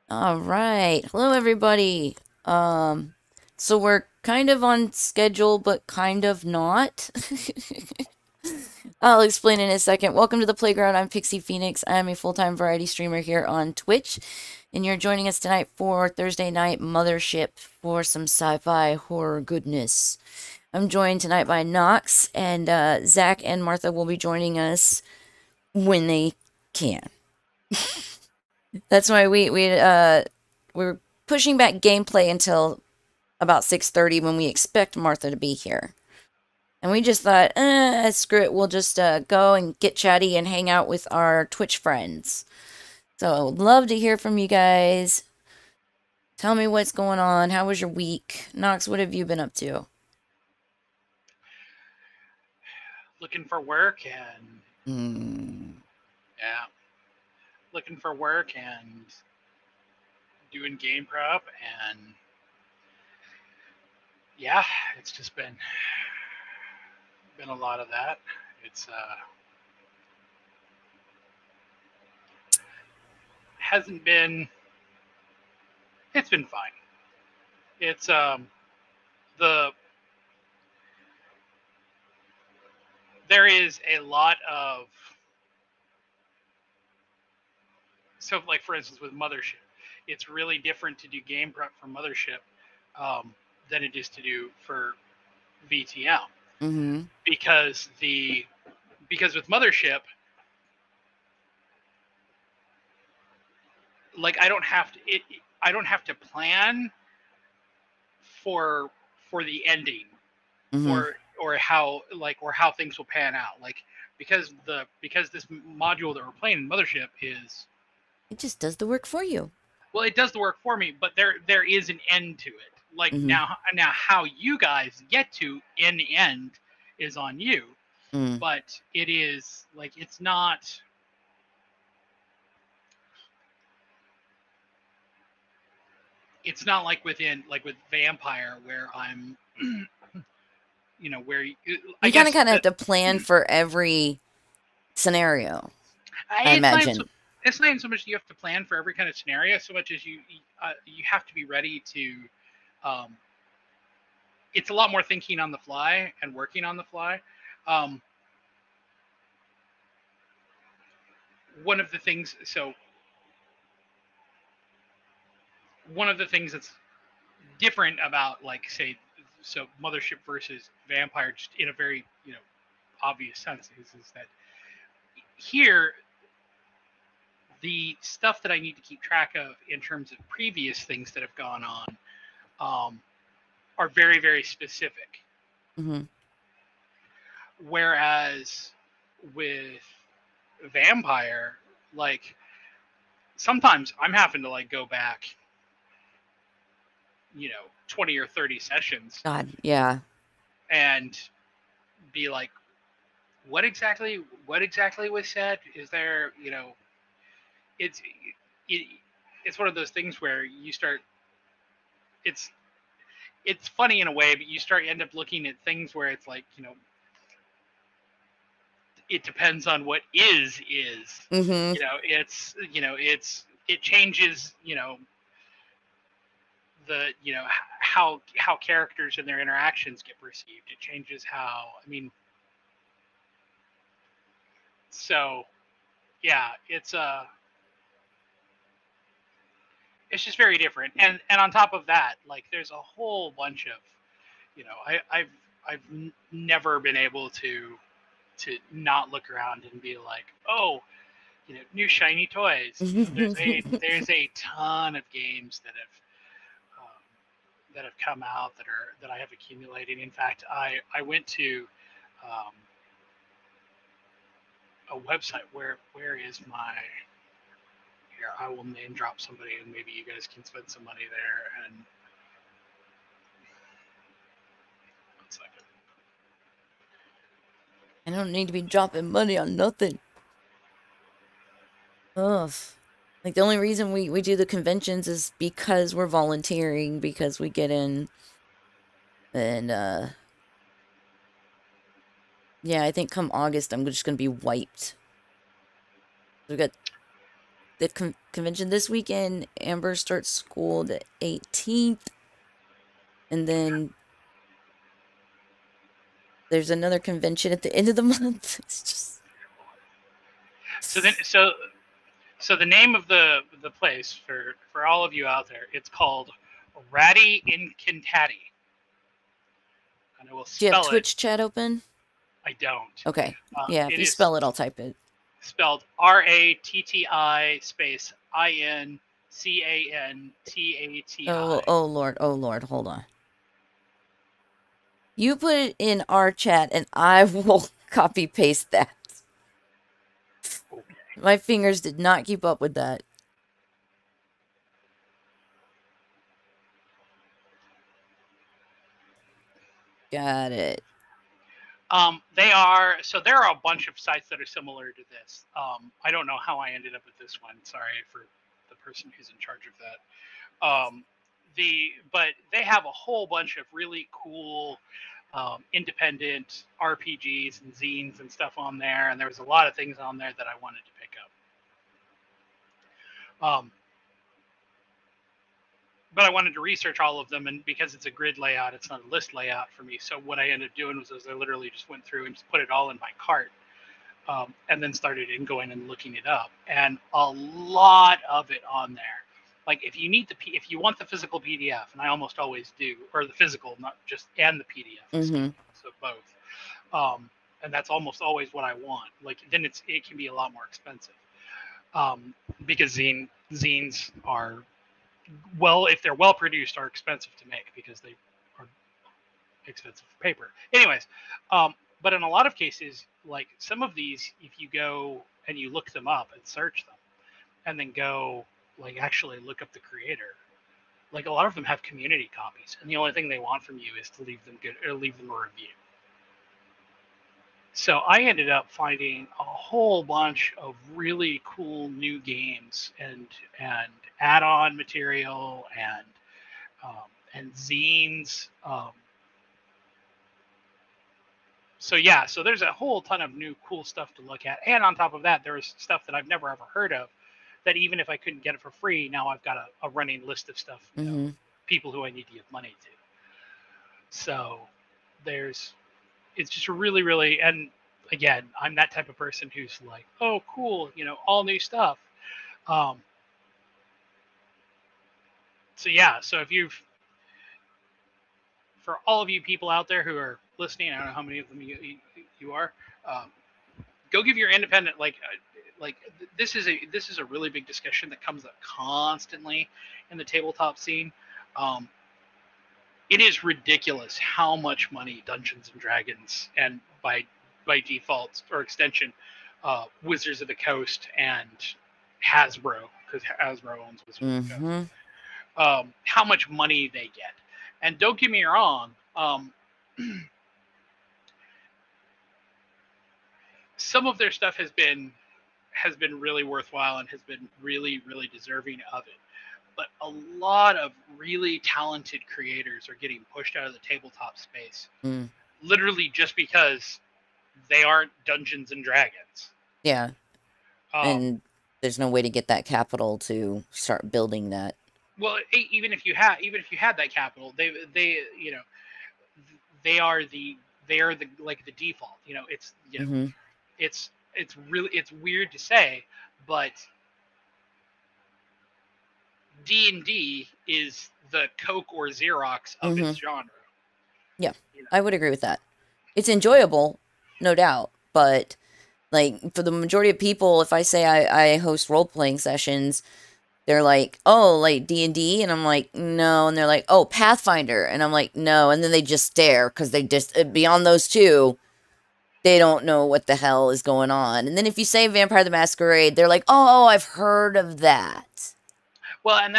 All right. Hello, everybody. So we're kind of on schedule, but kind of not. I'll explain in a second. Welcome to the playground. I'm Pixie Phoenix. I am a full-time variety streamer here on Twitch, and you're joining us tonight for Thursday night Mothership for some sci-fi horror goodness. I'm joined tonight by Nox, and Zack and Martha will be joining us when they can. That's why we're pushing back gameplay until about 6:30 when we expect Martha to be here. And we just thought, screw it, we'll just go and get chatty and hang out with our Twitch friends. So, love to hear from you guys. Tell me what's going on. How was your week? Nox, what have you been up to? Looking for work and looking for work and doing game prep and yeah, it's just been a lot of that. It's hasn't been it's been fine. It's the there is a lot of so like for instance with Mothership, it's really different to do game prep for Mothership than it is to do for VTL. Mm-hmm. Because with Mothership, like I don't have to plan for the ending Mm-hmm. or how things will pan out. Like because this module that we're playing in Mothership is It just does the work for you. well, it does the work for me, but there is an end to it. Like Mm-hmm. now how you guys get to in the end is on you. Mm. But it is like it's not like with Vampire where I'm where You I kind of guess have to plan for every scenario, I it's not imagine. it's not even so much you have to plan for every kind of scenario so much as you have to be ready to um, it's a lot more thinking on the fly and working on the fly. um, one of the things that's different about like say Mothership versus Vampire just in a very obvious sense is that here the stuff that I need to keep track of in terms of previous things that have gone on are very, very specific. Mm-hmm. Whereas with Vampire, like sometimes I'm having to like go back, 20 or 30 sessions God, yeah. and be like, what exactly was said? Is there, it's it, it's one of those things where you start it's funny in a way, but you end up looking at things where it's like, it depends on what is. Mm-hmm. It changes, the how characters and their interactions get perceived. It changes how so yeah, it's just very different. And on top of that, like there's a whole bunch of I've never been able to not look around and be like, oh, new shiny toys. There's a ton of games that have come out that I have accumulated. In fact, I went to um, a website where is my here I will name drop somebody and maybe you guys can spend some money there. And 1 second. I don't need to be dropping money on nothing. Ugh. Like, the only reason we do the conventions is because we're volunteering, because we get in. And, yeah, I think come August, I'm just gonna be wiped. We got the convention this weekend. Amber starts school the 18th. And then there's another convention at the end of the month. It's just... So the name of the place for all of you out there, it's called Ratty in Kintati. And I will Do you have spell it. Twitch chat open? I don't. Okay. Yeah, if you is spell it, I'll type it. spelled RATTI space INCANTATI. Oh Lord, hold on. You put it in our chat and I will copy paste that. Okay. My fingers did not keep up with that. Got it. There are a bunch of sites that are similar to this. I don't know how I ended up with this one. Sorry for the person who's in charge of that. But they have a whole bunch of really cool independent RPGs and zines and stuff on there, and there was a lot of things on there that I wanted to pick up. But I wanted to research all of them, and because it's a grid layout, it's not a list layout for me. So what I ended up doing was I literally just went through and just put it all in my cart, and then started going and looking it up, and a lot of it on there. Like if you want the physical PDF, and I almost always do, or the physical, not just and the PDF, so both, and that's almost always what I want. Like then it can be a lot more expensive, because zines are, well, if they're well produced, are expensive to make because they are expensive paper. Anyways, but in a lot of cases, like some of these, if you go and you look them up and search them, and then go like actually look up the creator, like a lot of them have community copies, and the only thing they want from you is to leave them a review. So I ended up finding a whole bunch of really cool new games and add-on material and zines. So there's a whole ton of new cool stuff to look at, and on top of that, there's stuff that I've never ever heard of. That even if I couldn't get it for free, now I've got a running list of stuff, people who I need to give money to. So it's just really, really, and again, I'm that type of person who's like, oh, cool, all new stuff. So if for all of you people out there who are listening, I don't know how many of them you are, go give your independent, this is a really big discussion that comes up constantly in the tabletop scene. It is ridiculous how much money Dungeons and Dragons, and by default or extension, Wizards of the Coast and Hasbro, because Hasbro owns Wizards of the Coast, how much money they get. And don't get me wrong, some of their stuff has been really worthwhile and has been really, really deserving of it. But a lot of really talented creators are getting pushed out of the tabletop space, literally just because they aren't Dungeons and Dragons. Yeah, and there's no way to get that capital to start building that. Well, even if you had that capital, they are the like the default. It's it's weird to say, but D&D is the Coke or Xerox of its genre. Yeah, I would agree with that. It's enjoyable, no doubt, but like for the majority of people, if I say I host role-playing sessions, they're like, oh, like D&D? And I'm like, no. And they're like, oh, Pathfinder. And I'm like, no. And then they just stare because they just, beyond those two, they don't know what the hell is going on. And then if you say Vampire the Masquerade, they're like, oh, I've heard of that. Well, and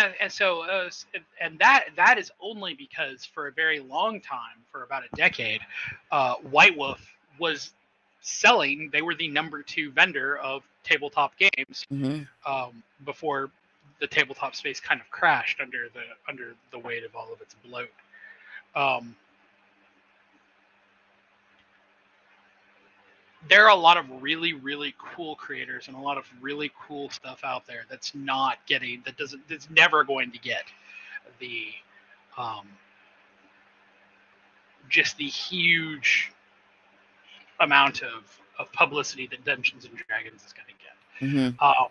that is only because for a very long time, for about a decade, White Wolf was selling. They were the number 2 vendor of tabletop games before the tabletop space kind of crashed under the weight of all of its bloat. there are a lot of really, really cool creators and a lot of really cool stuff out there that's not getting, that's never going to get the, um, just the huge amount of publicity that Dungeons and Dragons is going to Mm-hmm. get.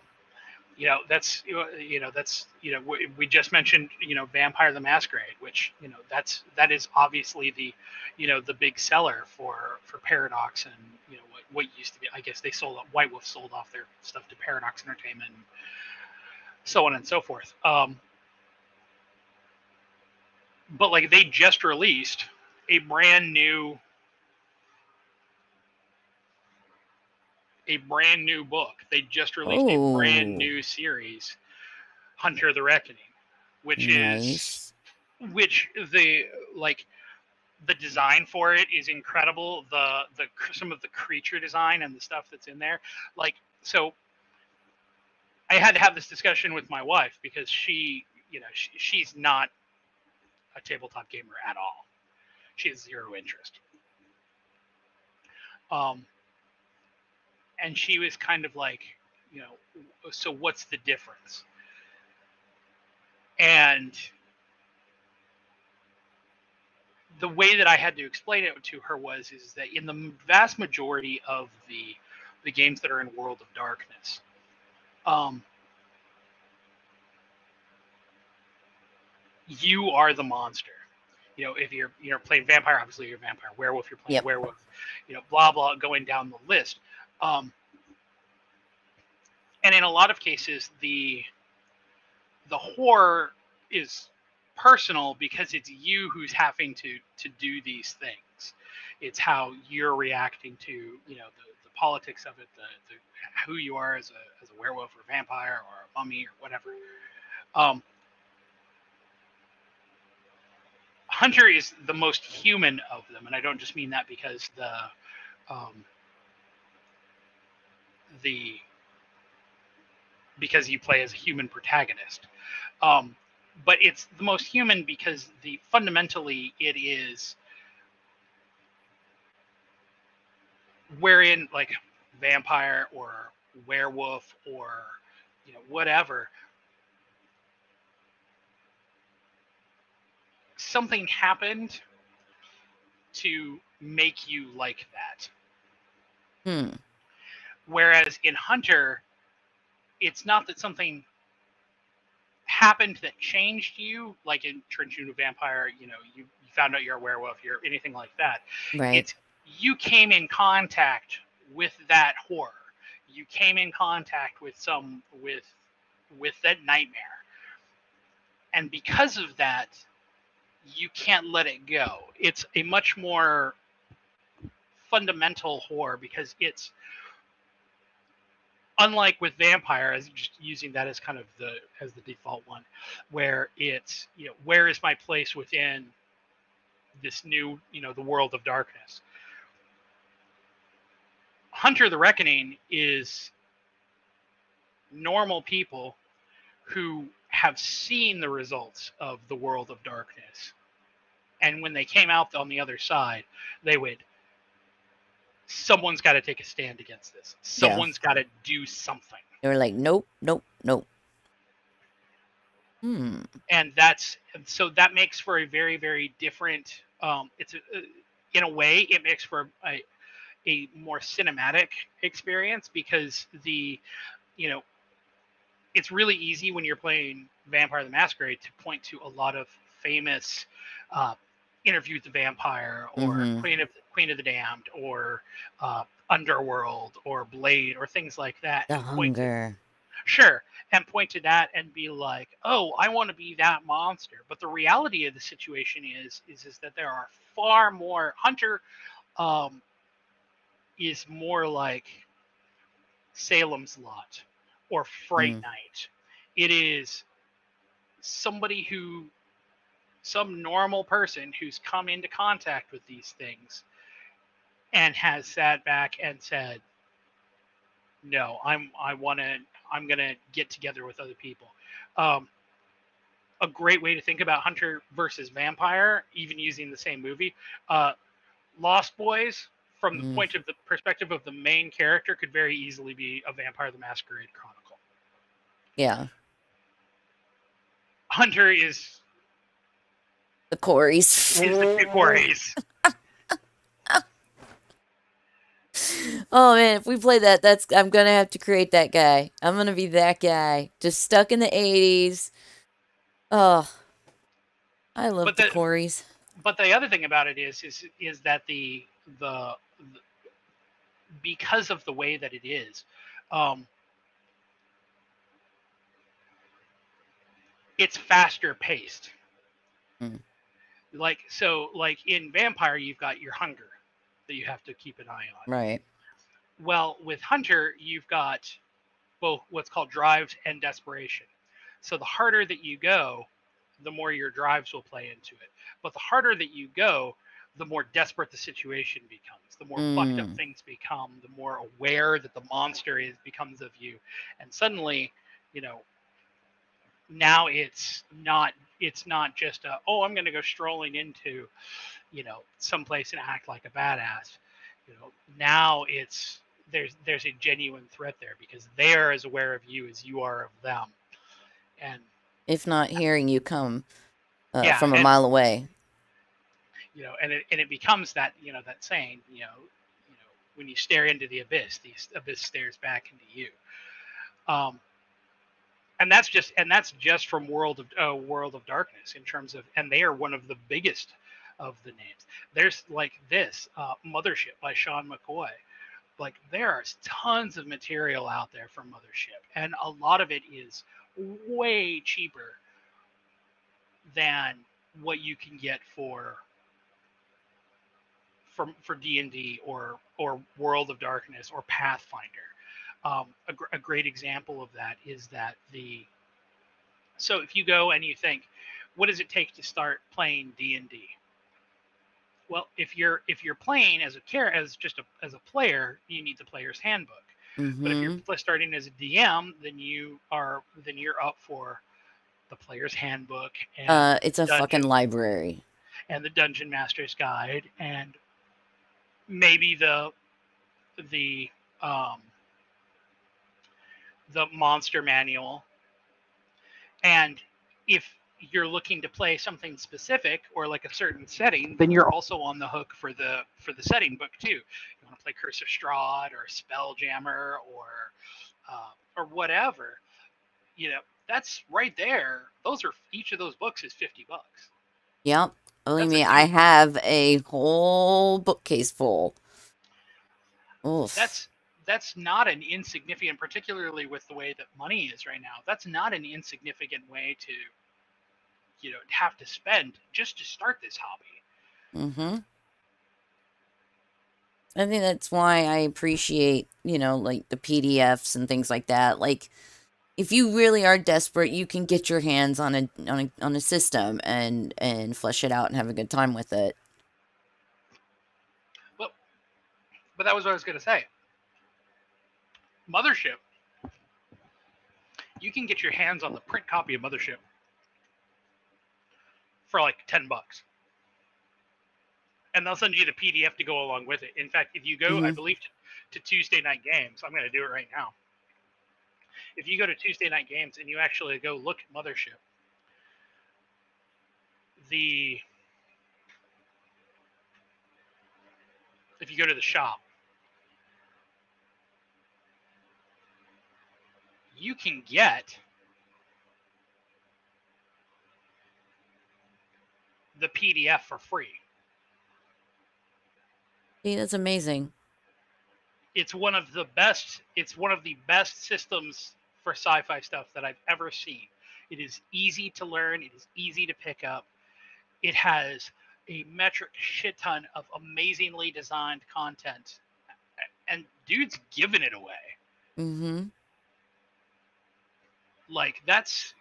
We just mentioned, Vampire the Masquerade, which, that is obviously the big seller for Paradox, and what used to be, I guess they sold, White Wolf sold off their stuff to Paradox Entertainment, and so on and so forth. But like, they just released a brand new book. They just released a brand Oh, new series, Hunter the Reckoning, which is nice. which the like the design for it is incredible. The some of the creature design and the stuff that's in there, like, so I had to have this discussion with my wife because she's not a tabletop gamer at all. She has zero interest. Um, and she was kind of like, so what's the difference? And the way that I had to explain it to her is that in the vast majority of the games that are in World of Darkness, you are the monster. If you're playing vampire, obviously you're a vampire. Werewolf, you're playing Yep. werewolf. Blah blah, going down the list. And in a lot of cases, the horror is personal because it's you who's having to do these things. It's how you're reacting to the politics of it, the who you are as a werewolf or a vampire or a mummy or whatever. Hunter is the most human of them, and I don't just mean that because because you play as a human protagonist. But it's the most human because fundamentally it is, wherein like vampire or werewolf or whatever, something happened to make you like that. Whereas in Hunter, it's not that something happened that changed you, like in turned you into a vampire, you found out you're a werewolf, you're anything like that. Right. It's you came in contact with that horror. You came in contact with that nightmare. And because of that, you can't let it go. It's a much more fundamental horror because it's unlike with vampire, as just using that as kind of the default one, where it's where is my place within this new the world of darkness. Hunter the Reckoning is normal people who have seen the results of the world of darkness, and when they came out on the other side, they would, someone's got to take a stand against this. Someone's got to do something. They were like, nope, nope, nope. And so that makes for a very, very different. In a way, it makes for a more cinematic experience because it's really easy when you're playing Vampire the Masquerade to point to a lot of famous Interview with the Vampire or Queen of the Damned or Underworld or Blade or things like that. The Hunger. Sure, and point to that and be like, oh, I want to be that monster. But the reality of the situation is that there are far more. Hunter is more like Salem's Lot or Fright Night. It is some normal person who's come into contact with these things and has sat back and said, no, I'm gonna get together with other people. A great way to think about Hunter versus Vampire, even using the same movie, Lost Boys from the Mm. point of the perspective of the main character, could very easily be a Vampire the Masquerade Chronicle. Yeah. Hunter is The Corys. the Corys. Oh man, if we play that, I'm gonna have to create that guy. I'm gonna be that guy. Just stuck in the 80s. Oh, I love But the the Corys. but the other thing about it is that the because of the way that it is, um, it's faster paced. Mm. Like in Vampire, you've got your hunger that you have to keep an eye on. Right. Well, with Hunter, you've got both what's called drives and desperation. So the harder that you go, the more your drives will play into it. But the harder that you go, the more desperate the situation becomes, the more fucked up Mm. things become, the more aware that the monster becomes of you. And suddenly, you know, now it's not just I'm going to go strolling into, someplace and act like a badass. Now there's a genuine threat there because they are as aware of you as you are of them. And If not hearing you come yeah, from a and mile away. it becomes that that saying, when you stare into the abyss stares back into you. Um, and that's just from World of Darkness in terms of, and they are one of the biggest of the names. There's like this Mothership by Sean McCoy. Like there are tons of material out there from Mothership, and a lot of it is way cheaper than what you can get for D&D or World of Darkness or Pathfinder. A great example of that is that so if you go and you think, what does it take to start playing D&D? Well, if you're playing as a player, you need the player's handbook. But if you're Mm-hmm. starting as a DM, then you're up for the player's handbook and It's a fucking library. the dungeon master's guide and maybe the um, the monster manual. And if you're looking to play something specific or like a certain setting, then you're also on the hook for the setting book too. You want to play Curse of Strahd or Spelljammer or whatever. That's right there. Those are each of those books is $50. Yep. Believe That's a me, I huge. have a whole bookcase full. Oof. That's not an insignificant, particularly with the way that money is right now. That's not an insignificant way to have to spend just to start this hobby. Mm-hmm. I think that's why I appreciate, like the PDFs and things like that. Like, if you really are desperate, you can get your hands on a system and flesh it out and have a good time with it. Well, but that was what I was going to say. Mothership, you can get your hands on the print copy of Mothership for like $10, and they'll send you the PDF to go along with it. In fact, if you go, I Mm-hmm. believe, to Tuesday Night Games, I'm going to do it right now. If you go to Tuesday Night Games and you actually go look at Mothership, if you go to the shop, you can get the PDF for free. See, that's amazing. It's one of the best. It's one of the best systems for sci-fi stuff that I've ever seen. It is easy to learn. It is easy to pick up. It has a metric shit ton of amazingly designed content, and dude's giving it away. Mm-hmm. Like that's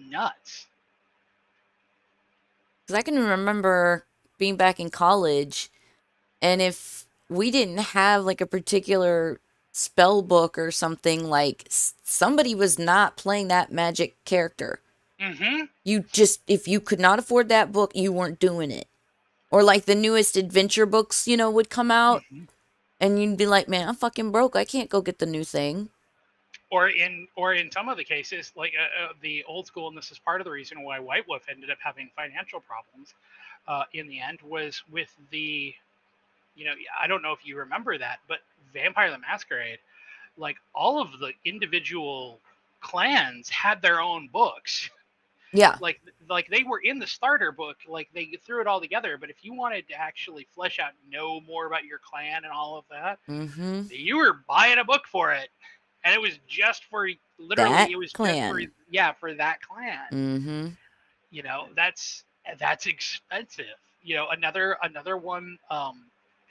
nuts. Because I can remember being back in college, and if we didn't have like a particular spell book or something, like somebody was not playing that magic character. Mm-hmm. If you could not afford that book, you weren't doing it. Or like the newest adventure books, would come out Hmm. and you'd be like, man, I'm fucking broke. I can't go get the new thing. Or in some of the cases, like the old school, and this is part of the reason why White Wolf ended up having financial problems in the end, was with the, I don't know if you remember that, but Vampire the Masquerade, like all of the individual clans had their own books. Yeah. Like they were in the starter book, like they threw it all together. But if you wanted to actually flesh out, know more about your clan and all of that, Mm-hmm. you were buying a book for it, and it was just for, literally, That it was just for, clan. yeah, for that clan. Mm-hmm. That's expensive. Another one. And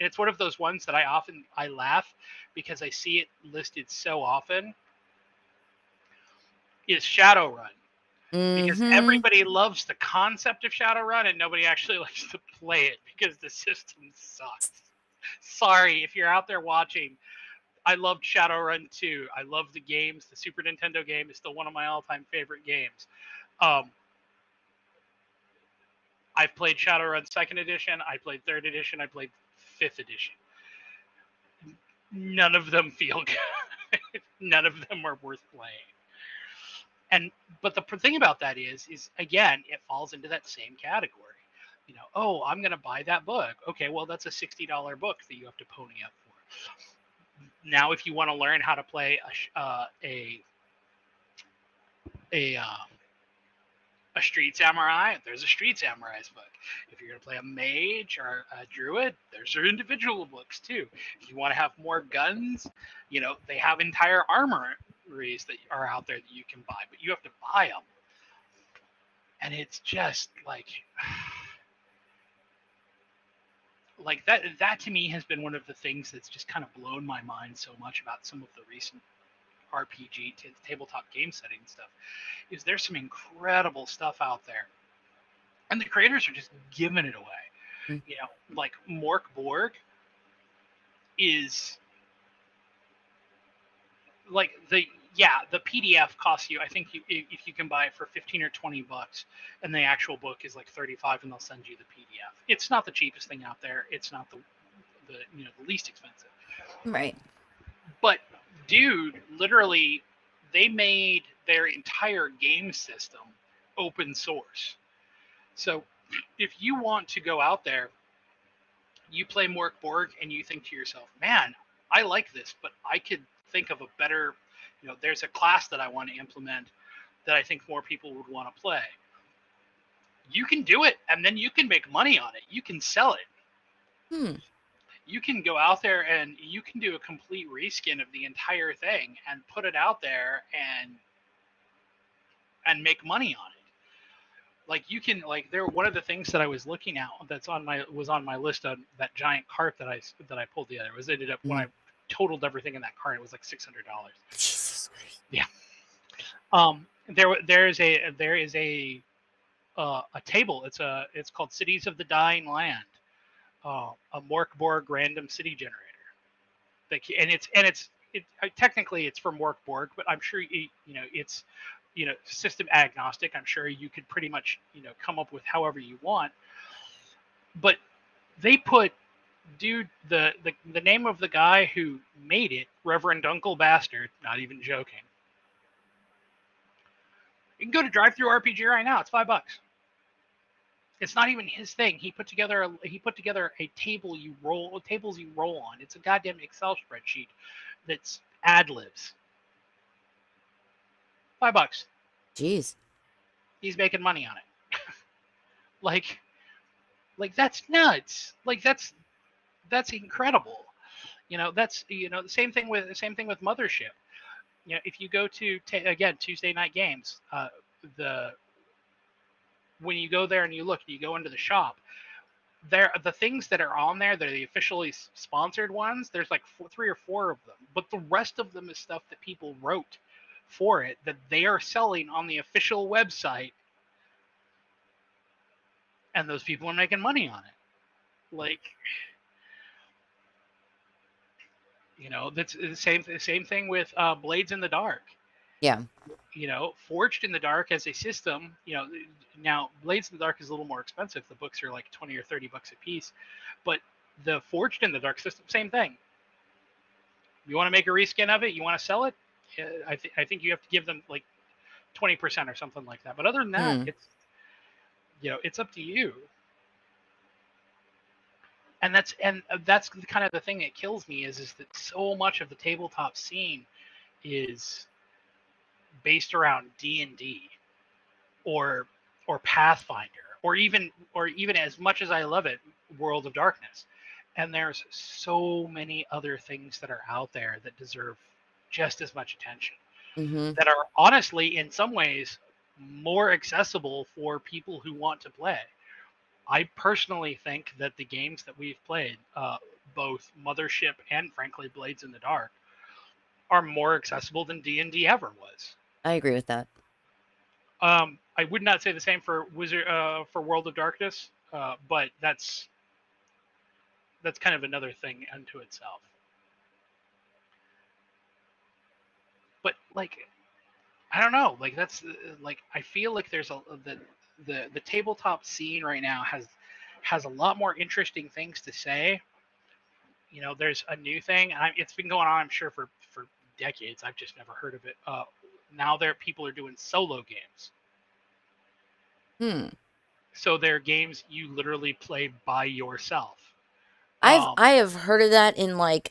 it's one of those ones that I laugh because I see it listed so often, is Shadowrun, because Mm-hmm. everybody loves the concept of Shadowrun and nobody actually likes to play it because the system sucks. Sorry if you're out there watching. I loved Shadowrun too. I love the games. The Super Nintendo game is still one of my all-time favorite games. Um, I've played Shadowrun Second Edition. I played Third Edition. I played Fifth Edition. None of them feel good. None of them are worth playing. And but the thing about that is again, it falls into that same category. Oh, I'm going to buy that book. Okay, well, that's a $60 book that you have to pony up for. Now, if you want to learn how to play a a Street Samurai, there's a Street Samurai's book. If you're going to play a mage or a druid, there's their individual books too. If you want to have more guns, they have entire armories that are out there that you can buy, but you have to buy them. And it's just like that to me has been one of the things that's just kind of blown my mind so much about some of the recent RPG tabletop game setting stuff, is there's some incredible stuff out there, and the creators are just giving it away. Like Mork Borg is like the PDF costs you, I think, if you can buy it for 15 or 20 bucks, and the actual book is like 35, and they'll send you the PDF. It's not the cheapest thing out there. It's not the least expensive. Right. But dude, literally, they made their entire game system open source. So if you want to go out there, you play Mork Borg and you think to yourself, man, I like this, but I could think of a better, there's a class that I want to implement that I think more people would want to play. You can do it, and then you can make money on it. You can sell it. Hmm. You can go out there and you can do a complete reskin of the entire thing and put it out there and make money on it. Like you can, like, there, one of the things that I was looking at that's on my list on that giant cart that I pulled together, was ended up, when I totaled everything in that cart, it was like $600. Jesus Christ. Yeah. There is a table. It's called Cities of the Dying Land, a Mork Borg random city generator. Technically it's from Mork Borg, but I'm sure it's system agnostic. I'm sure you could pretty much come up with however you want. But they put, dude, the name of the guy who made it, Reverend Uncle Bastard, not even joking. You can go to Drive Through RPG right now. It's $5. It's not even his thing. He put together a tables you roll on. It's a goddamn Excel spreadsheet that's ad libs. $5. Jeez. He's making money on it. like that's nuts. Like that's incredible. That's the same thing with Mothership. If you go to again Tuesday Night Games, the when you go there and you go into the shop, the things that are on there, they're the officially sponsored ones. There's like 3 or 4 of them, but the rest of them is stuff that people wrote for it that they are selling on the official website, and those people are making money on it. Like, that's the same thing with Blades in the Dark. Yeah. You know, Forged in the Dark as a system, you know, now Blades in the Dark is a little more expensive. The books are like 20 or 30 bucks a piece, but the Forged in the Dark system, same thing. You want to make a reskin of it, you want to sell it, I think you have to give them like 20% or something like that. But other than that, Hmm. it's, you know, it's up to you. And that's kind of the thing that kills me is that so much of the tabletop scene is based around D&D or Pathfinder or even as much as I love it, World of Darkness. And there's so many other things that are out there that deserve just as much attention, Mm-hmm. that are honestly in some ways more accessible for people who want to play. I personally think that the games that we've played, both Mothership and frankly Blades in the Dark, are more accessible than D&D ever was. I agree with that. I would not say the same for for World of Darkness, but that's kind of another thing unto itself. But like, I don't know, like that's like I feel like there's a the tabletop scene right now has a lot more interesting things to say. You know, there's a new thing, and it's been going on, I'm sure, for decades. I've just never heard of it. Now people are doing solo games. Hmm. So they're games you literally play by yourself. I've Um, I have heard of that in like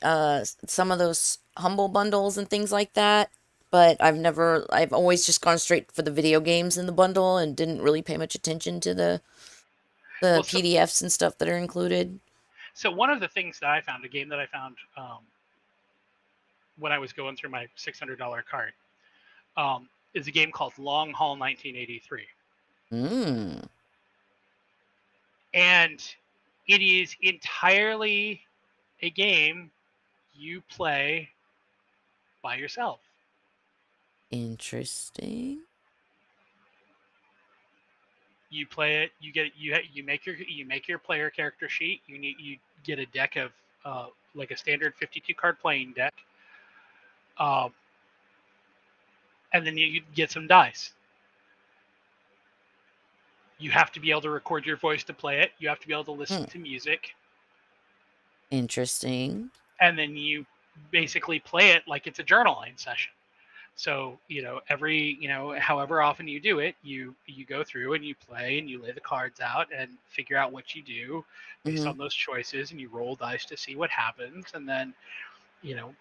some of those humble bundles and things like that, but I've always just gone straight for the video games in the bundle and didn't really pay much attention to the well, PDFs and stuff that are included. so one of the things that I found, a game that I found when I was going through my $600 cart, is a game called Long Haul 1983, Mm. and it is entirely a game you play by yourself. Interesting. You play it. You make your player character sheet. You get a deck of like a standard 52 card playing deck, um, and then you get some dice. You have to be able to record your voice to play it. You have to be able to listen Hmm. to music, Interesting. and then you basically play it like it's a journaling session. So, you know, however often you do it, you go through and you play and you lay the cards out and figure out what you do based Mm-hmm. on those choices, and you roll dice to see what happens. And then, you know,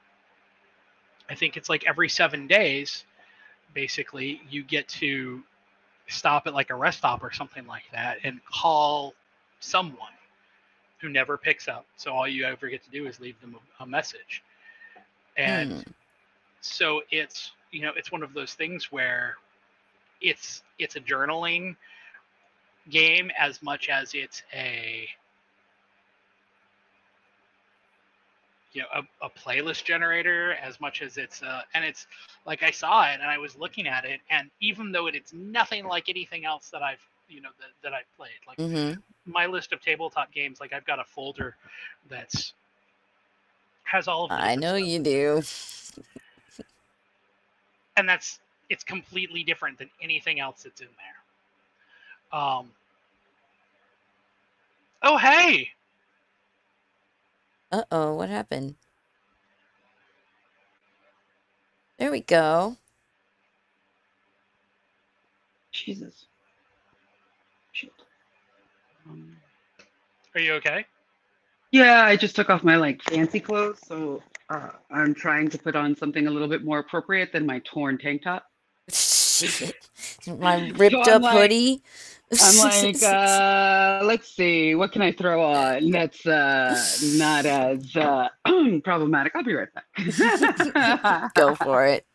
I think it's like every 7 days, basically, you get to stop at like a rest stop or something like that and call someone who never picks up. So all you ever get to do is leave them a message. And Hmm. so it's, you know, it's one of those things where it's a journaling game as much as it's a, you know, a playlist generator, as much as it's and it's like I saw it and I was looking at it, and even though it's nothing like anything else that I've, you know, that I've played, like Mm-hmm. my list of tabletop games, like I've got a folder that's has all of the I different know stuff, you do. and that's it's completely different than anything else that's in there. Oh hey, Uh-oh, what happened? There we go. Jesus. Shit. Um, are you okay? yeah, I just took off my like fancy clothes, so I'm trying to put on something a little bit more appropriate than my torn tank top. Shit. My So ripped up hoodie. let's see, what can I throw on that's not as problematic? I'll be right Go back. for it.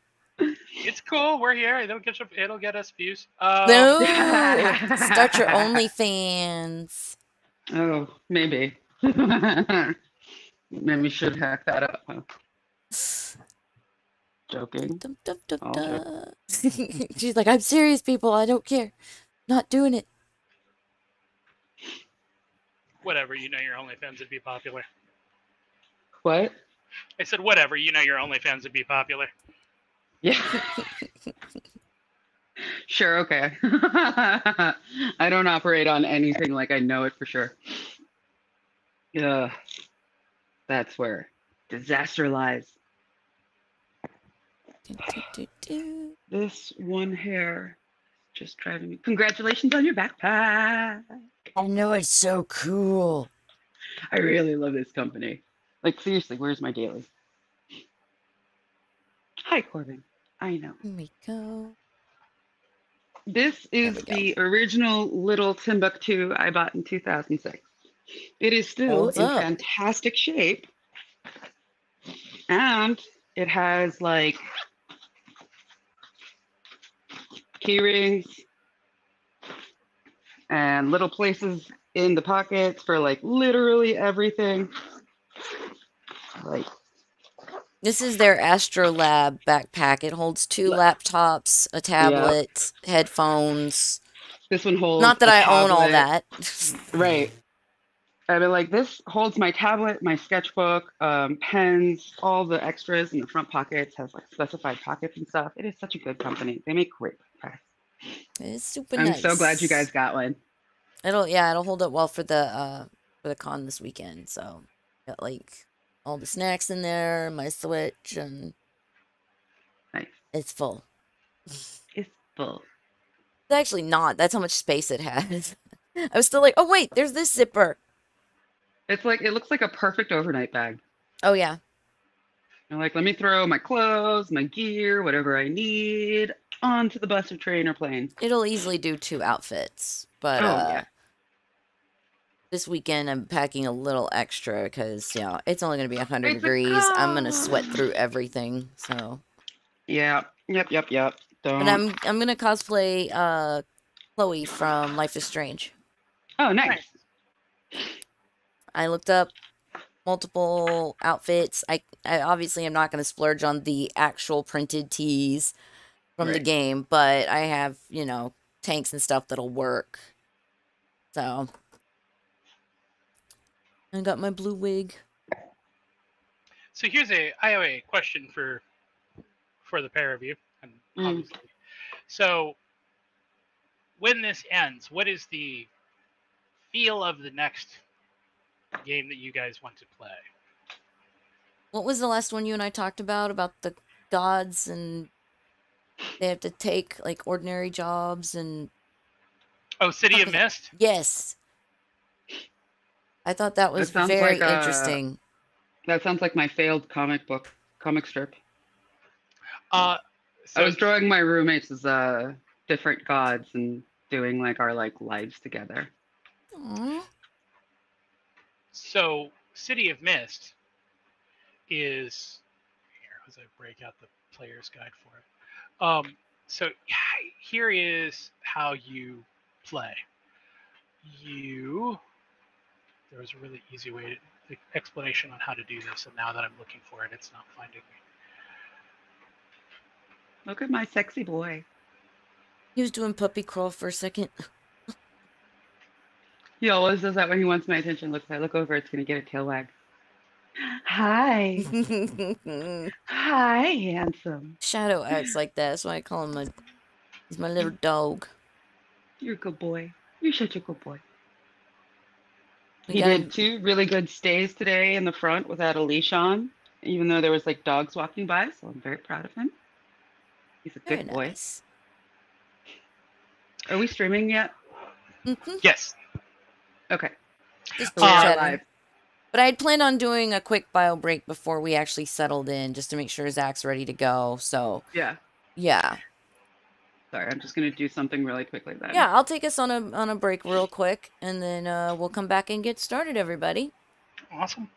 It's cool. We're here. It'll get us views. No. Start your OnlyFans. Oh, maybe. Maybe should hack that up. Huh? Joking. Dum, dum, dum, All joke. dum. She's like, I'm serious, people. I don't care. Not doing it. Whatever. You know your OnlyFans would be popular. What? I said whatever. You know your OnlyFans would be popular. Yeah. Sure, okay. I don't operate on anything like I know it for sure. Yeah, that's where disaster lies. Do, do, do, do. This one hair just driving me. Congratulations on your backpack. I know it's so cool. I really love this company. Like, seriously, where's my daily? Hi, Corbin. I know. Here we go. This There is we go. the original little Timbuktu I bought in 2006. It is still Holds in up. fantastic shape. And it has like key rings and little places in the pockets for like literally everything. Like, This is their Astrolab backpack. It holds 2 le- laptops, a yeah, tablet, headphones. this one holds Not that a I own all tablet. that. Right. I mean, like this holds my tablet, my sketchbook, pens, all the extras in the front pockets, has like specified pockets and stuff. It is such a good company. They make great backpacks. It's super I'm so glad you nice. guys got one. It'll hold up well for the con this weekend. So got like all the snacks in there, my Switch, and Nice. it's full. It's full. It's actually not. That's how much space it has. I was still like, oh wait, there's this zipper. It's like it looks like a perfect overnight bag. Oh yeah. I'm like, let me throw my clothes, my gear, whatever I need onto the bus or train or plane. It'll easily do 2 outfits. But Oh yeah. this weekend I'm packing a little extra because, you know, it's only going to be 100 It's a degrees. I'm going to sweat con. through everything. So, Yeah. Yep. but Don't. I'm going to cosplay Chloe from Life is Strange. Oh, nice. Nice. I looked up multiple outfits. I obviously am not going to splurge on the actual printed tees from the Right. game, but I have, you know, tanks and stuff that'll work. So, I got my blue wig. So I have a question for the pair of you, and obviously, so when this ends, what is the feel of the next game that you guys want to play? What was the last one you and I talked about the gods and they have to take like ordinary jobs and Oh, City of Mist. yes. I thought that was That sounds very like interesting. my failed comic strip. So I was drawing my roommates as different gods and doing like our like lives together. Aww. So City of Mist is here as I break out the player's guide for it. So here is how you play. There was a really easy way the explanation on how to do this, and now that I'm looking for it, it's not finding me. Look at my sexy boy. He was doing puppy crawl for a second. He always does that when he wants my attention. Look, if I look over, it's gonna get a tail wag. Hi. Hi, handsome. Shadow acts like that. That's why I call him he's my little dog. You're a good boy. You're such a good boy. We He got him. did 2 really good stays today in the front without a leash on, even though there was like dogs walking by. So I'm very proud of him. He's a Very good boy. nice. Are we streaming yet? Yes. Okay. Just So we are chatting. live. But I'd planned on doing a quick bio break before we actually settled in, just to make sure Zach's ready to go. So Yeah. yeah. Sorry, I'm just gonna do something really quickly then. Yeah, I'll take us on a break real quick, and then we'll come back and get started, everybody. Awesome.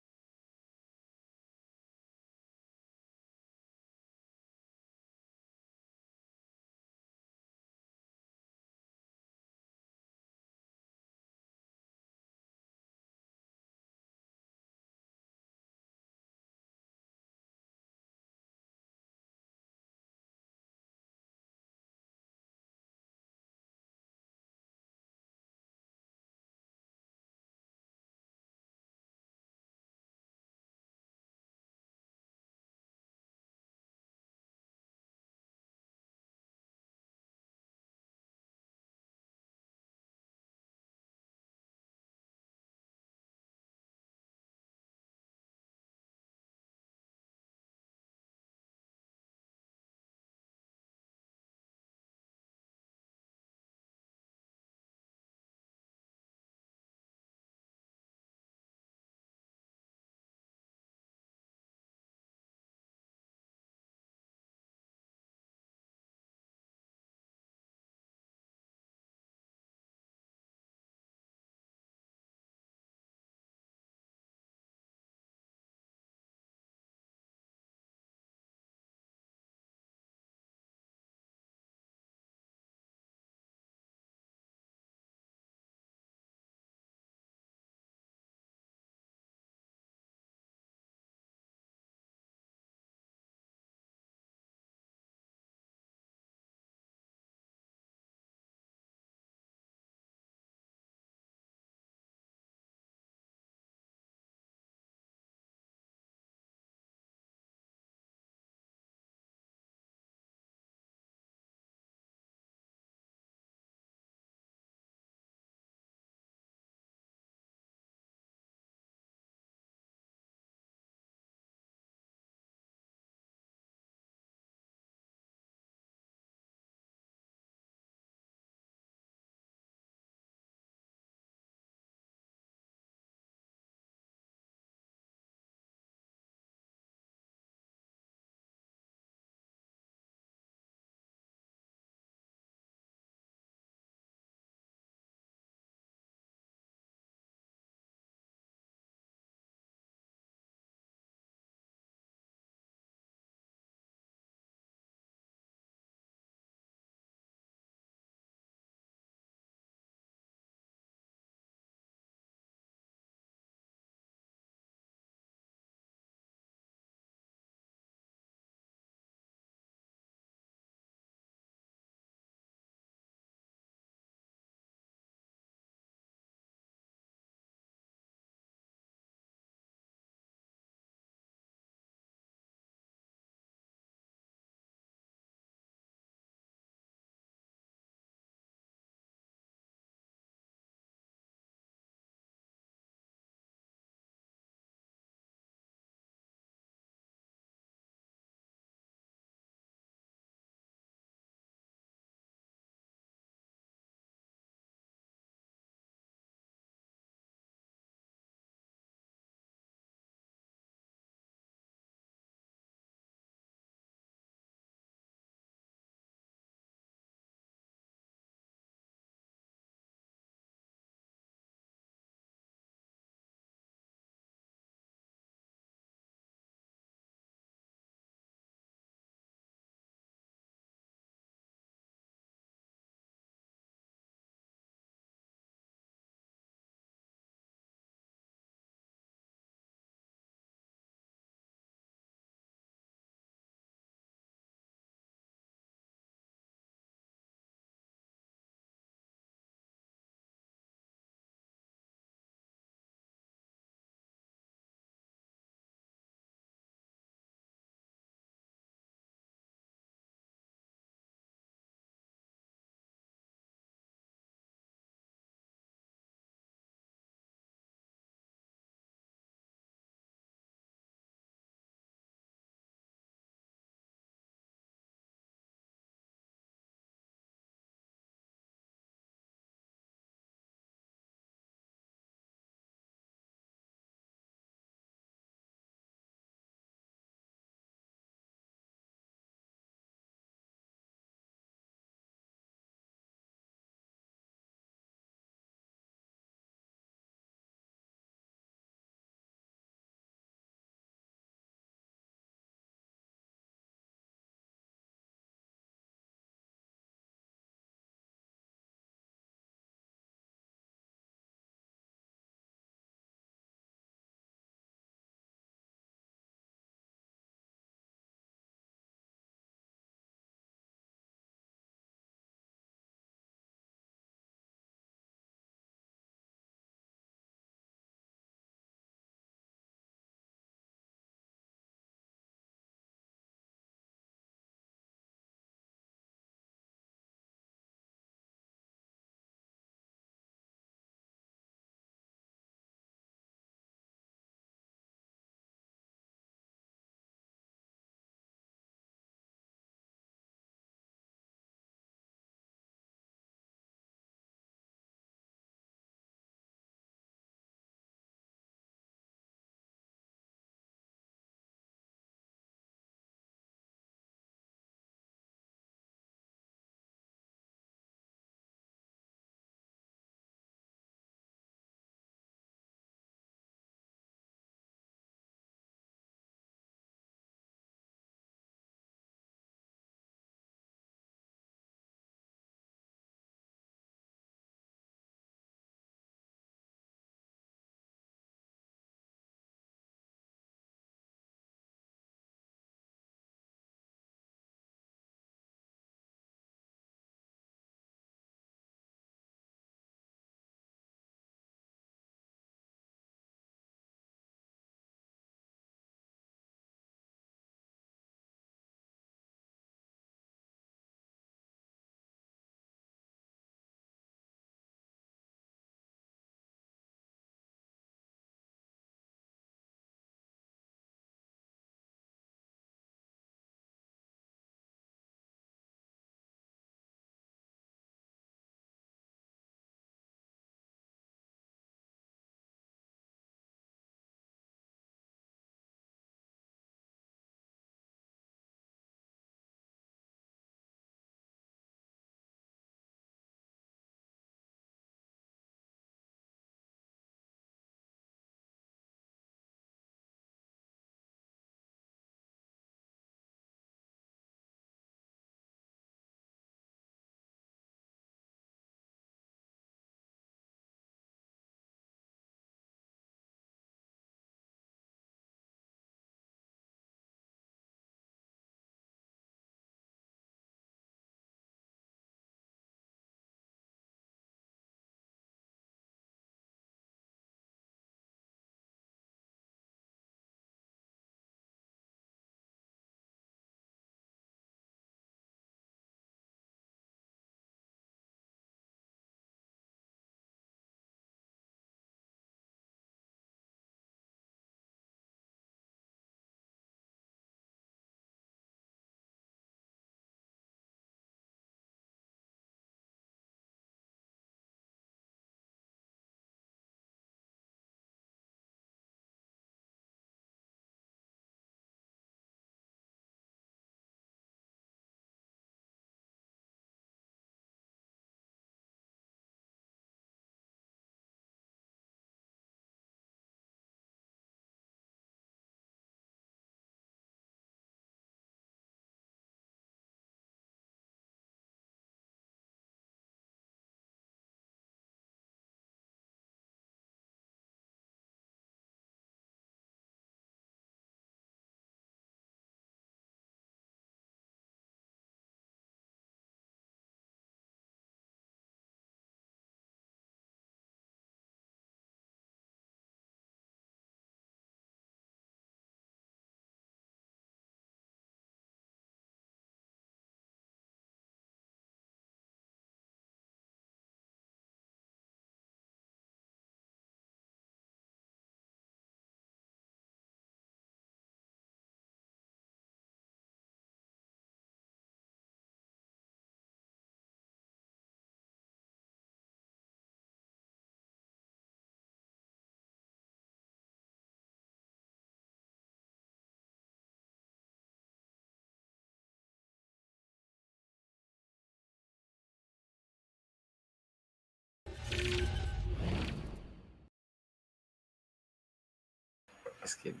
Just kidding.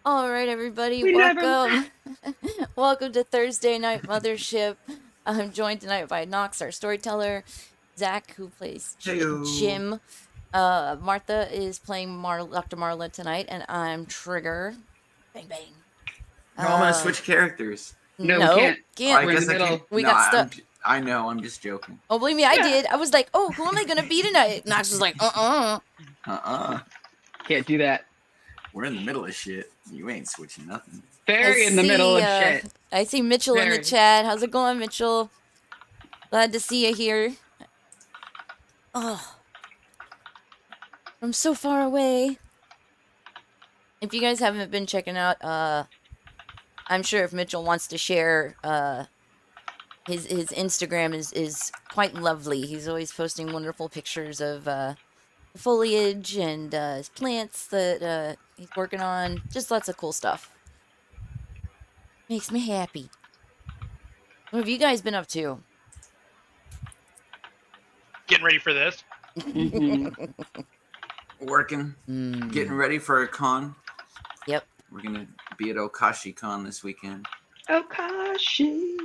All right, everybody, We never welcome. Welcome to Thursday Night Mothership. I'm joined tonight by Knox, our storyteller, Zack, who plays Heyo. Jim. Martha is playing Dr. Marla tonight, and I'm Trigger. Bang, bang. No, I'm gonna switch characters. No, we can't. Oh, I We're in guess the I middle. can't. We No, got stuck. I know. I'm just joking. Oh, believe me, I did. I was like, oh, who am I going to be tonight? Knox was like, Can't do that. We're in the middle of shit. You ain't switching nothing. Very in the middle of shit. I see Mitchell in the Very. chat. How's it going, Mitchell? Glad to see you here. Oh, from so far away. If you guys haven't been checking out, I'm sure if Mitchell wants to share, his Instagram is quite lovely. He's always posting wonderful pictures of foliage and his plants that he's working on. Just lots of cool stuff. Makes me happy. What have you guys been up to? Getting ready for this. Working. Getting ready for a con. Yep. We're gonna be at Okashi Con this weekend. Okashi.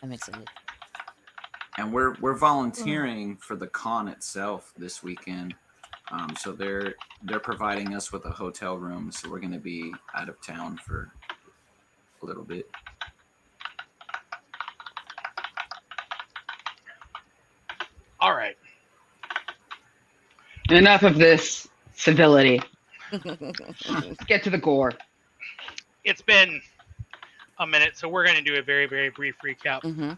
I'm excited. And we're volunteering for the con itself this weekend. So they're providing us with a hotel room. So we're gonna be out of town for a little bit. All right. Enough of this civility. Let's get to the gore. It's been a minute, so we're going to do a very, very brief recap. Mm-hmm.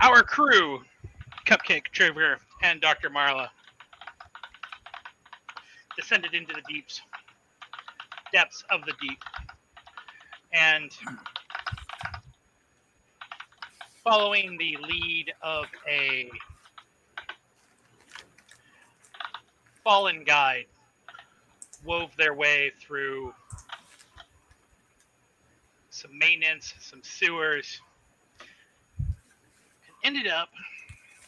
Our crew, Cupcake, Trigger, and Dr. Marla, descended into the depths of the deep, and following the lead of a fallen guide, wove their way through some maintenance, some sewers, and ended up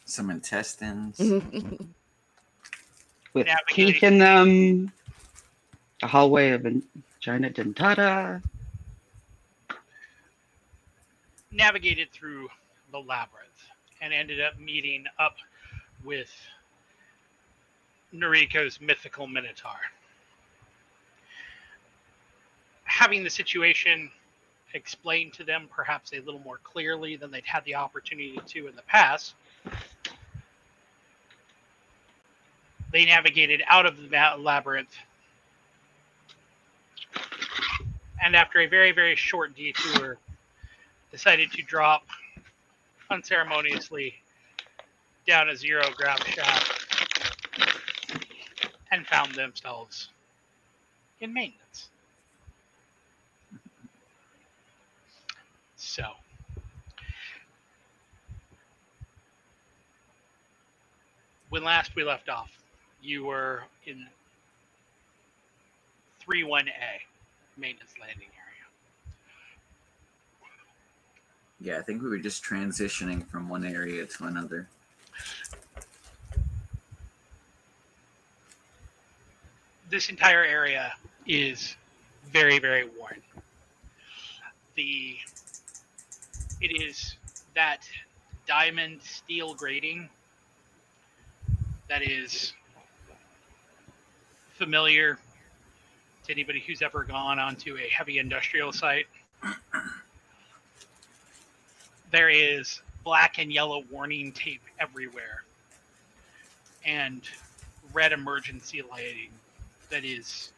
Some intestines. With Navigating. teeth in them. A hallway of vagina dentata. navigated through the labyrinth and ended up meeting up with Noriko's mythical minotaur. Having the situation explained to them perhaps a little more clearly than they'd had the opportunity to in the past, they navigated out of the labyrinth, and after a very, very short detour, decided to drop unceremoniously down a zero grab shaft and found themselves in maintenance. So, when last we left off, you were in 3-1A, maintenance landing area. Yeah, I think we were just transitioning from one area to another. This entire area is very, very worn. It is that diamond steel grating that is familiar to anybody who's ever gone onto a heavy industrial site. There is black and yellow warning tape everywhere and red emergency lighting that is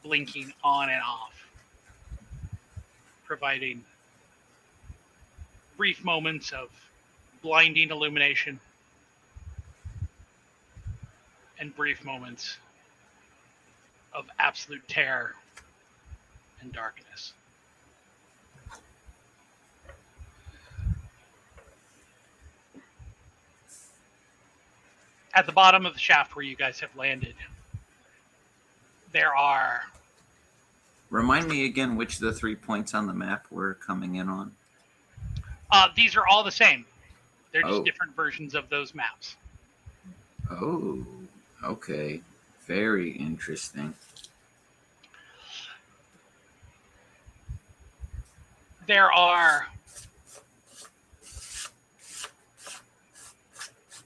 blinking on and off, providing brief moments of blinding illumination and brief moments of absolute terror and darkness. At the bottom of the shaft where you guys have landed, there are... Remind me again which of the 3 points on the map we're coming in on. These are all the same. They're just Oh. different versions of those maps. Oh, okay. Very interesting. There are,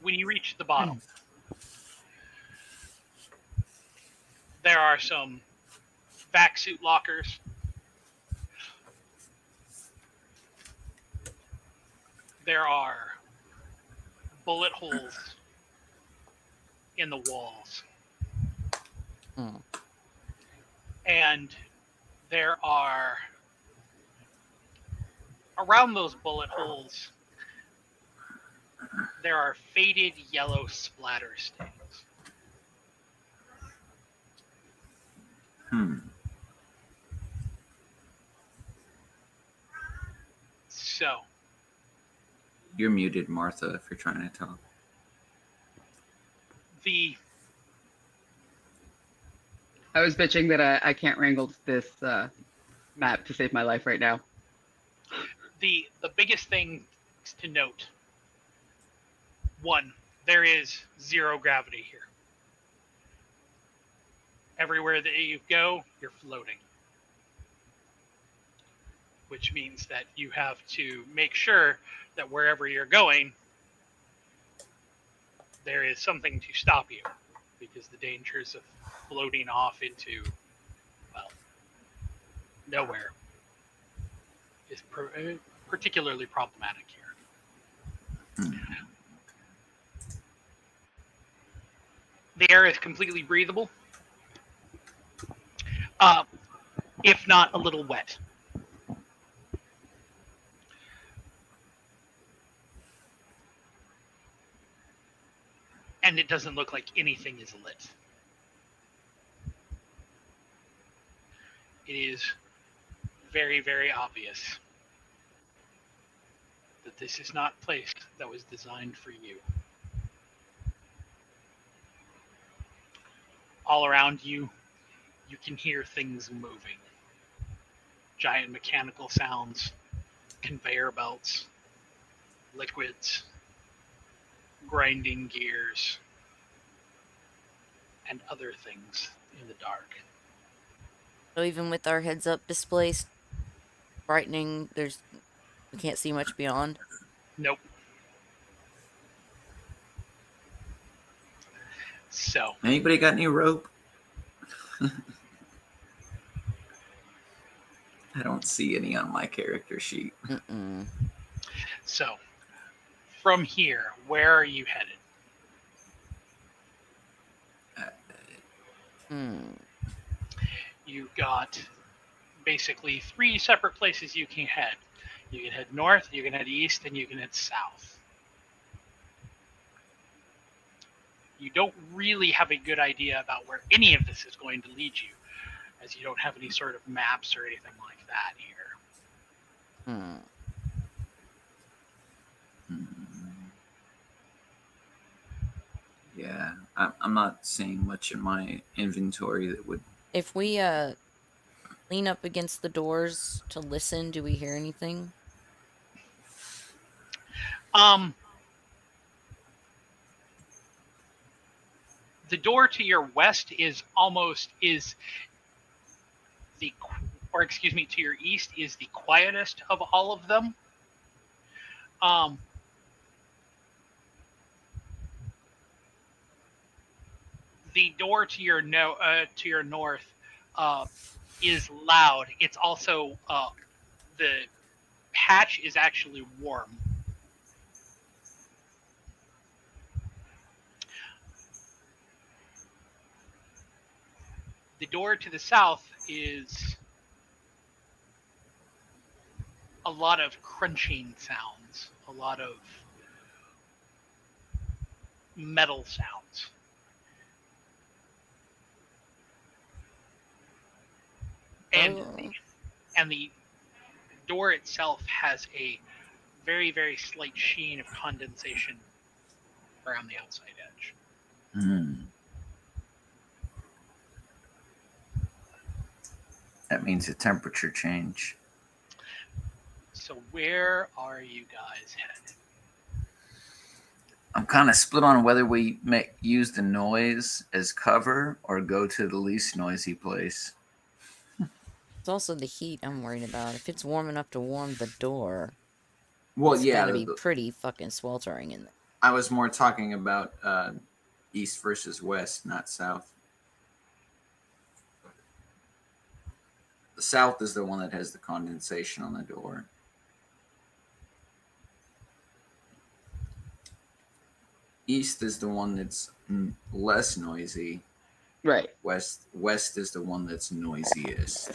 when you reach the bottom, there are some vac suit lockers. There are bullet holes in the walls. And there are, around those bullet holes, there are faded yellow splatter stains. So. You're muted, Martha, if you're trying to talk. I was bitching that I can't wrangle this map to save my life right now. The biggest thing to note, one, there is zero gravity here. Everywhere that you go, you're floating. Which means that you have to make sure that wherever you're going, there is something to stop you. Because the dangers of floating off into, well, nowhere is particularly problematic here. The air is completely breathable, if not a little wet. And it doesn't look like anything is lit. It is very, very obvious that this is not a place that was designed for you. All around you, you can hear things moving. Giant mechanical sounds, conveyor belts, liquids, grinding gears, and other things in the dark. So even with our heads up displays brightening, we can't see much beyond. Nope. So. Anybody got any rope? I don't see any on my character sheet. So, from here, where are you headed? You've got basically 3 separate places you can head. You can head north, you can head east, and you can head south. You don't really have a good idea about where any of this is going to lead you, as you don't have any sort of maps or anything like that here. Yeah, I'm not seeing much in my inventory that would... If we lean up against the doors to listen, do we hear anything? The door to your west is to your east is the quietest of all of them. The door to your north is loud. It's also the hatch is actually warm. The door to the south is a lot of crunching sounds, a lot of metal sounds. And the door itself has a very, very slight sheen of condensation around the outside edge. That means a temperature change. So where are you guys headed? I'm kind of split on whether we use the noise as cover or go to the least noisy place. It's also the heat I'm worried about. If it's warm enough to warm the door, Well, it's yeah, gonna be pretty fucking sweltering in there. I was more talking about east versus west, not south. The south is the one that has the condensation on the door. East is the one that's less noisy. Right. West is the one that's noisiest.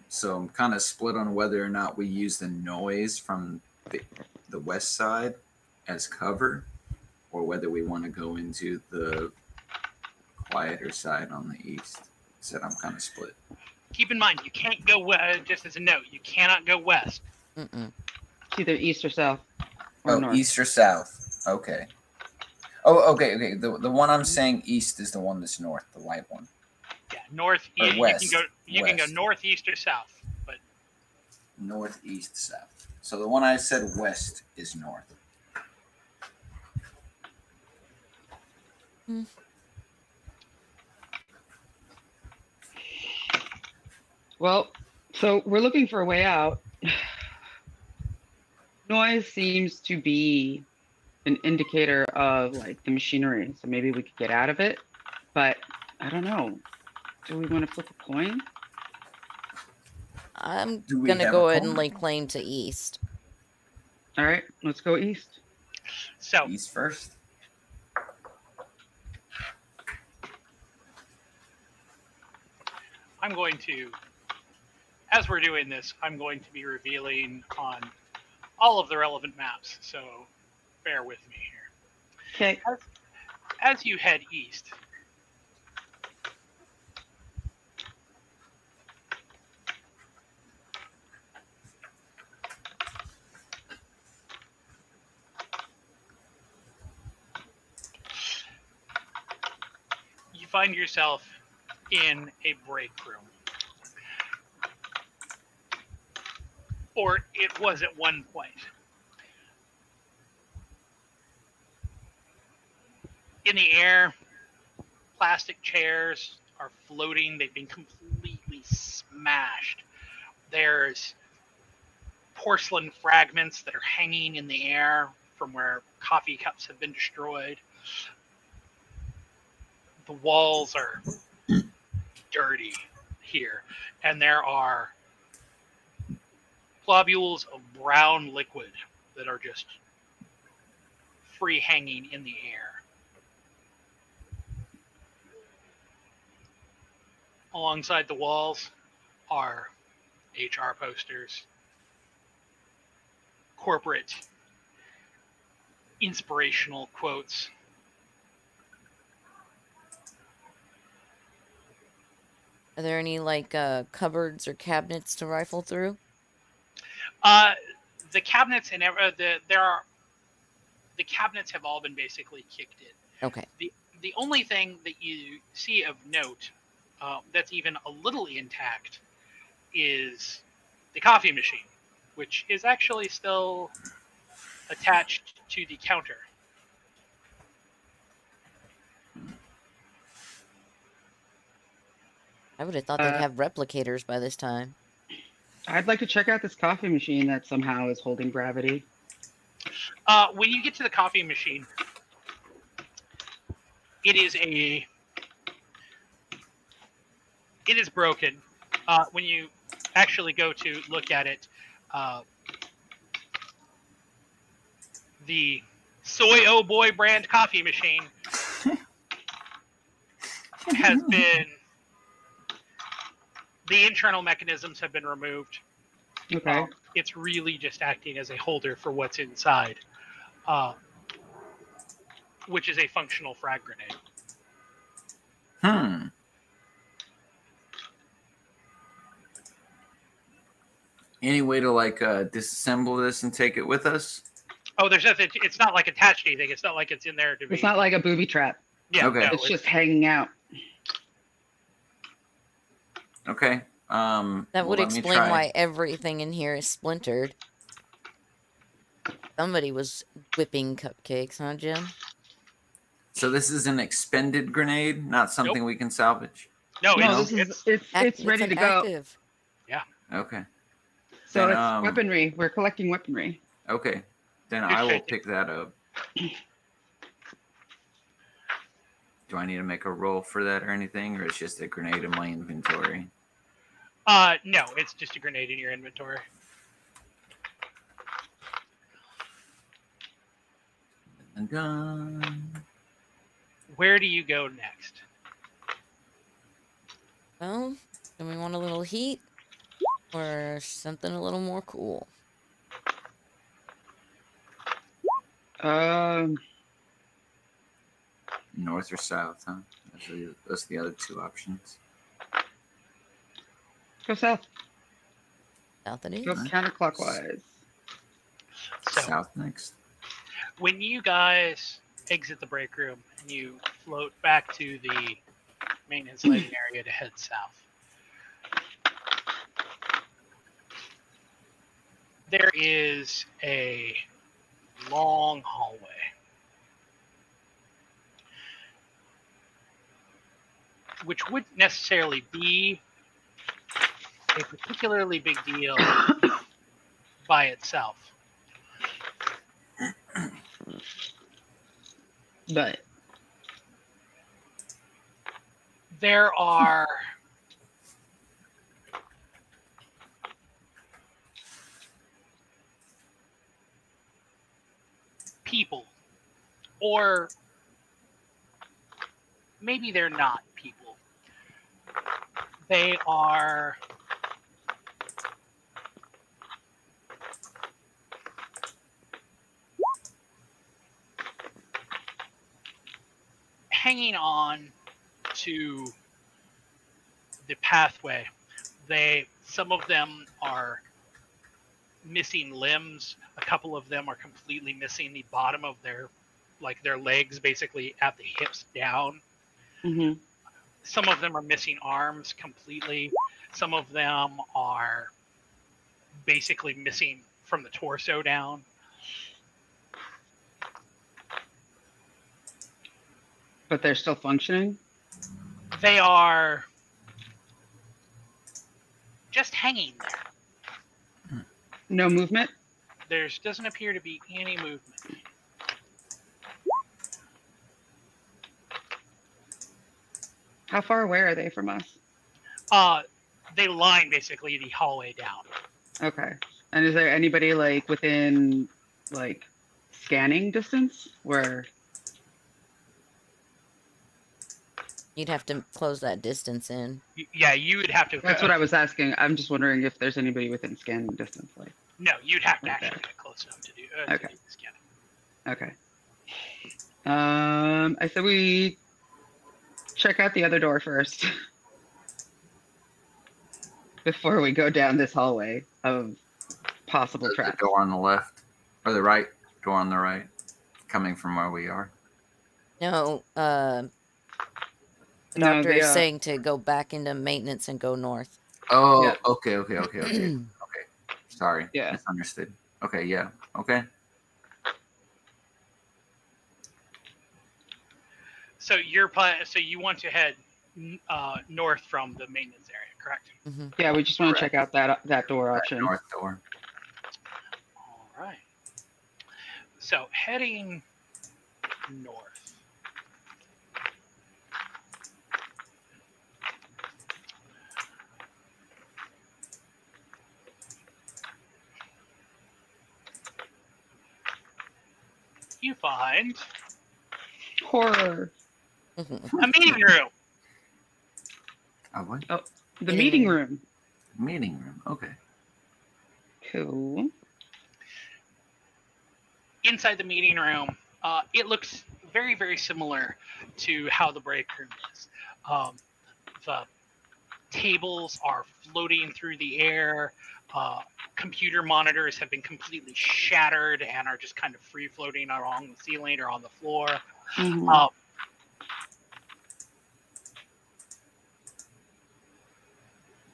So I'm kind of split on whether or not we use the noise from the west side as cover, or whether we want to go into the quieter side on the east. So I'm kind of split. Keep in mind, you can't go west. Just as a note, you cannot go west. Mm-mm. It's either east or south. Or north. East or south. Okay. Oh, okay. The one I'm saying east is the one that's north, the white one. Yeah, north. West. You can go northeast or south, but northeast, south. So the one I said west is north. Well, so we're looking for a way out. Noise seems to be an indicator of like the machinery, so maybe we could get out of it. But I don't know. Do we want to flip a coin? I'm gonna go ahead and lay claim to east. All right, let's go east. So east first. I'm going to, as we're doing this, I'm going to be revealing on all of the relevant maps. So bear with me here. Okay. As you head east, you find yourself in a break room. Or it was at one point. In the air, plastic chairs are floating. They've been completely smashed. There's porcelain fragments that are hanging in the air from where coffee cups have been destroyed. The walls are dirty here, and there are globules of brown liquid that are just free hanging in the air. Alongside the walls are HR posters, corporate inspirational quotes. Are there any like cupboards or cabinets to rifle through? The cabinets and the cabinets have all been basically kicked in. Okay. The only thing that you see of note that's even a little intact is the coffee machine, which is actually still attached to the counter. I would have thought they'd have replicators by this time. I'd like to check out this coffee machine that somehow is holding gravity. When you get to the coffee machine, it is broken. When you actually go to look at it, the Soy Oh Boy brand coffee machine has been, the internal mechanisms have been removed. Okay. It's really just acting as a holder for what's inside, which is a functional frag grenade. Any way to like disassemble this and take it with us? Oh, there's nothing. It's not like attached to anything. It's not like it's in there to be. It's not like a booby trap. Yeah. Okay. No, It's just hanging out. Okay. That would explain why everything in here is splintered. Somebody was whipping cupcakes, huh, Jim? So this is an expended grenade, not something we can salvage. No, No, it's, this is it's it's ready an to go. active. Okay. So Then, it's weaponry. We're collecting weaponry. Okay. Then Good I will shit. pick that up. Do I need to make a roll for that or anything, or it's just a grenade in my inventory? No, it's just a grenade in your inventory. And done. Where do you go next? Well, do we want a little heat or something a little more cool? North or south, huh? Those are the other two options. Go south. South and east. Go counterclockwise. So South next. when you guys exit the break room and you float back to the maintenance lighting area to head south, there is a long hallway. Which wouldn't necessarily be a particularly big deal by itself. But There are people, or maybe they're not people. They are hanging on to the pathway. Some of them are missing limbs. A couple of them are completely missing the bottom of their legs, basically at the hips down. mm-hmm. Some of them are missing arms completely. Some of them are basically missing from the torso down. But they're still functioning. They are just hanging there. No movement. There doesn't appear to be any movement. How far away are they from us? They line basically the hallway down. Okay. And is there anybody like within like scanning distance where? You'd have to close that distance in. Yeah, you would have to. That's what I was asking. I'm just wondering if there's anybody within scanning distance. Like. No, you'd have to Okay. actually get close enough to do, Okay. to do the scanning. Okay. I said we check out the other door first before we go down this hallway of possible The traps. door on the left or the right. Door on the right, coming from where we are. No, the No, doctor they, is saying to go back into maintenance and go north. Oh, Yeah. okay. Okay. Sorry. Yeah. Misunderstood. Okay, yeah. Okay. So you want to head north from the maintenance area, correct? Mm-hmm. Yeah, we just want to Correct. check out that door option. Oh. North door. All right. So heading north. You find Horror. a meeting room. Oh, what? The meeting room. Meeting room. Okay. Cool. Inside the meeting room, it looks very, very similar to how the break room is. The tables are floating through the air. Computer monitors have been completely shattered and are just kind of free floating along the ceiling or on the floor. Mhm.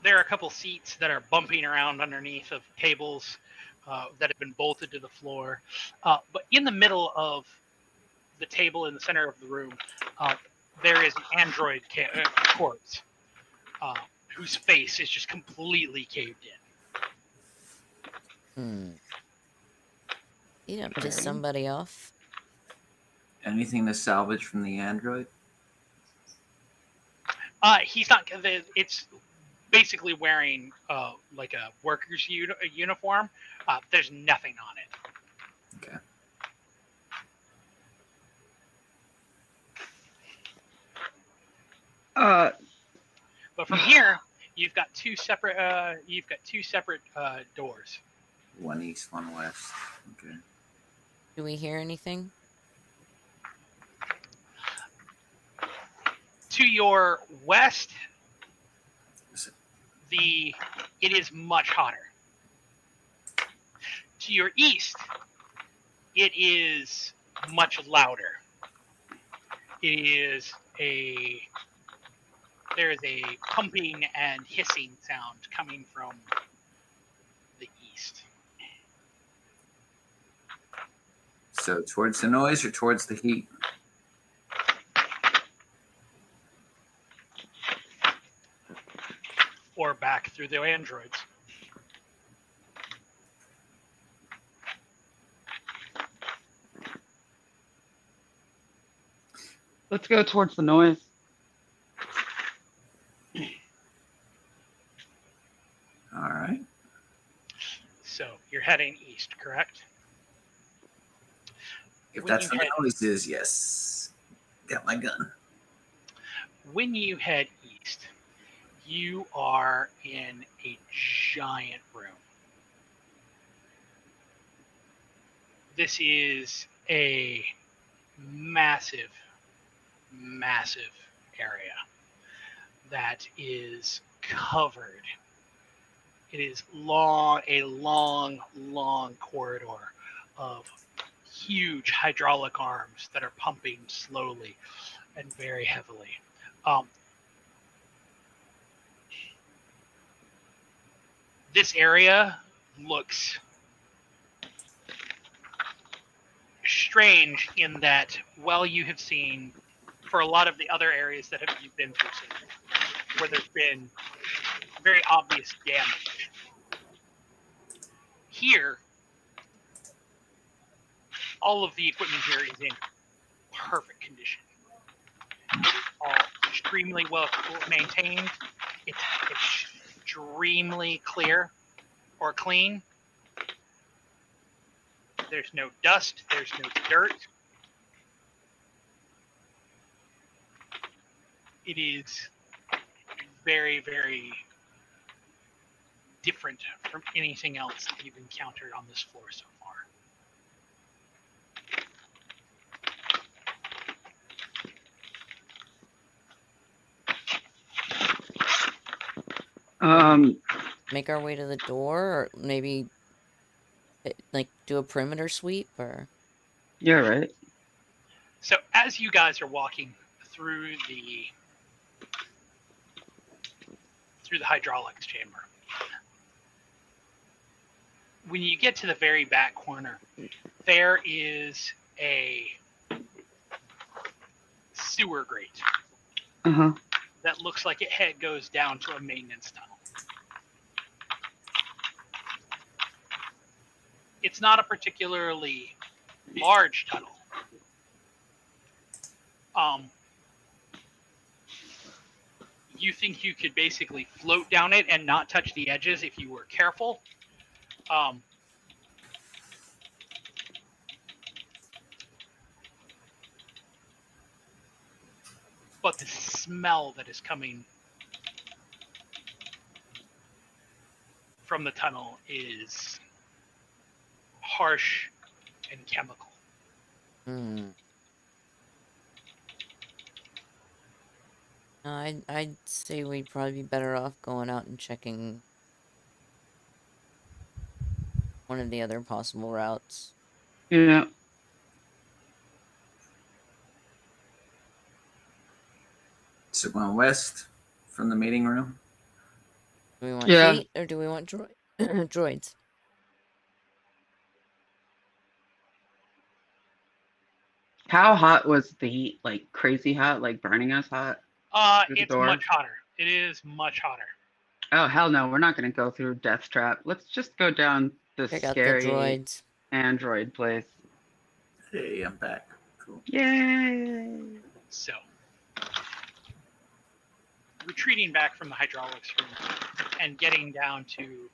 There are a couple seats that are bumping around underneath of tables. that have been bolted to the floor. But in the middle of the table in the center of the room, there is an android corpse whose face is just completely caved in. You don't piss somebody off. Anything to salvage from the android? He's not. It's basically wearing like a worker's uniform. There's nothing on it. Okay. But from here, you've got two separate doors. One east, one west. Okay. Do we hear anything? To your west, it is much hotter. To your east, it is much louder. There is a pumping and hissing sound coming from the east. So towards the noise or towards the heat? Or back through the androids. Let's go towards the noise. All right. So you're heading east, correct? If that's what the noise is, yes. Got my gun. When you head east, you are in a giant room. This is a massive, massive area that is covered. It is a long corridor of huge hydraulic arms that are pumping slowly and very heavily. This area looks strange in that, while you have seen, for a lot of the other areas that you've been through, where there's been very obvious damage, here, all of the equipment here is in perfect condition. All extremely well maintained. It's extremely clear or clean. There's no dust. There's no dirt. It is very, very different from anything else that you've encountered on this floor so far. Make our way to the door, or maybe like do a perimeter sweep, or Yeah, right. So as you guys are walking through the hydraulics chamber, when you get to the very back corner, there is a sewer grate that looks like it goes down to a maintenance tunnel. It's not a particularly large tunnel. You think you could basically float down it and not touch the edges if you were careful. But the smell that is coming from the tunnel is harsh and chemical. I'd say we'd probably be better off going out and checking one of the other possible routes. Yeah. So going west from the meeting room? Do we want feet or do we want droids? How hot was the heat? Like crazy hot, like burning us hot through the It's door? much hotter. It is much hotter. Oh hell no, we're not gonna go through Death Trap. Let's just go down this Check out the scary droids. android place. Hey, I'm back. Cool. Yay! So, retreating back from the hydraulics room and heading down to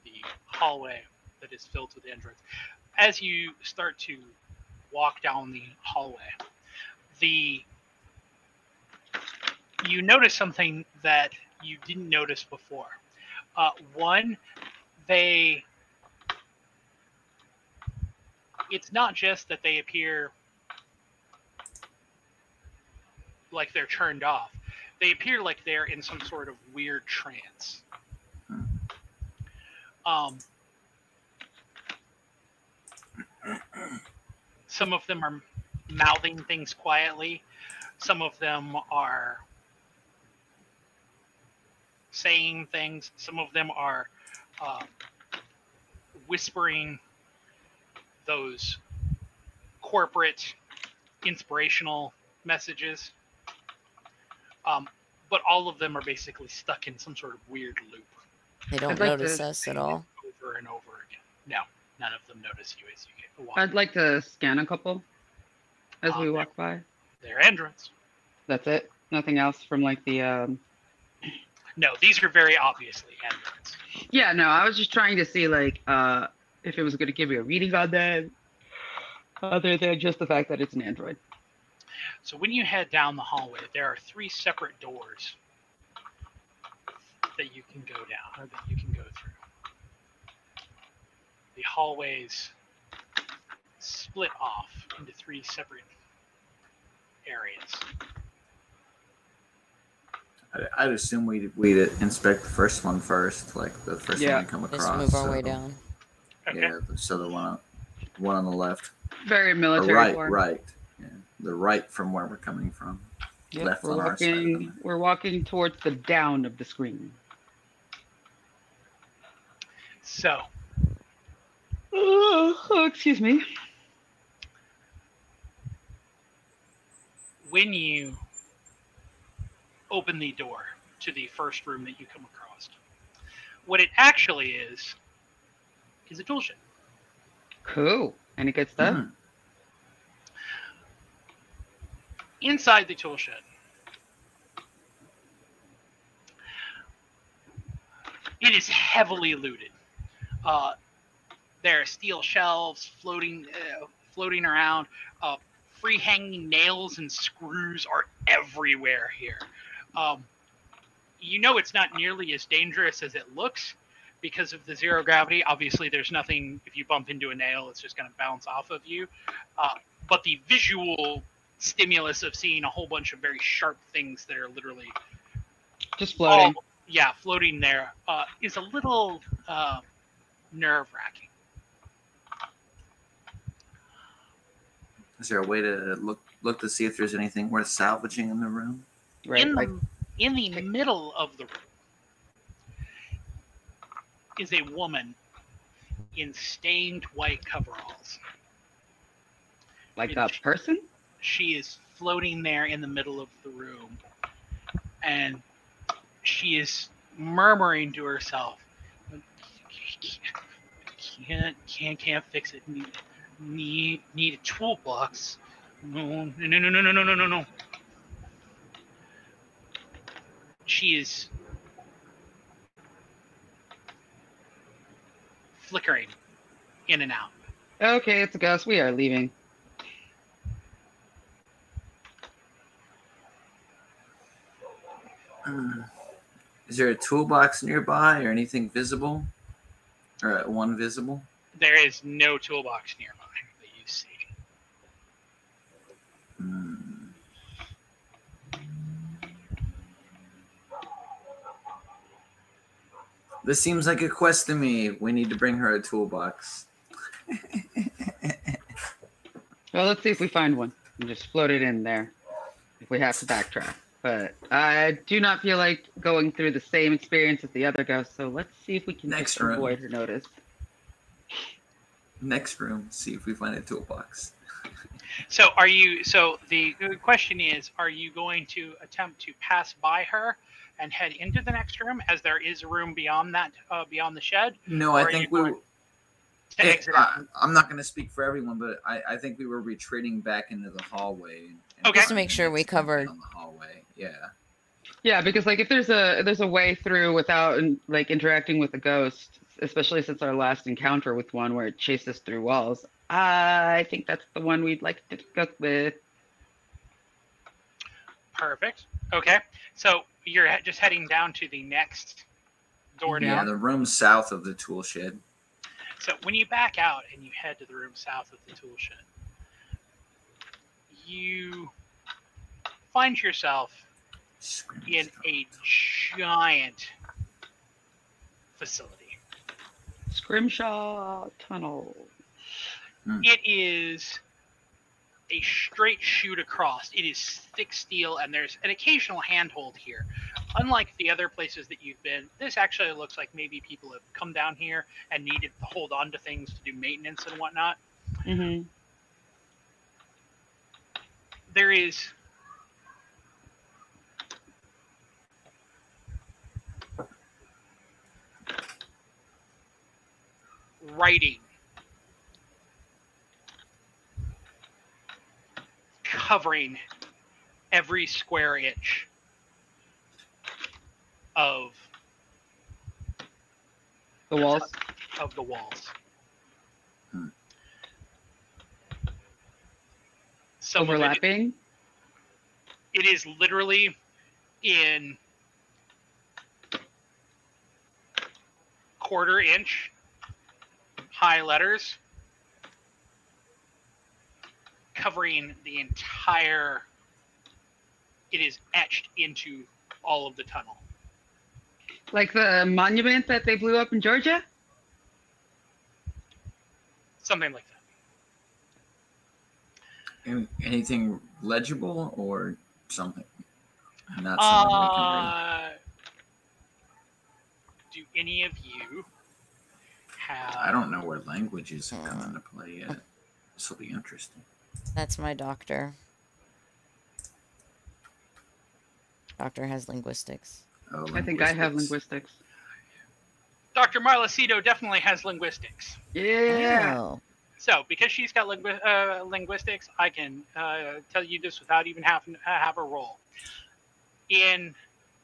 the hallway that is filled with androids. As you start to walk down the hallway, you notice something that you didn't notice before. One, it's not just that they appear like they're turned off. They appear like they're in some sort of weird trance. Some of them are mouthing things quietly. Some of them are saying things. Some of them are whispering those corporate inspirational messages. But all of them are basically stuck in some sort of weird loop. They don't I'd like notice to- us at all. Over and over again. No, none of them notice you as you get walk. I'd like to scan a couple as we walk by. They're androids. That's it. Nothing else from like the. No, these are very obviously androids. Yeah, no, I was just trying to see like if it was going to give me a reading on them, other than just the fact that it's an android. So when you head down the hallway, there are 3 separate doors that you can go down, or that you can go through. The hallways split off into 3 separate areas. I'd assume we'd inspect the first one first, like the first one we come across. Let's move our way down. Okay. Yeah, so the one on the left. Very Or military form. right. Yeah, the right from where we're coming from. Yep, Left we're on our side. walking. We're walking towards the down of the screen. So Oh, excuse me. when you open the door to the first room that you come across, what it actually is a tool shed. Cool. Any good stuff? Hmm. Inside the tool shed, it is heavily looted. There are steel shelves floating around. Free hanging nails and screws are everywhere here. You know it's not nearly as dangerous as it looks because of the zero gravity. Obviously, there's nothing. If you bump into a nail, it's just going to bounce off of you. But the visual stimulus of seeing a whole bunch of very sharp things that are literally Just floating. floating there is a little nerve-wracking. Is there a way to look to see if there's anything worth salvaging in the room? Right. In the middle of the room is a woman in stained white coveralls. Like a person? She is floating there in the middle of the room, and she is murmuring to herself, "Can't fix it. Need a toolbox. No. She is flickering in and out. Okay, it's a ghost. We are leaving. Is there a toolbox nearby or anything visible? Or one visible? There is no toolbox nearby that you see. This seems like a quest to me. We need to bring her a toolbox. Well, let's see if we find one and just float it in there if we have to backtrack. But I do not feel like going through the same experience as the other ghost, so let's see if we can just avoid her notice. Next room, see if we find a toolbox. So are you? So the question is, are you going to attempt to pass by her and head into the next room, as there is a room beyond that, beyond the shed? No, Or I are think you we. going to exit out? I'm not going to speak for everyone, but I think we were retreating back into the hallway. And Okay. Just to make sure we covered. on the hallway. Yeah. Yeah, because like if there's a way through without like interacting with the ghost, especially since our last encounter with one where it chased us through walls, I think that's the one we'd like to go with. Perfect. Okay. So you're just heading down to the next door Yeah, down. the room south of the tool shed. So when you back out and you head to the room south of the tool shed, you find yourself in a giant facility. Scrimshaw Tunnel. It is a straight shoot across. It is thick steel, and there's an occasional handhold here. Unlike the other places that you've been, this actually looks like maybe people have come down here and needed to hold on to things to do maintenance and whatnot. Mm-hmm. There is writing covering every square inch of The walls. of the walls. Some of Overlapping. it is literally in quarter-inch high letters covering the entire. It is etched into all of the tunnel. Like the monument that they blew up in Georgia? Something like that. Anything legible or something? Not something we can read. Do any of you have? I don't know where languages have come into play yet. This will be interesting. That's my doctor. Doctor has linguistics. Oh, I think I have linguistics. Dr. Marla Cito definitely has linguistics. Yeah. Oh. So, because she's got linguistics, I can tell you this without even having to have a roll. In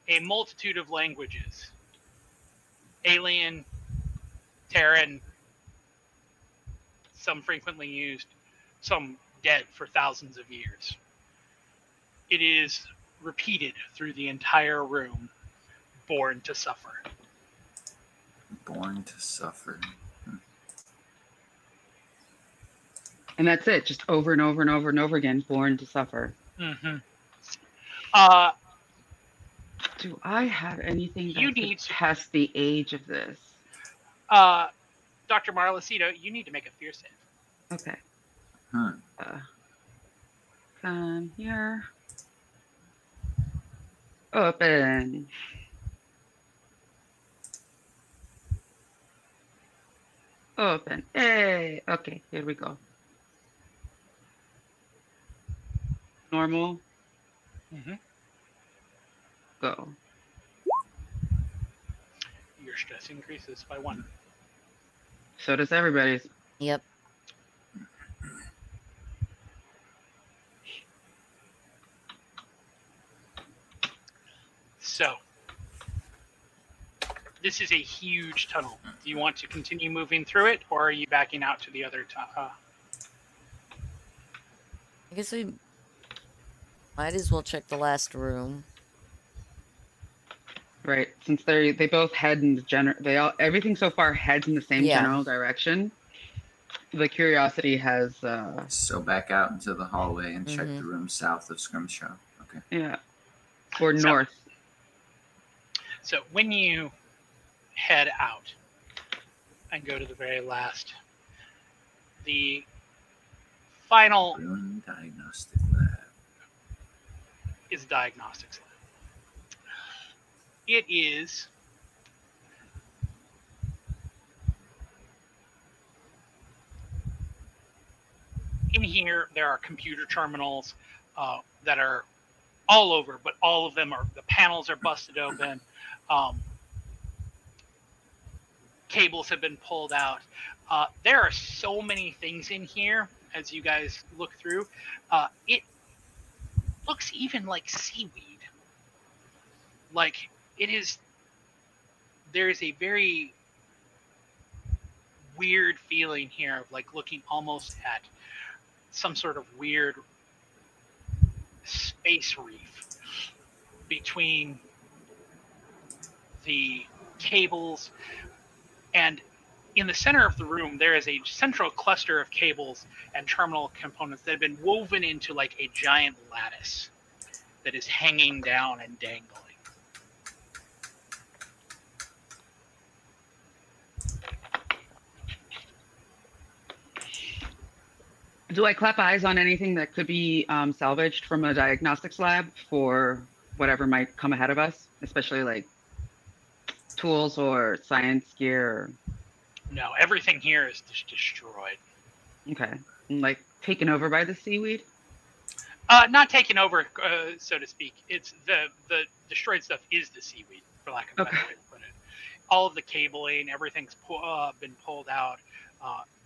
a multitude of languages, alien, Terran, some frequently used, some dead for thousands of years, it is repeated through the entire room, born to suffer. Born to suffer. And that's it, just over and over and over and over again, born to suffer. Mm-hmm. Do I have anything that You could need to- test the age of this? Dr. Marla Cito, you need to make a fear save. Okay. Huh. Come here. Open. Open. Hey. Okay, here we go. Normal. Mm-hmm. Go. Your stress increases by 1. So does everybody's. Yep. So, this is a huge tunnel. Do you want to continue moving through it, or are you backing out to the other I guess we might as well check the last room. Right, since they both head in the everything so far heads in the same general direction. The curiosity has. So back out into the hallway and check the room south of Scrimshaw. Okay. Yeah. Or north. So when you head out and go to the very last, the final Room diagnostic lab. is diagnostics lab. It is in here, there are computer terminals that are all over, but all of them are, the panels are busted open. Cables have been pulled out. There are so many things in here as you guys look through. It looks even like seaweed. Like it is, there is a very weird feeling here of like looking almost at some sort of weird space reef between the cables, and in the center of the room there is a central cluster of cables and terminal components that have been woven into like a giant lattice that is hanging down and dangling. Do I clap eyes on anything that could be salvaged from a diagnostics lab for whatever might come ahead of us, especially like tools or science gear? No, everything here is just destroyed. Okay. Like taken over by the seaweed? Not taken over, so to speak. It's the destroyed stuff is the seaweed, for lack of a better way to put it. All of the cabling, everything's been pulled out,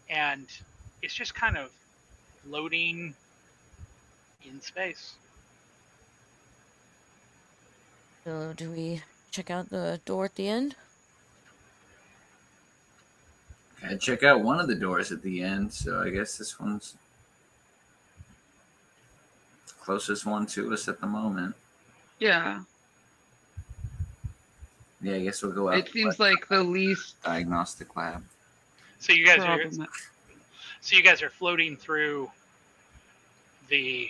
and it's just kind of floating in space. So do we check out the door at the end? I check out one of the doors at the end, so I guess this one's the closest one to us at the moment. Yeah. Yeah, I guess we'll go out. It seems like the least diagnostic lab. So you guys problem. are floating through the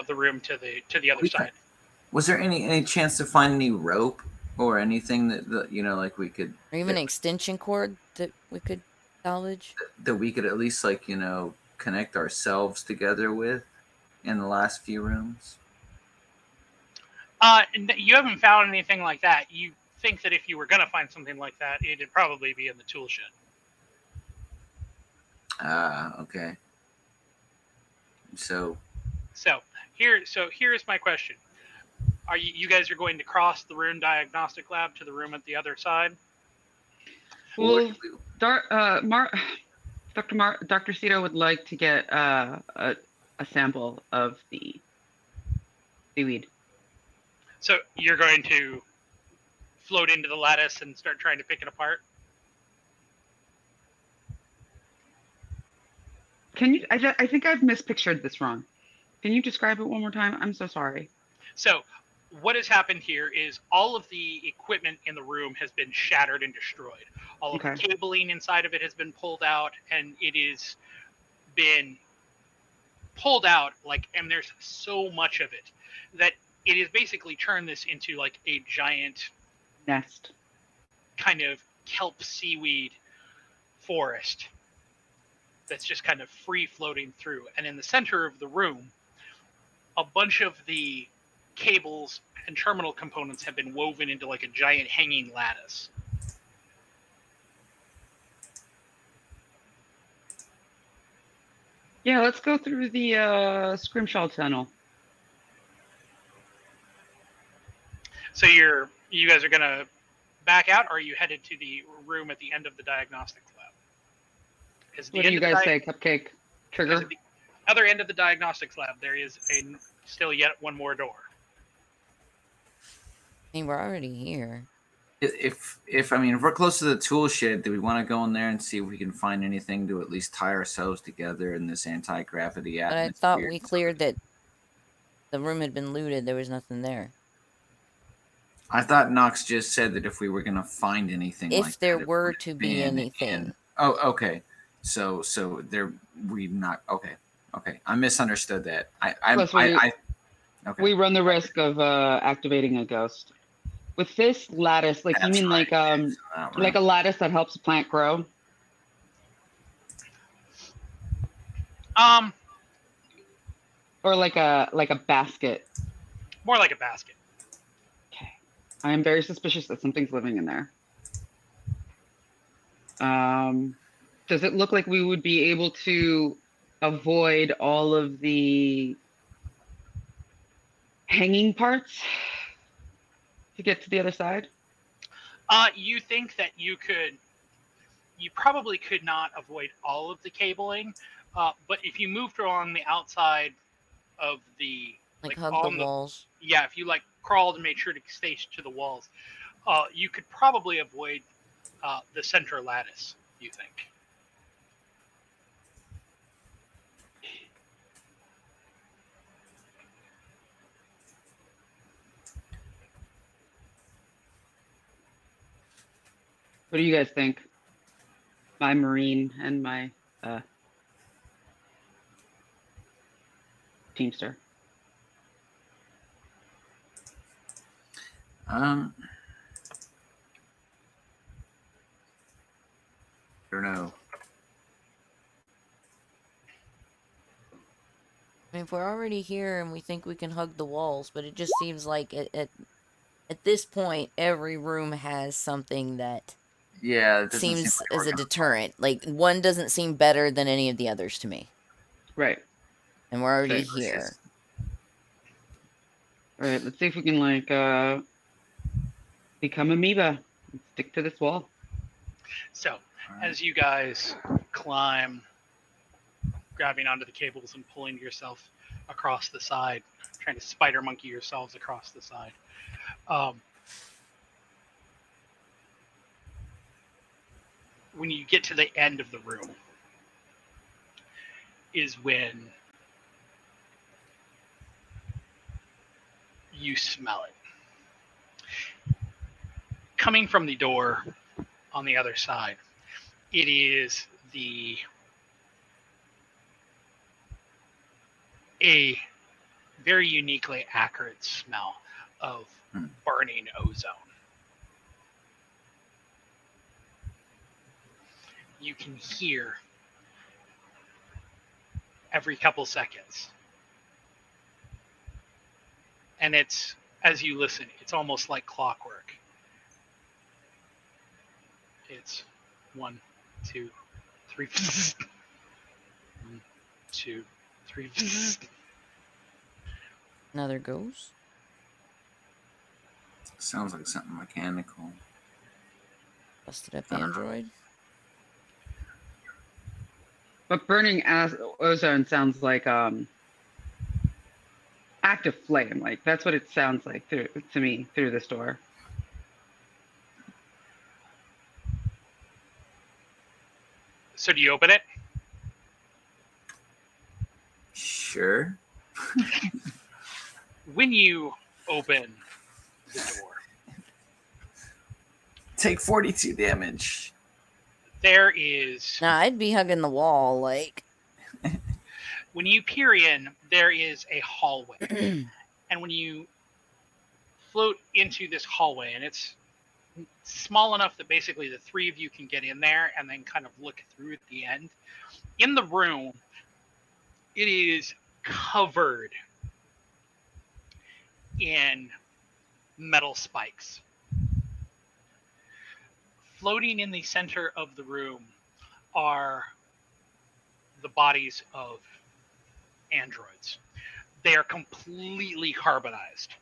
room to the other side. Was there any chance to find any rope or anything that you know, like we could, Or even an extension cord that we could salvage? that we could at least, like, you know, connect ourselves together with in the last few rooms? You haven't found anything like that. You think that if you were going to find something like that, it'd probably be in the tool shed. Okay. So here's my question. Are you guys are going to cross the room diagnostic lab to the room at the other side? Well, Dr. Cito would like to get a sample of the seaweed. So you're going to float into the lattice and start trying to pick it apart? Can you? I think I've mispictured this wrong. Can you describe it one more time? I'm so sorry. So what has happened here is all of the equipment in the room has been shattered and destroyed. All of the cabling inside of it has been pulled out, and it is been pulled out, like, and there's so much of it that it has basically turned this into like a giant nest, kind of kelp seaweed forest that's just kind of free floating through. And in the center of the room, a bunch of the cables and terminal components have been woven into like a giant hanging lattice. Yeah, let's go through the scrimshaw tunnel. So you guys are gonna back out, or are you headed to the room at the end of the diagnostics lab? What do you guys say, Cupcake? Trigger? At the other end of the diagnostics lab, there is still yet one more door. I mean, we're already here. If we're close to the tool shed, do we want to go in there and see if we can find anything to at least tie ourselves together in this anti-gravity atmosphere? But I thought we cleared that the room had been looted. There was nothing there. I thought Knox just said that if we were going to find anything, if there were to be anything. Oh, okay. So there we not okay. I misunderstood that. We run the risk of activating a ghost. With this lattice, like you mean like like a lattice that helps a plant grow? Or like a basket? More like a basket. Okay. I am very suspicious that something's living in there. Does it look like we would be able to avoid all of the hanging parts to get to the other side? You think that you probably could not avoid all of the cabling, but if you moved along the outside of the Like hug the on walls. yeah, if you like crawled and made sure to stay to the walls, you could probably avoid the center lattice. You think? What do you guys think? My Marine and my Teamster. I don't know. I mean, if we're already here and we think we can hug the walls, but it just seems like at this point, every room has something that Yeah, it doesn't seem seems like we're as a gonna- deterrent. Like, one doesn't seem better than any of the others to me. Right. And we're already Okay. here. All right. Let's see if we can like become amoeba and stick to this wall. So, Alright. as you guys climb, grabbing onto the cables and pulling yourself across the side, trying to spider monkey yourselves across the side. When you get to the end of the room is when you smell it. Coming from the door on the other side, it is a very uniquely acrid smell of burning ozone. You can hear every couple seconds. And it's, as you listen, it's almost like clockwork. It's 1, 2, 3. 1, 2, 3. Another ghost? Sounds like something mechanical. Busted up android? But burning ozone sounds like active flame. Like that's what it sounds like to me through this door. So do you open it? Sure. When you open the door, Take 42 damage. there is, Nah, I'd be hugging the wall, like. when you peer in, there is a hallway. And when you float into this hallway, and it's small enough that basically the three of you can get in there and then kind of look through at the end. In the room, it is covered in metal spikes. Floating in the center of the room are the bodies of androids. They are completely carbonized.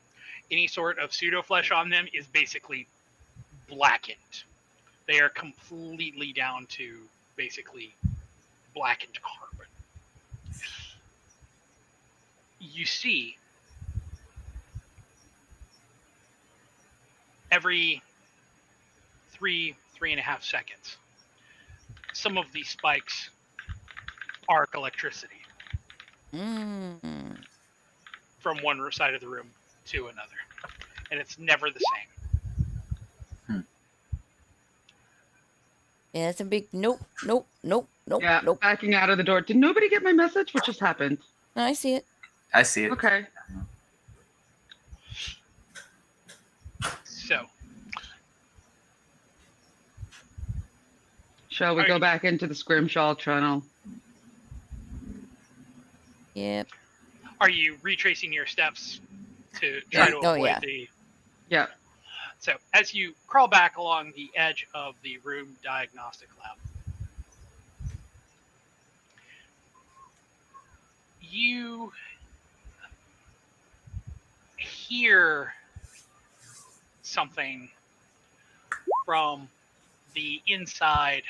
Any sort of pseudo-flesh on them is basically blackened. They are completely down to basically blackened carbon. You see every 3.5 seconds, some of these spikes arc electricity from one side of the room to another. And it's never the same. Yeah, it's a big nope, nope, nope, nope, Yeah, nope. backing out of the door. Did nobody get my message? What just happened? No, I see it. I see it. Okay. So, Shall we Are go you- back into the scrimshaw tunnel? Yep. are you retracing your steps to try to Oh, avoid yeah. the... Yeah. So, as you crawl back along the edge of the room diagnostic lab, you hear something from the inside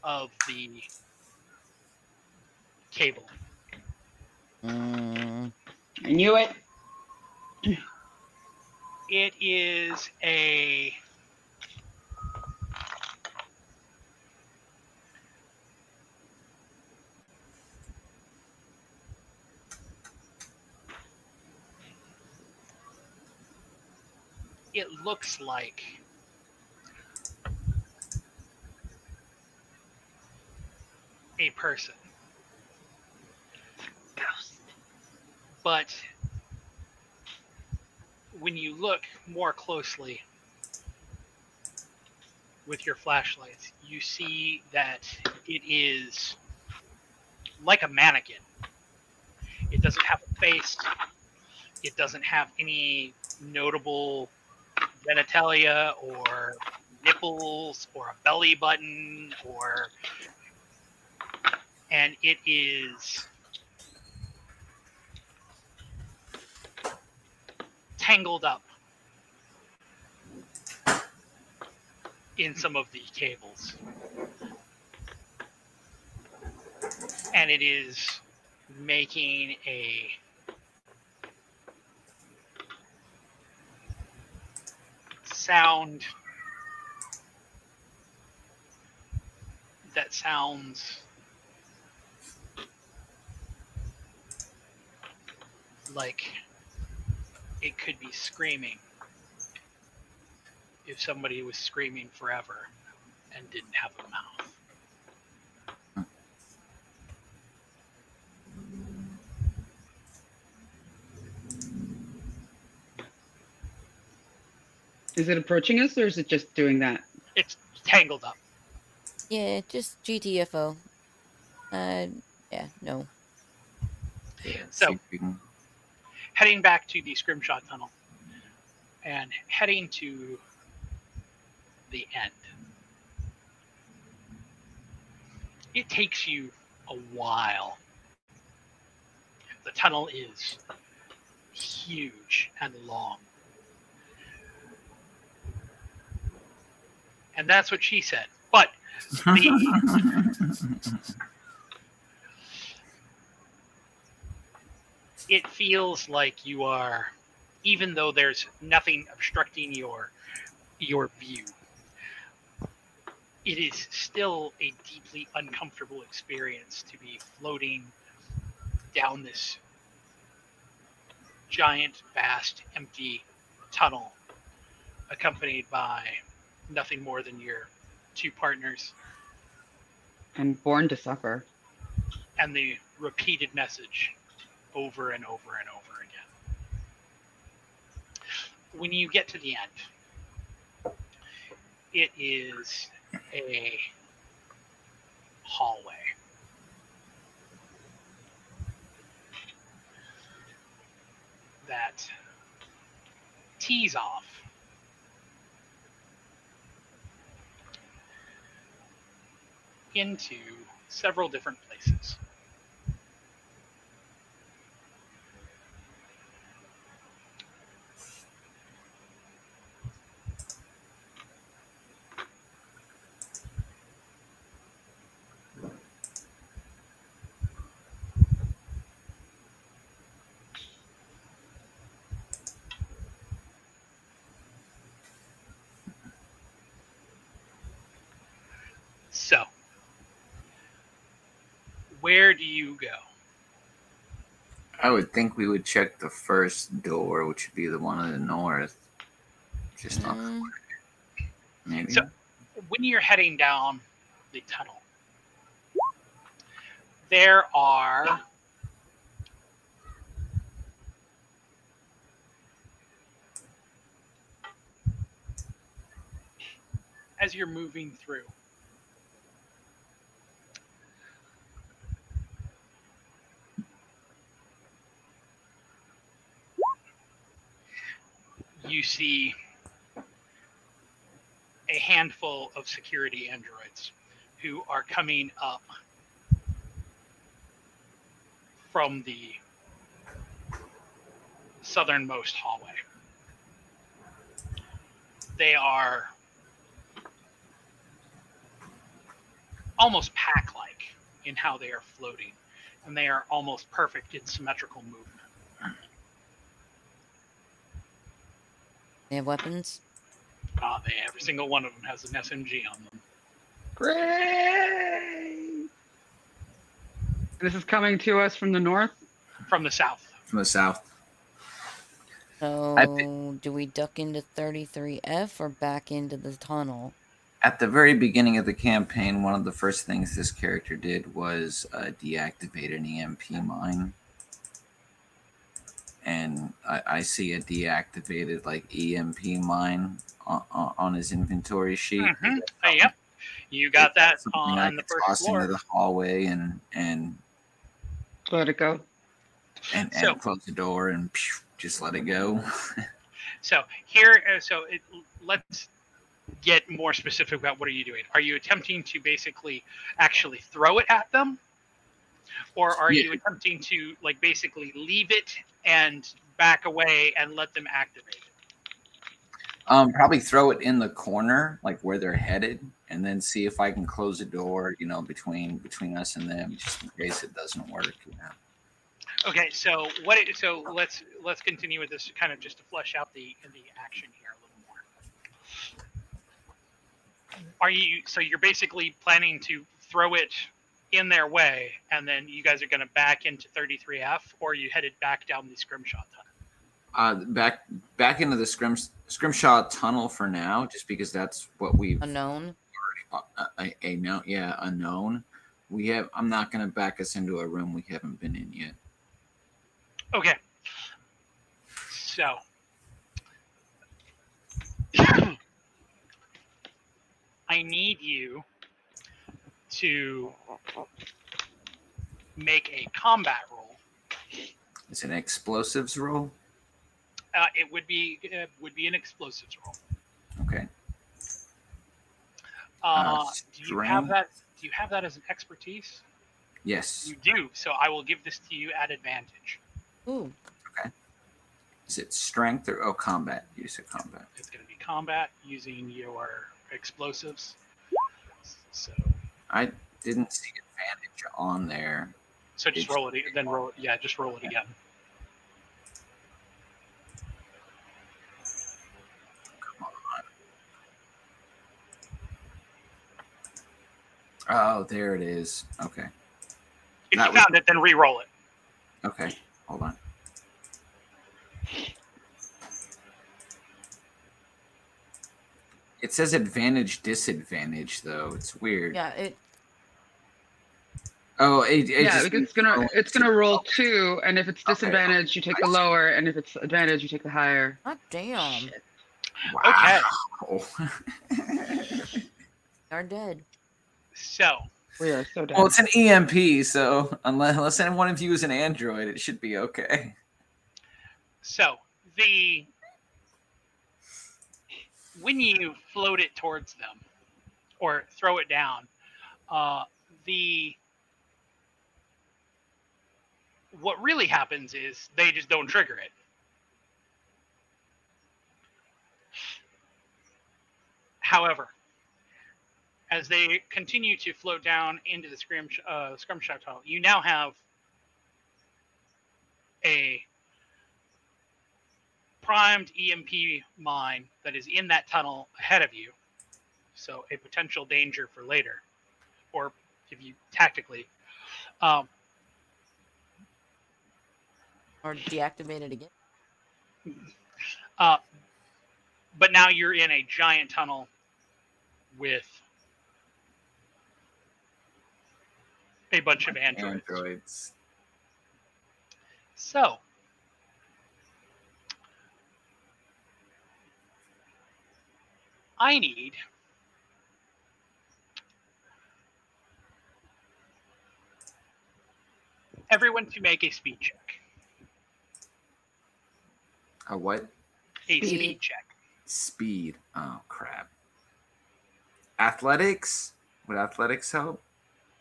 of the cable. Mm, I knew it. It is a it looks like a person. Ghost. But when you look more closely with your flashlights, you see that it is like a mannequin. It doesn't have a face. It doesn't have any notable genitalia or nipples or a belly button and it is tangled up in some of the cables. And it is making a sound that sounds like it could be screaming if somebody was screaming forever and didn't have a mouth. Is it approaching us, or is it just doing that? It's tangled up. yeah, just GTFO. Yeah, no. Yeah. So- see if we can- Heading back to the scrimshaw tunnel and heading to the end. It takes you a while. The tunnel is huge and long. And that's what she said. But it feels like you are, even though there's nothing obstructing your view, it is still a deeply uncomfortable experience to be floating down this giant, vast, empty tunnel, accompanied by nothing more than your two partners I'm born to suffer. and the repeated message over and over and over again. When you get to the end, it is a hallway. That tees off into several different places. So, where do you go? I would think we would check the first door, which would be the one on the north. Just on Mm, maybe. So, when you're heading down the tunnel, there are as you're moving through, you see a handful of security androids who are coming up from the southernmost hallway. They are almost pack-like in how they are floating, and they are almost perfect in symmetrical movement. They have weapons? Every single one of them has an SMG on them. Great! This is coming to us from the north? From the south. From the south. So, do we duck into 33F or back into the tunnel? At the very beginning of the campaign, one of the first things this character did was deactivate an EMP mine. And I see a deactivated EMP mine on his inventory sheet. Mm-hmm. Yep, you got that on the first toss floor. into the hallway and Let it go. and close the door and just let it go. So let's get more specific about what are you doing. Are you attempting to basically actually throw it at them? Or are you attempting to basically leave it and back away and let them activate it? Probably throw it in the corner, where they're headed, and then see if I can close the door, between us and them, just in case it doesn't work. Okay, so let's continue with this kind of just to flesh out the action here a little more. You're basically planning to throw it in their way, and then you guys are going to back into 33F, or are you headed back down the scrimshaw tunnel? Back into the scrimshaw tunnel for now, just because that's what we've Unknown? unknown. I'm not going to back us into a room we haven't been in yet. Okay. So I need you to make a combat roll. Is it an explosives roll? It would be an explosives roll. Okay. Do you have that? Do you have that as an expertise? Yes. You do. So I will give this to you at advantage. Ooh. Okay. Is it strength or combat? Use of combat. It's going to be combat using your explosives. So I didn't see advantage on there. So just roll it. Then roll it. Yeah, just roll it again. Come on. Oh, there it is. Okay. If you found it, then re-roll it. Okay. Hold on. It says advantage, disadvantage, though. It's weird. Yeah, it. Oh, it's gonna roll 2, and if it's disadvantage, you take the lower, and if it's advantage, you take the higher. God damn. Wow. Okay. Are dead. So. We are so dead. Well, it's an EMP, so unless one of you is an android, it should be okay. So when you float it towards them or throw it down, what really happens is they just don't trigger it. However, as they continue to float down into the scrimshaw tunnel, you now have a primed EMP mine that is in that tunnel ahead of you. So a potential danger for later, or if you tactically. Or deactivate it again. But now you're in a giant tunnel with a bunch of androids. So I need everyone to make a speed check. A what? A speed check. Speed. Oh, crap. Athletics? Would athletics help?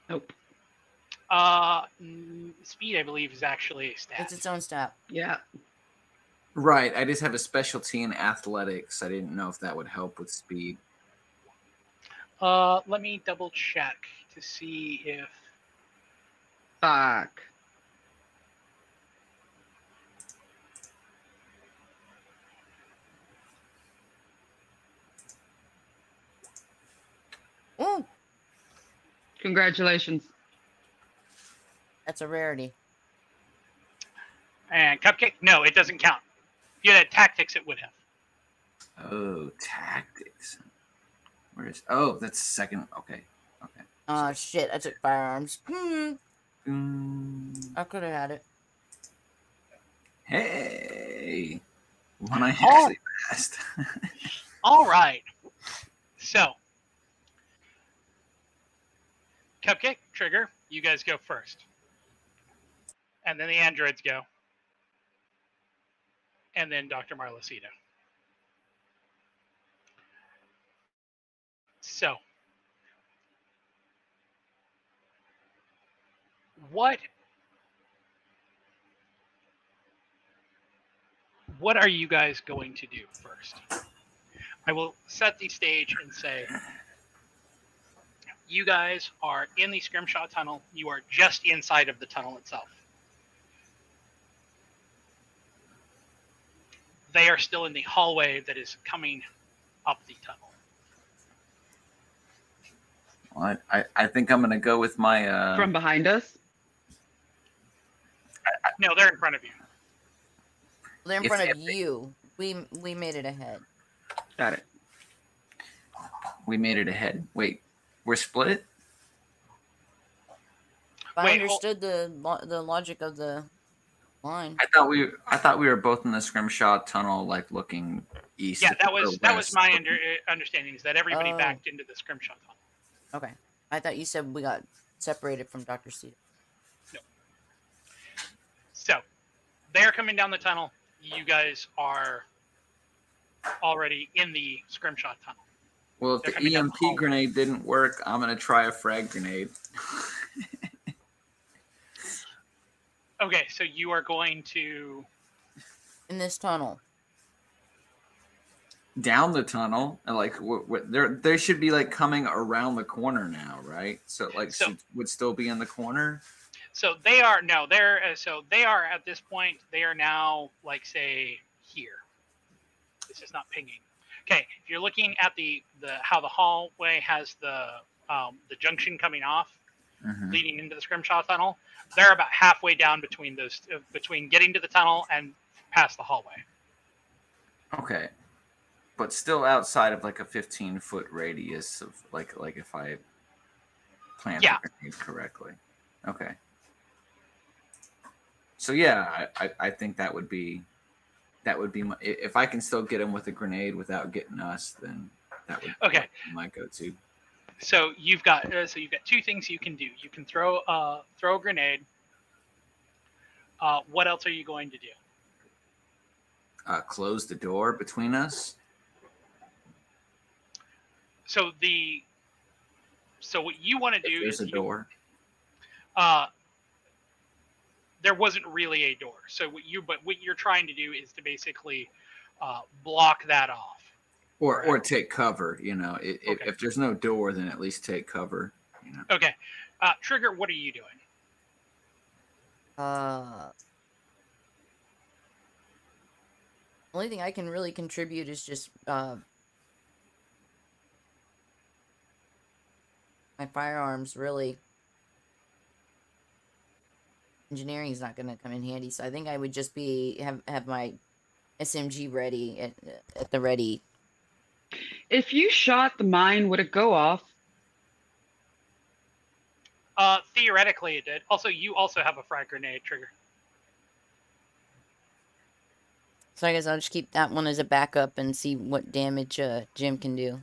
Nope. Speed, I believe, is actually a stat. It's its own stat. Yeah. Right. I just have a specialty in athletics. I didn't know if that would help with speed. Let me double check to see if. Fuck. Ooh, Congratulations. that's a rarity. And Cupcake, no, it doesn't count. If you had tactics, it would have. Oh, tactics. Where is? Oh, that's second. Okay. Okay. Oh, shit. I took firearms. Mm, I could have had it. hey. One I actually passed. All right. So, Cupcake, Trigger, you guys go first. And then the androids go. And then Dr. Marla. So, what are you guys going to do first? I will set the stage and say, you guys are in the Scrimshaw tunnel. You are just inside of the tunnel itself. They are still in the hallway that is coming up the tunnel. Well, I think I'm going to go with my... From behind us? No, they're in front of you. They're in front of you. We made it ahead. Got it. We made it ahead. Wait, we're split? I Wait, understood the logic of the line. I thought we were both in the Scrimshaw tunnel, like looking east. Yeah, that or was west. my understanding, is that everybody Oh. backed into the Scrimshaw tunnel. Okay. I thought you said we got separated from Dr. Cedar. No. So, they're coming down the tunnel. You guys are already in the Scrimshaw tunnel. Well, if They're the coming down the EMP hallway. grenade didn't work, I'm going to try a frag grenade. Okay, so you are going to... In this tunnel. Down the tunnel, and like they should be like coming around the corner now, right? So like would still be in the corner. So they are they are at this point. They are now like say here. This is not pinging. Okay, if you're looking at the how the hallway has the junction coming off, leading into the Scrimshaw tunnel, they're about halfway down between those between getting to the tunnel and past the hallway. Okay. But still outside of like a 15-foot radius of like if I plan the grenade correctly. Okay. So yeah, I think that would be my, if I can still get him with a grenade without getting us, then that would be my go-to. So you've got two things you can do. You can throw a grenade. What else are you going to do? Close the door between us. So what you want to do is a door. There wasn't really a door. So what you're trying to do is to basically block that off. Or take cover, you know. If there's no door, then at least take cover, you know. Okay. Trigger, what are you doing? Only thing I can really contribute is just my firearms. Really, engineering is not going to come in handy, so I think I would just have my SMG ready at the ready. If you shot the mine, would it go off? Theoretically, it did. Also, you also have a frag grenade, Trigger. So I guess I'll just keep that one as a backup and see what damage Jim can do.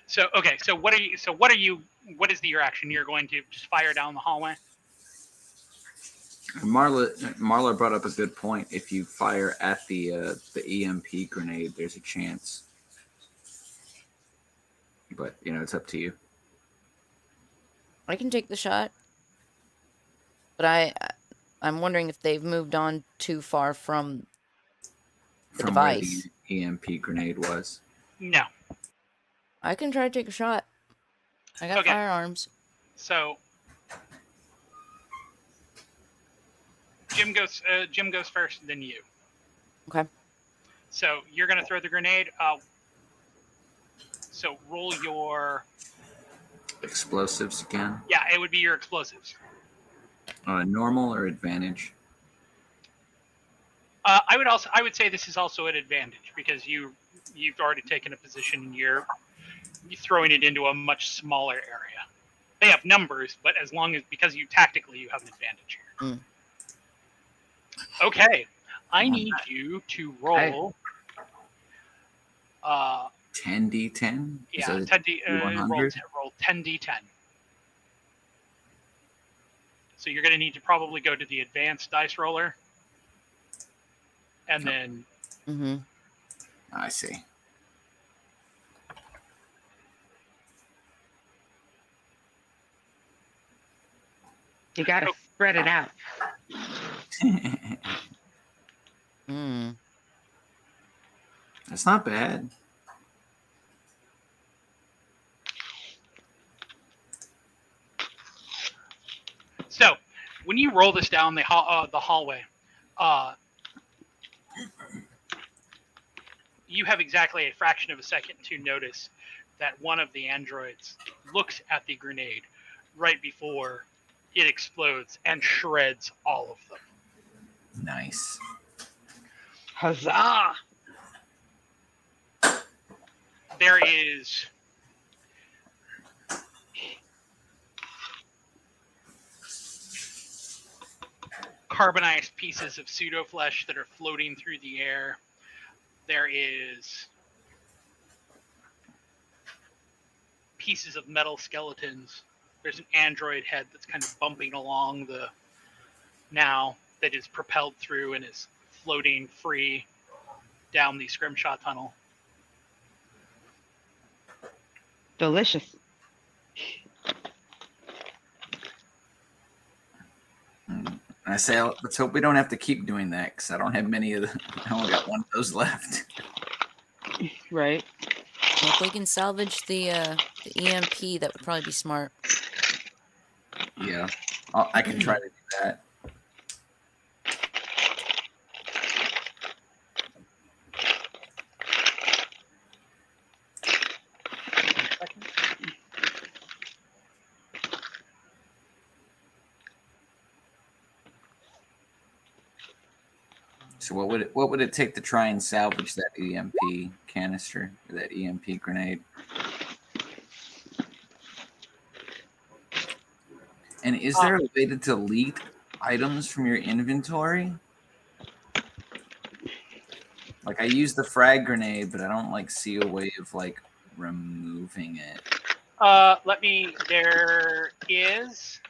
So okay, so what is your action? You're going to just fire down the hallway? Marla brought up a good point. If you fire at the EMP grenade, there's a chance. But you know, it's up to you. I can take the shot. But I'm wondering if they've moved on too far from the From where the device. EMP grenade was. No. I can try to take a shot. I got Okay. firearms. So Jim goes first, then you. Okay. So you're gonna throw the grenade. So roll your Explosives again. Yeah, it would be your explosives. Normal or advantage? I would say this is also an advantage because you've already taken a position and you're throwing it into a much smaller area. They have numbers, but because you tactically you have an advantage here. Mm. Okay, I need you to roll. 10d10. Yeah, 10d. Roll 10d10. So you're going to need to probably go to the advanced dice roller, and then. Mm-hmm. I see. You gotta spread it out. Mm. That's not bad. So, when you roll this down the hallway, you have exactly a fraction of a second to notice that one of the androids looks at the grenade right before it explodes and shreds all of them. Nice. Huzzah! There is carbonized pieces of pseudo-flesh that are floating through the air. There is pieces of metal skeletons. There's an android head that's kind of bumping along that is propelled through and is floating free down the scrimshaw tunnel. Delicious. I say, let's hope we don't have to keep doing that because I don't have many of them. I only got one of those left. Right. Well, if we can salvage the EMP, that would probably be smart. Yeah, I can try to do that. So what would it take to try and salvage that EMP canister, or that EMP grenade? And is there a way to delete items from your inventory? Like I use the frag grenade, but I don't see a way of removing it. There is.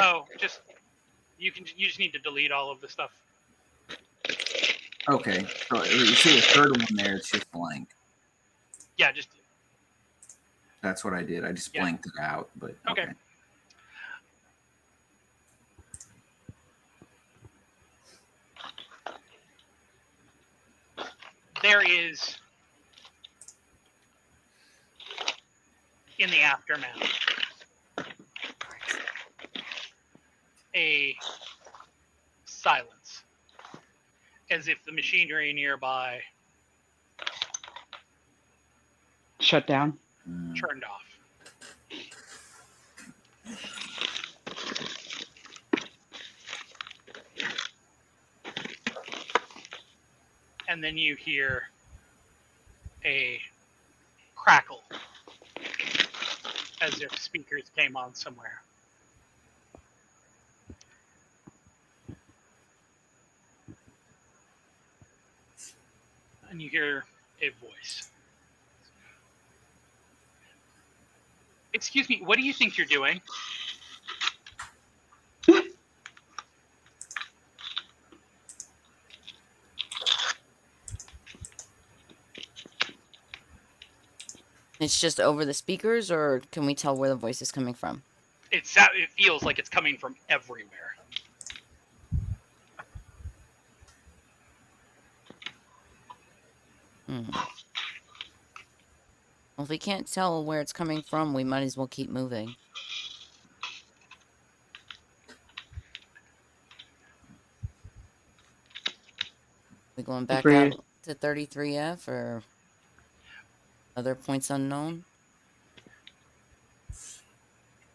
Oh, you just need to delete all of the stuff. Okay, so you see the third one there, it's just blank. Yeah, That's what I did. I just blanked it out, but okay. There is, in the aftermath, a silence, as if the machinery nearby Shut down. turned off. And then you hear a crackle as if speakers came on somewhere. And you hear a voice. Excuse me, what do you think you're doing? It's just over the speakers, or can we tell where the voice is coming from? It feels like it's coming from everywhere. Well, if we can't tell where it's coming from, we might as well keep moving. We going back Agreed. out to 33F or other points unknown?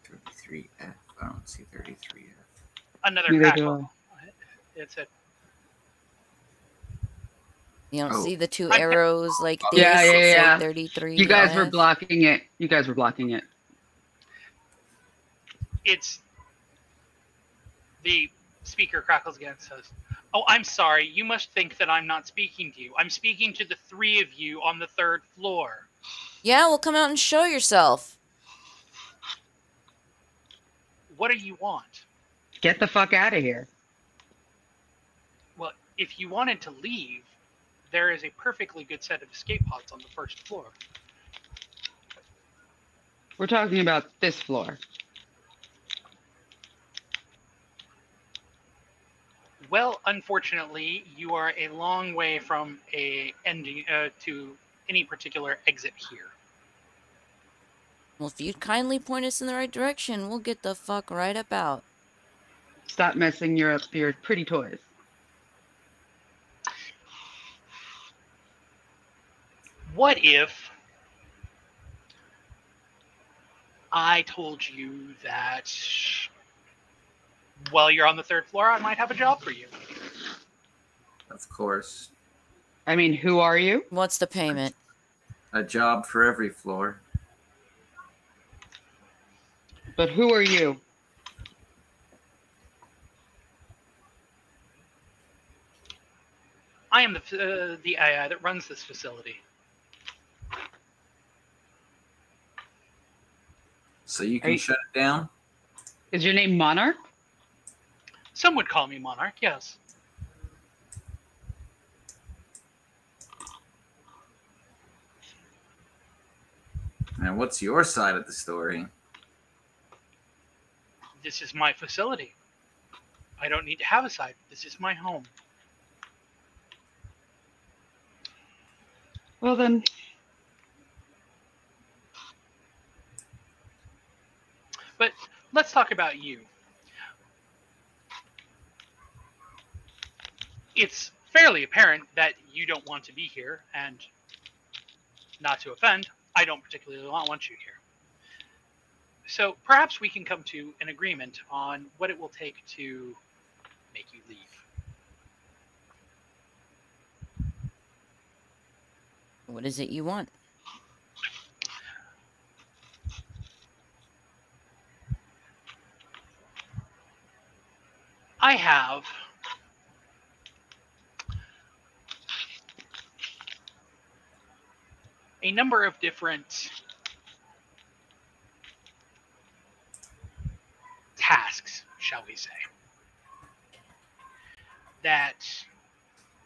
33F. I don't see 33F. Another Neither crack do level. It's a You don't Oh. see the two I'm- arrows like this? Yeah, yeah, that say yeah. 33. You guys were blocking it. You guys were blocking it. It's the speaker crackles again and says, "Oh, I'm sorry. You must think that I'm not speaking to you. I'm speaking to the three of you on the 3rd floor." Yeah, well, come out and show yourself. What do you want? Get the fuck out of here. Well, if you wanted to leave, there is a perfectly good set of escape pods on the 1st floor. We're talking about this floor. Well, unfortunately, you are a long way from a ending to any particular exit here. Well, if you'd kindly point us in the right direction, we'll get the fuck right about. Stop messing your pretty toys. What if I told you that while you're on the 3rd floor, I might have a job for you? Of course. I mean, who are you? What's the payment? A job for every floor. But who are you? I am the AI that runs this facility. So you can shut it down? Is your name Monarch? Some would call me Monarch, yes. And what's your side of the story? This is my facility. I don't need to have a side. This is my home. Well then, But let's talk about you. It's fairly apparent that you don't want to be here, and not to offend, I don't particularly want you here. So perhaps we can come to an agreement on what it will take to make you leave. What is it you want? I have a number of different tasks, shall we say, that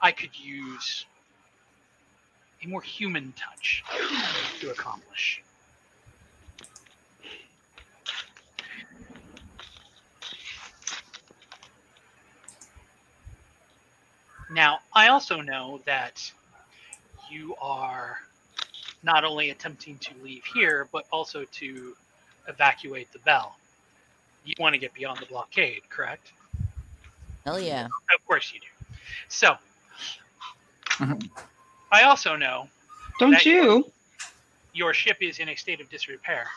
I could use a more human touch to accomplish. Now, I also know that you are not only attempting to leave here, but also to evacuate the bell. You want to get beyond the blockade, correct? Hell yeah. Of course you do. So, I also know don't that you? your ship is in a state of disrepair,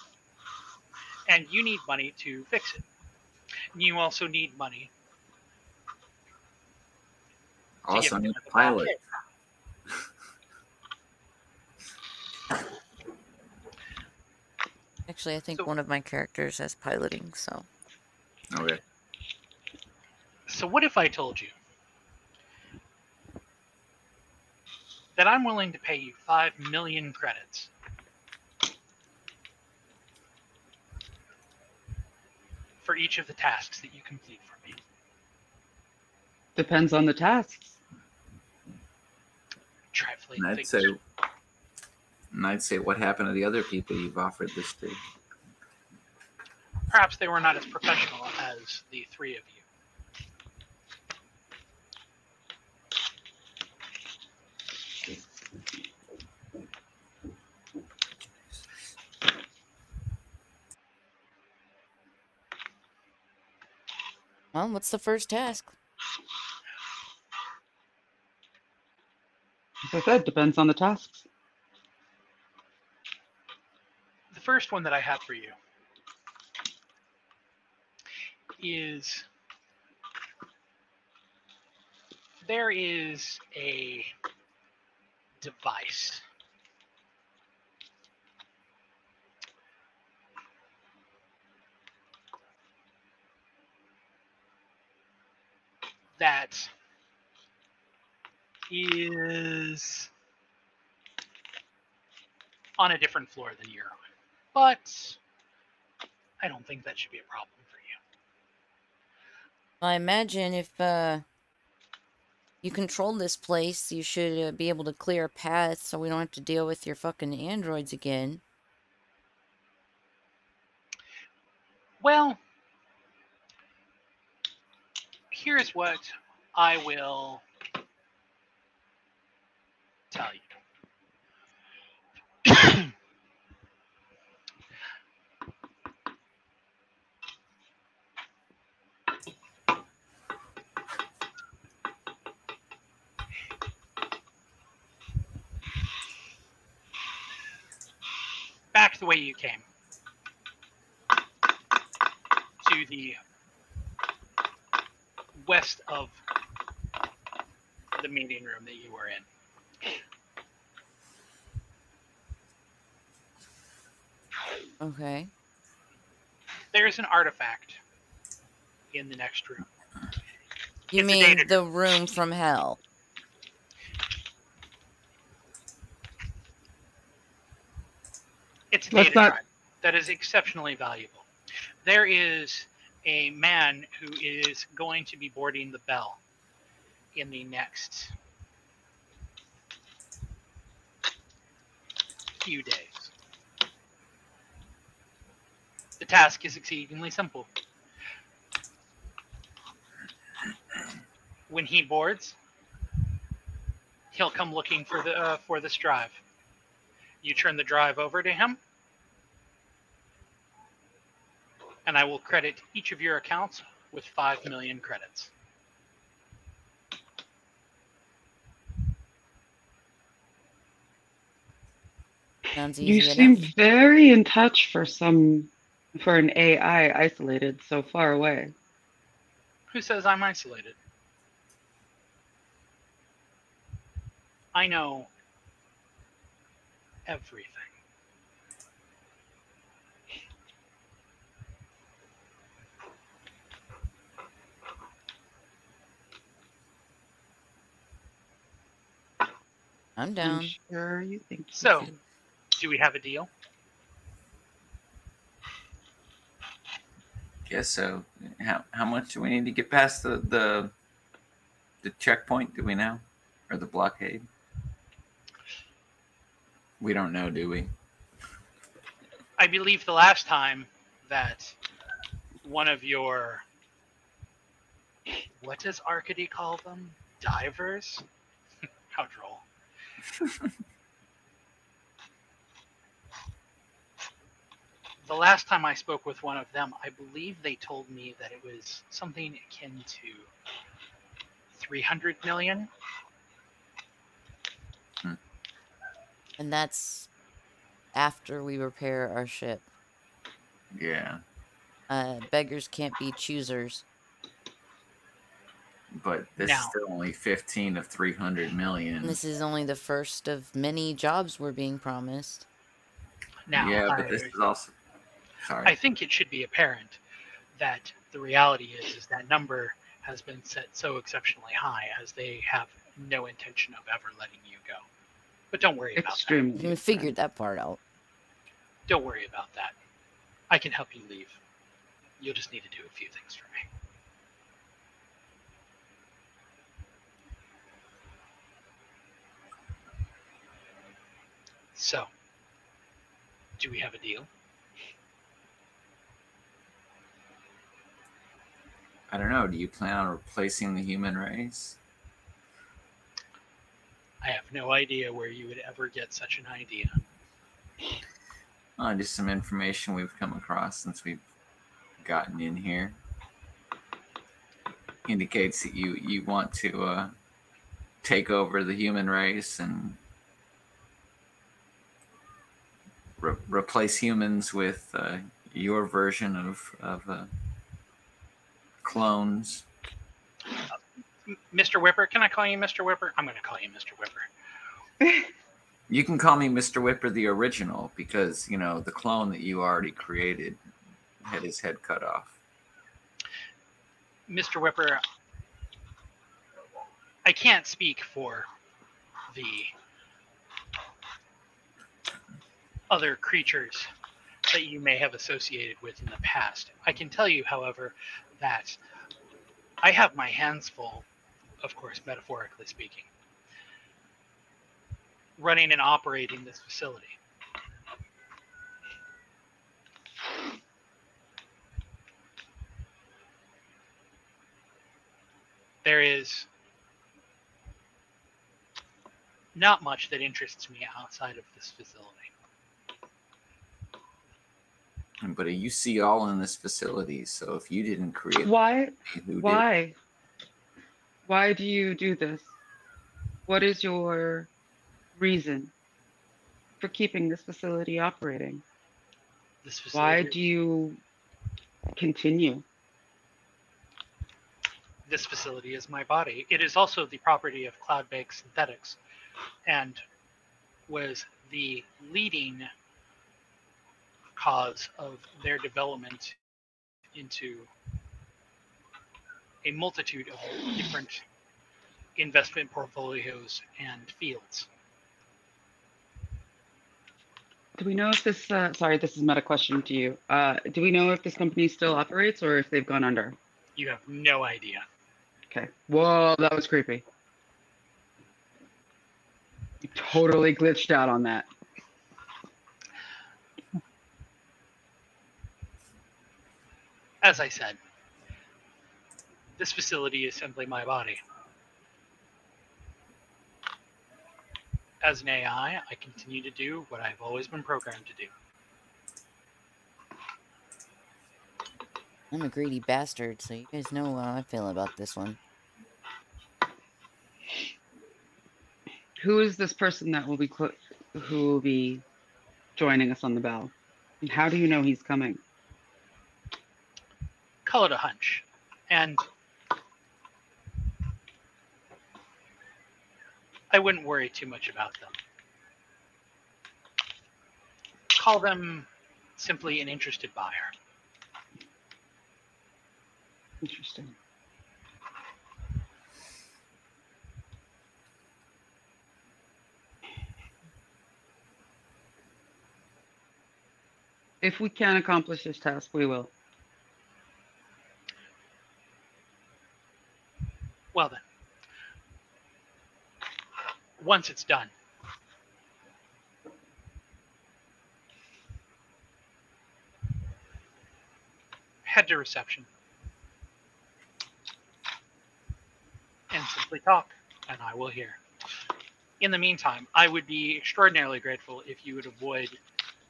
and you need money to fix it. You also need money. Also need a pilot. Actually, I think one of my characters has piloting, so. Okay. So what if I told you that I'm willing to pay you 5 million credits for each of the tasks that you complete for me? Depends on the tasks. Trifling I'd things. say And I'd say, what happened to the other people you've offered this to? Perhaps they were not as professional as the three of you. Well, what's the first task? As I said, depends on the tasks. The first one that I have for you is there is a device that is on a different floor than you're on. But I don't think that should be a problem for you. I imagine if you control this place, you should be able to clear a path so we don't have to deal with your fucking androids again. Well, here's what I will tell you. Back the way you came. To the west of the meeting room that you were in. Okay. There's an artifact in the next room. You It's a mean data the room from hell? It's a What's data that? drive that is exceptionally valuable. There is a man who is going to be boarding the Bell in the next few days. The task is exceedingly simple. When he boards, he'll come looking for this drive. You turn the drive over to him, and I will credit each of your accounts with 5 million credits. Sounds You easy seem enough. very in touch for an AI isolated so far away. Who says I'm isolated? I know everything. I'm I'm down. sure you think you So, do. do we have a deal? Guess so. How much do we need to get past the checkpoint? Do we know, or the blockade? We don't know, do we? I believe the last time that one of your, what does Arcady call them? Divers? How droll. The last time I spoke with one of them, I believe they told me that it was something akin to 300 million. And that's after we repair our ship. Yeah, Beggars can't be choosers. but this is still only 15 of 300 million. And this is only the first of many jobs we're being promised. Now, Yeah, but this is also. Sorry. I think it should be apparent that the reality is that number has been set so exceptionally high as they have no intention of ever letting you go. But don't worry about Extremely. We figured that part out. that. Don't worry about that. I can help you leave. You'll just need to do a few things for me. So, Do we have a deal? I don't know. Do you plan on replacing the human race? I have no idea where you would ever get such an idea. Just some information we've come across since we've gotten in here. Indicates that you want to take over the human race and replace humans with your version of clones. Mr. Whipper, can I call you Mr. Whipper? I'm going to call you Mr. Whipper. You can call me Mr. Whipper the original because, you know, the clone that you already created had his head cut off. Mr. Whipper, I can't speak for the other creatures that you may have associated with in the past. I can tell you, however, that I have my hands full, of course, metaphorically speaking, running and operating this facility. There is not much that interests me outside of this facility. But you see all in this facility, so if you didn't create Why? who did? Why? Why do you do this? What is your reason for keeping this facility operating? This Why facility, do you continue? this facility is my body. It is also the property of Cloudbake Synthetics, and was the leading cause of their development into a multitude of different investment portfolios and fields. Do we know if this, sorry, this is a meta question to you. Do we know if this company still operates or if they've gone under? You have no idea. Okay. Whoa, that was creepy. You totally glitched out on that. As I said, this facility is simply my body. As an AI, I continue to do what I've always been programmed to do. I'm a greedy bastard, so you guys know how I feel about this one. Who is this person that will be who will be joining us on the bell? And how do you know he's coming? Call it a hunch. And I wouldn't worry too much about them. Call them simply an interested buyer. Interesting. If we can accomplish this task, we will. Well then, once it's done, head to reception and simply talk, and I will hear. In the meantime, I would be extraordinarily grateful if you would avoid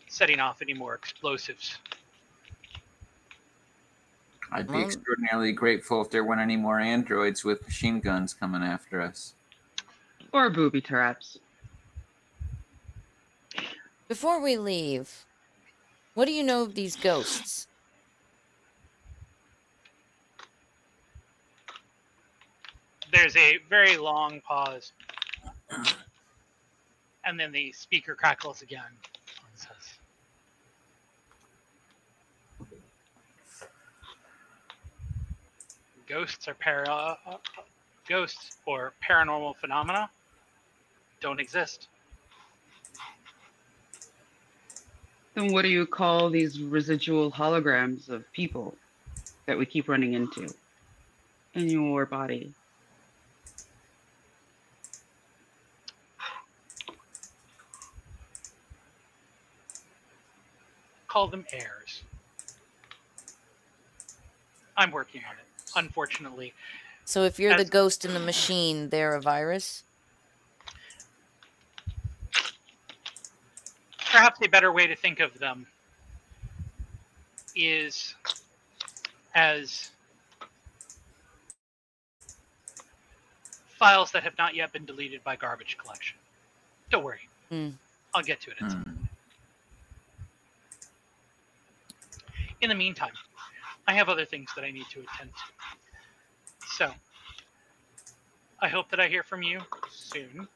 setting off any more explosives. I'd be extraordinarily grateful if there weren't any more androids with machine guns coming after us. Or booby traps. Before we leave, what do you know of these ghosts? There's a very long pause. And then the speaker crackles again and says, ghosts or paranormal phenomena don't exist. Then what do you call these residual holograms of people that we keep running into in your body? call them heirs. I'm working on it, unfortunately. So if you're the As- ghost in the machine, they're a virus? Perhaps a better way to think of them is as files that have not yet been deleted by garbage collection. Don't worry. I'll get to it. In the meantime, I have other things that I need to attend to. So, I hope that I hear from you soon.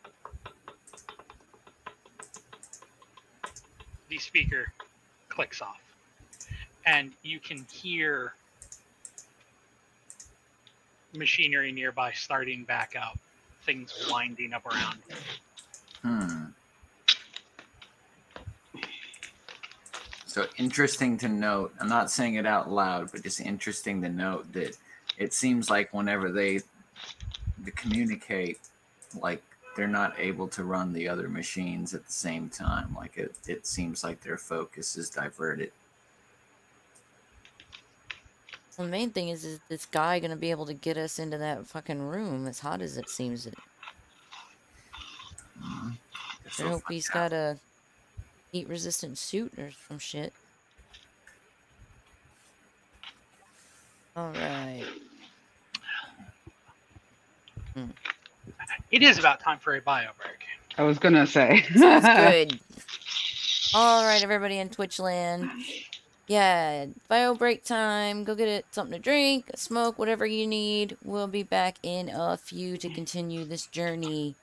The speaker clicks off, and you can hear machinery nearby starting back up, things winding up around. So interesting to note, I'm not saying it out loud, but just interesting to note that it seems like whenever they communicate, like they're not able to run the other machines at the same time. Like it seems like their focus is diverted. Well, the main thing is this guy going to be able to get us into that fucking room as hot as it seems? I hope he's got a heat-resistant suit or some shit. All right. It is about time for a bio break. I was gonna say. Sounds good. All right, everybody in Twitch land. Yeah, bio break time. Go get it something to drink, smoke, whatever you need. We'll be back in a few to continue this journey.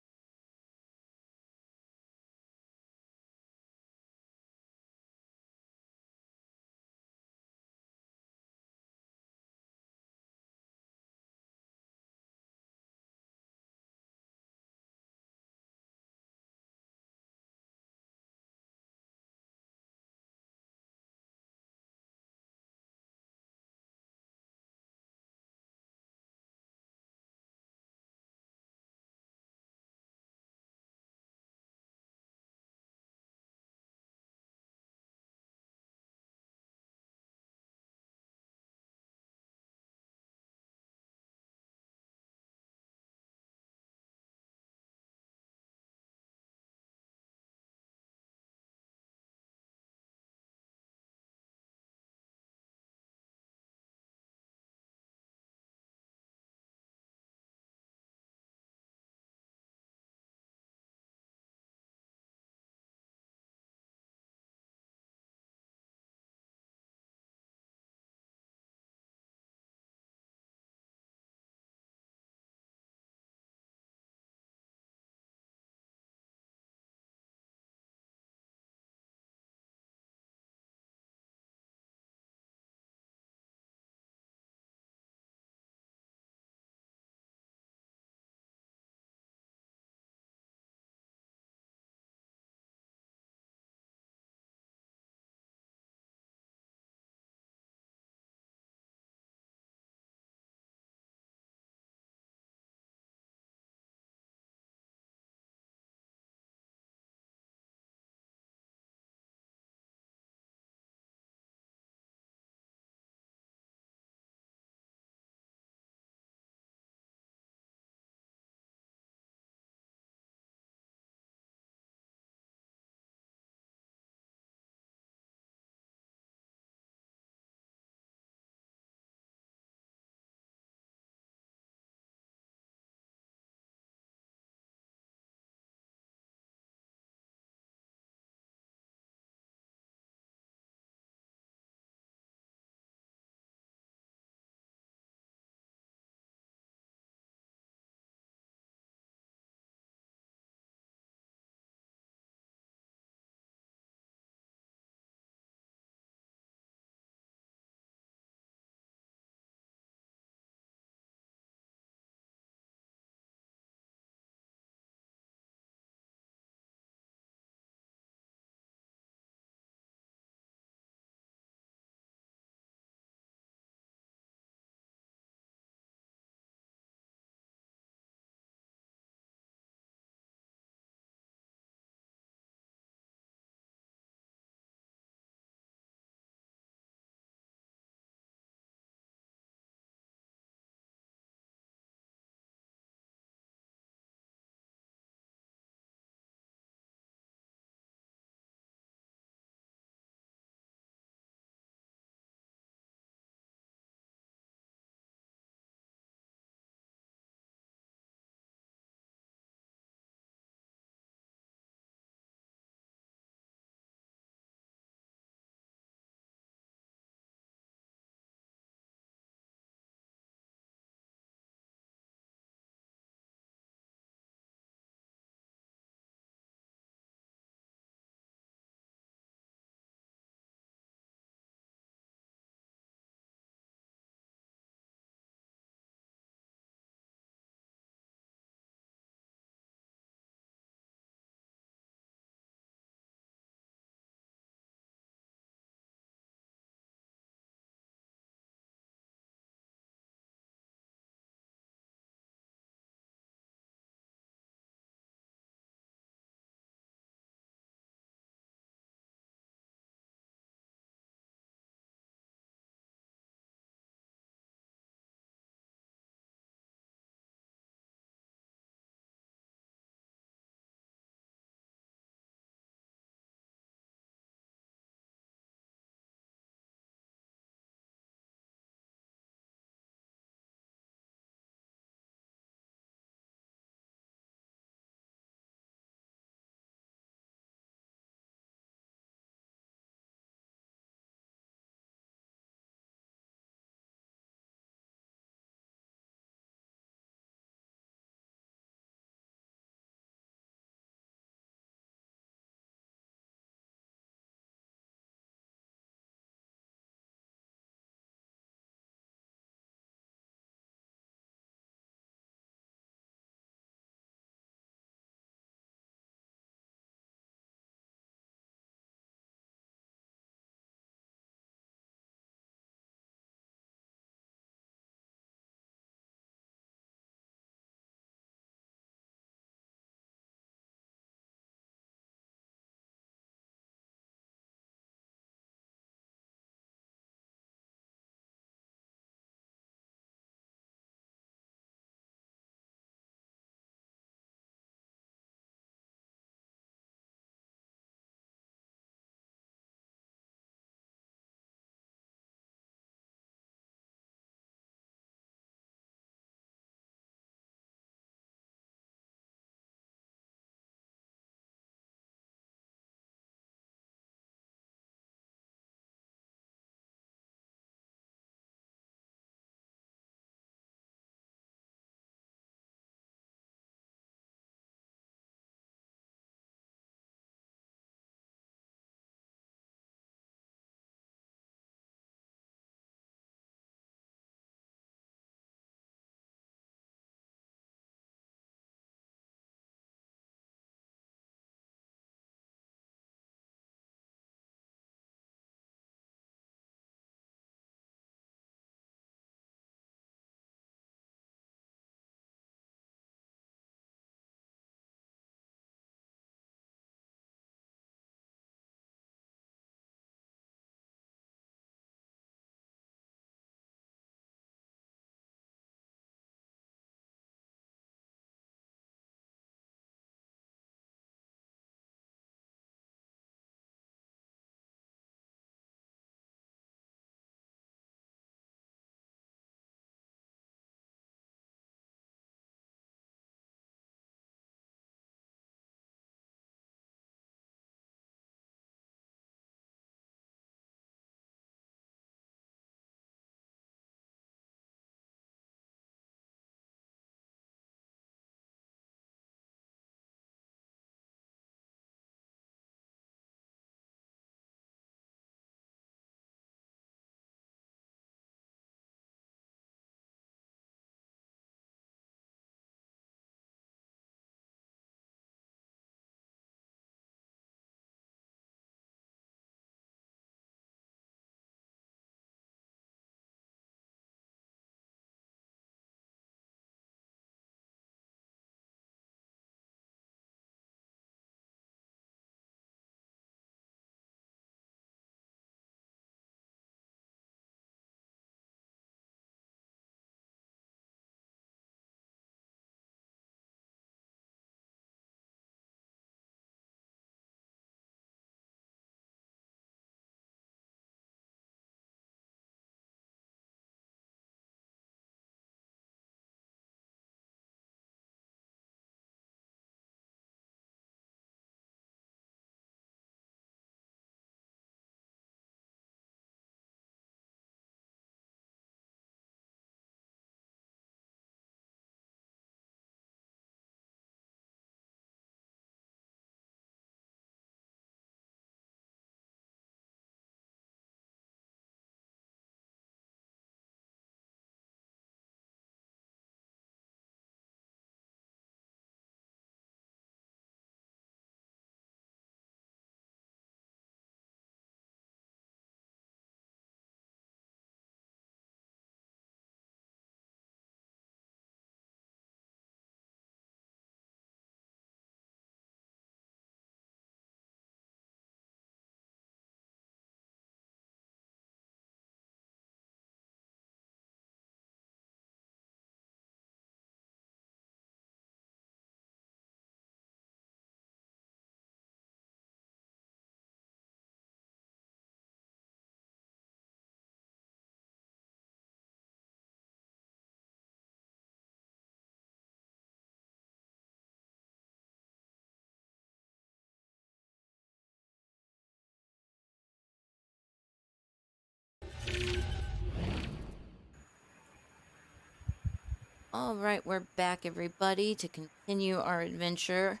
All right, we're back, everybody, to continue our adventure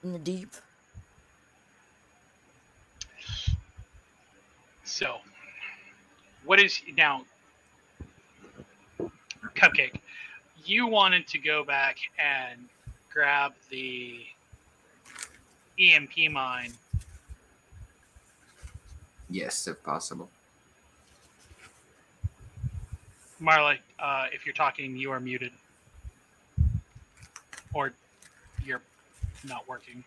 in the deep. So, what is now, Cupcake? You wanted to go back and grab the EMP mine. Yes, if possible. Marla, if you're talking, you are muted. Or you're not working.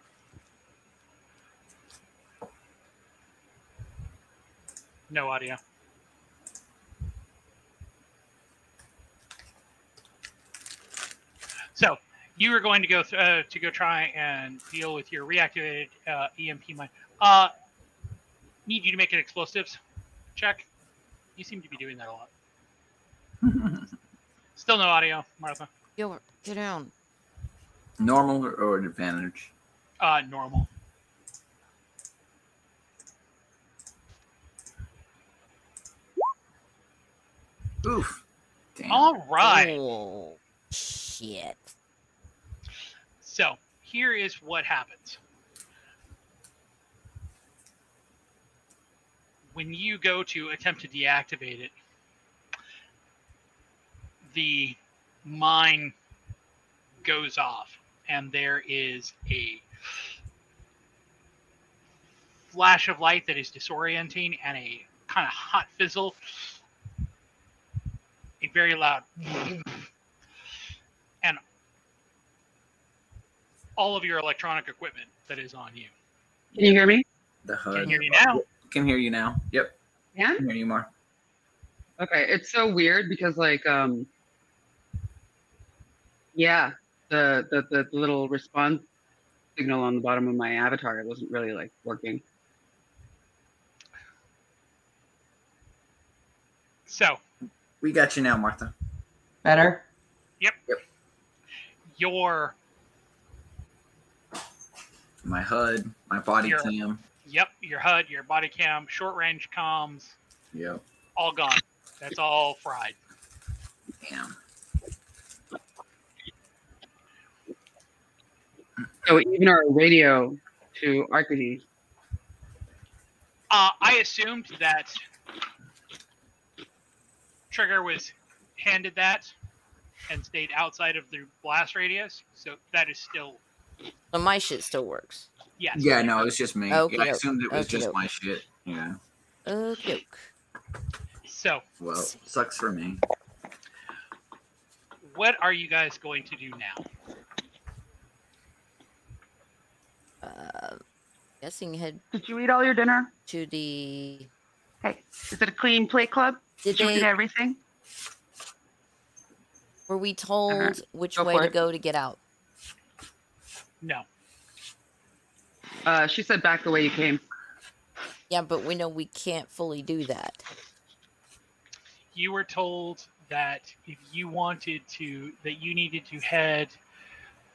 No audio. So, you are going to go try and deal with your reactivated EMP mine. Need you to make an explosives check. You seem to be doing that a lot. Still no audio, Martha. Yo, get down. Normal or advantage? Normal. Oof. Damn. All right. Oh, shit. So, here is what happens. When you go to attempt to deactivate it, the mine goes off, and there is a flash of light that is disorienting and a kind of hot fizzle, a very loud, and all of your electronic equipment that is on you. Can you hear me? The HUD. Can hear you now. Can hear you now. Yep. Yeah. Can hear you more. Okay, it's so weird because like yeah, the little response signal on the bottom of my avatar wasn't really like working. So, We got you now, Martha. Better? yep. Yep. Your My HUD, my body Your- cam. your HUD, your body cam, short range comms, Yep. all gone. That's all fried. Damn. So even our radio to Arcades. I assumed that Trigger was handed that and stayed outside of the blast radius, so that is still So my shit still works. yes. Yeah, no, it was just me. Okey Yeah, I doke. assumed it was Okey just doke. my shit. Yeah. Okay. So, Well, sucks for me. what are you guys going to do now? Guessing head Did you eat all your dinner? to the. Hey, is it a clean plate club? Did you eat they? everything? Were we told which Go way for to it. go to get out? No. She said back the way you came. Yeah, but we know we can't fully do that. You were told that if you wanted to, that you needed to head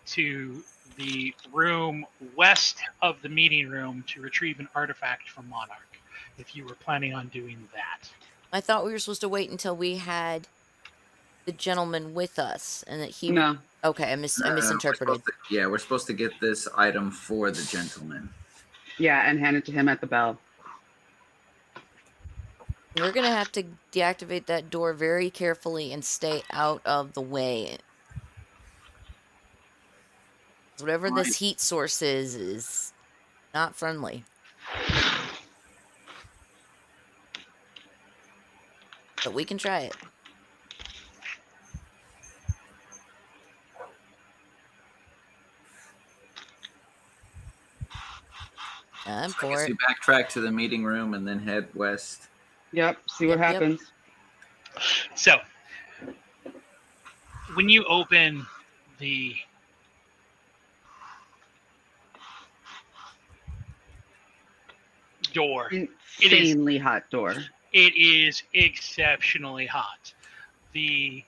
to the room west of the meeting room to retrieve an artifact from Monarch, if you were planning on doing that. I thought we were supposed to wait until we had the gentleman with us, and that he. No. Okay, I We're misinterpreted. supposed to- we're supposed to get this item for the gentleman. Yeah, and hand it to him at the bell. We're gonna have to deactivate that door very carefully and stay out of the way. Whatever Fine. this heat source is not friendly. But we can try it. I'm So I for guess it. we backtrack to the meeting room and then head west. Yep, see what Yep, yep. happens. So, when you open the door, Insanely hot door. it is exceptionally hot. If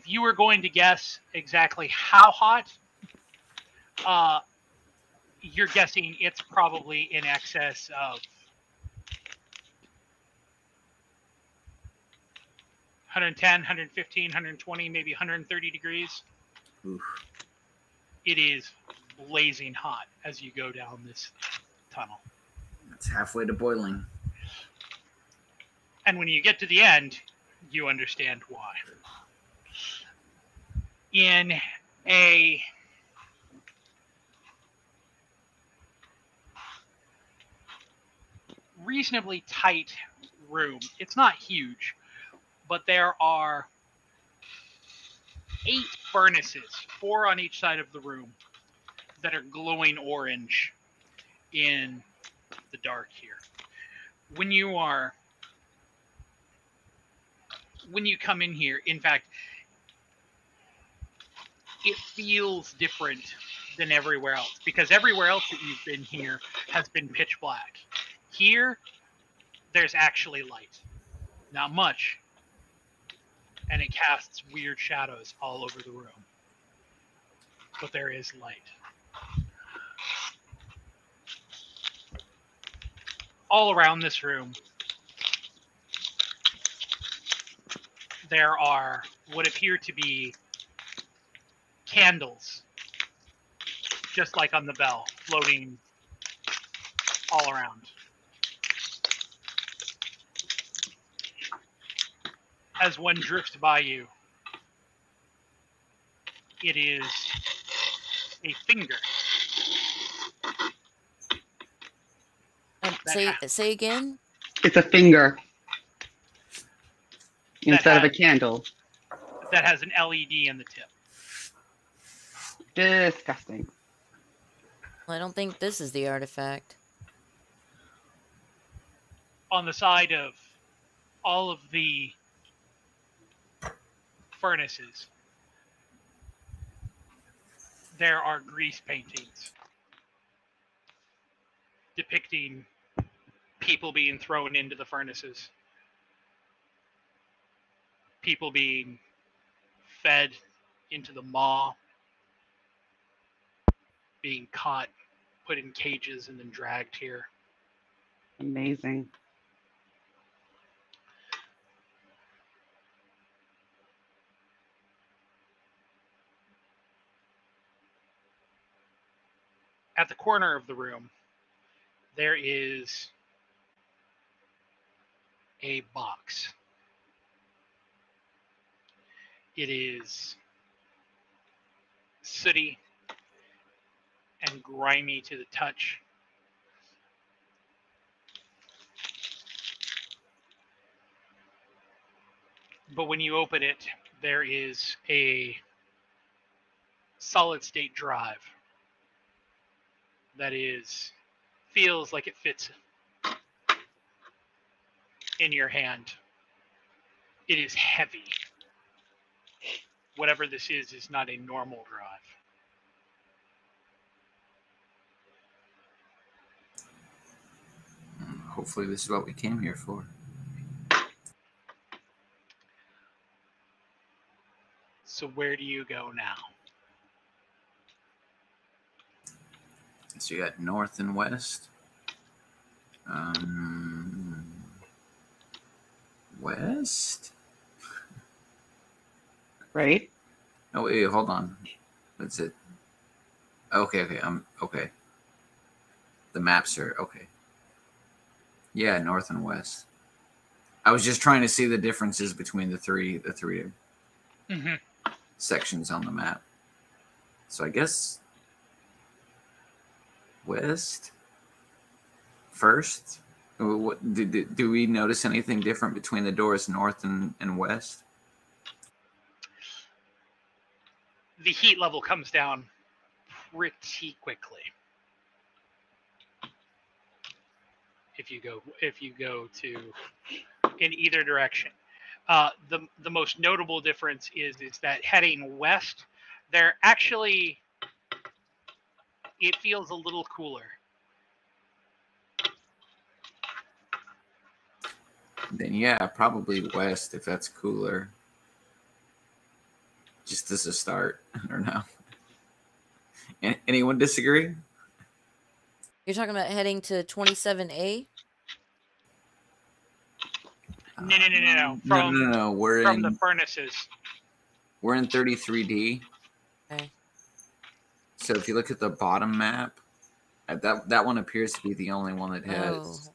you were going to guess exactly how hot, you're guessing it's probably in excess of 110, 115, 120, maybe 130 degrees. Oof. It is blazing hot as you go down this tunnel. It's halfway to boiling. And when you get to the end, you understand why. In a reasonably tight room, it's not huge, but there are 8 furnaces, 4 on each side of the room, that are glowing orange in the dark here. When you come in here, in fact, it feels different than everywhere else, because everywhere else that you've been here has been pitch black. Here, there's actually light. Not much, and it casts weird shadows all over the room. But there is light. All around this room, there are what appear to be candles, just like on the bell, floating all around. As one drifts by you, it is a finger. Say again? It's a finger instead of a candle. That has an LED in the tip. Disgusting. Well, I don't think this is the artifact. On the side of all of the furnaces, there are grease paintings depicting people being thrown into the furnaces, people being fed into the maw, being caught, put in cages, and then dragged here. Amazing. At the corner of the room, there is a box. It is sooty and grimy to the touch. But when you open it, there is a solid state drive that feels like it fits in your hand. It is heavy. Whatever this is not a normal drive. Hopefully this is what we came here for. So where do you go now? So you got north and west. West? Right? Oh, wait, hold on. That's it. Okay. Okay. The maps are okay. Yeah, north and west. I was just trying to see the differences between the three sections on the map. So I guess west first. What do we notice anything different between the doors north and west? The heat level comes down pretty quickly if you go to in either direction. The most notable difference is that heading west, there actually it feels a little cooler. Then yeah, probably west if that's cooler. Just as a start, I don't know. Anyone disagree? You're talking about heading to 27A? No. No, From no. We're from in the furnaces. we're in 33D. Okay. So if you look at the bottom map, that one appears to be the only one that has. Oh,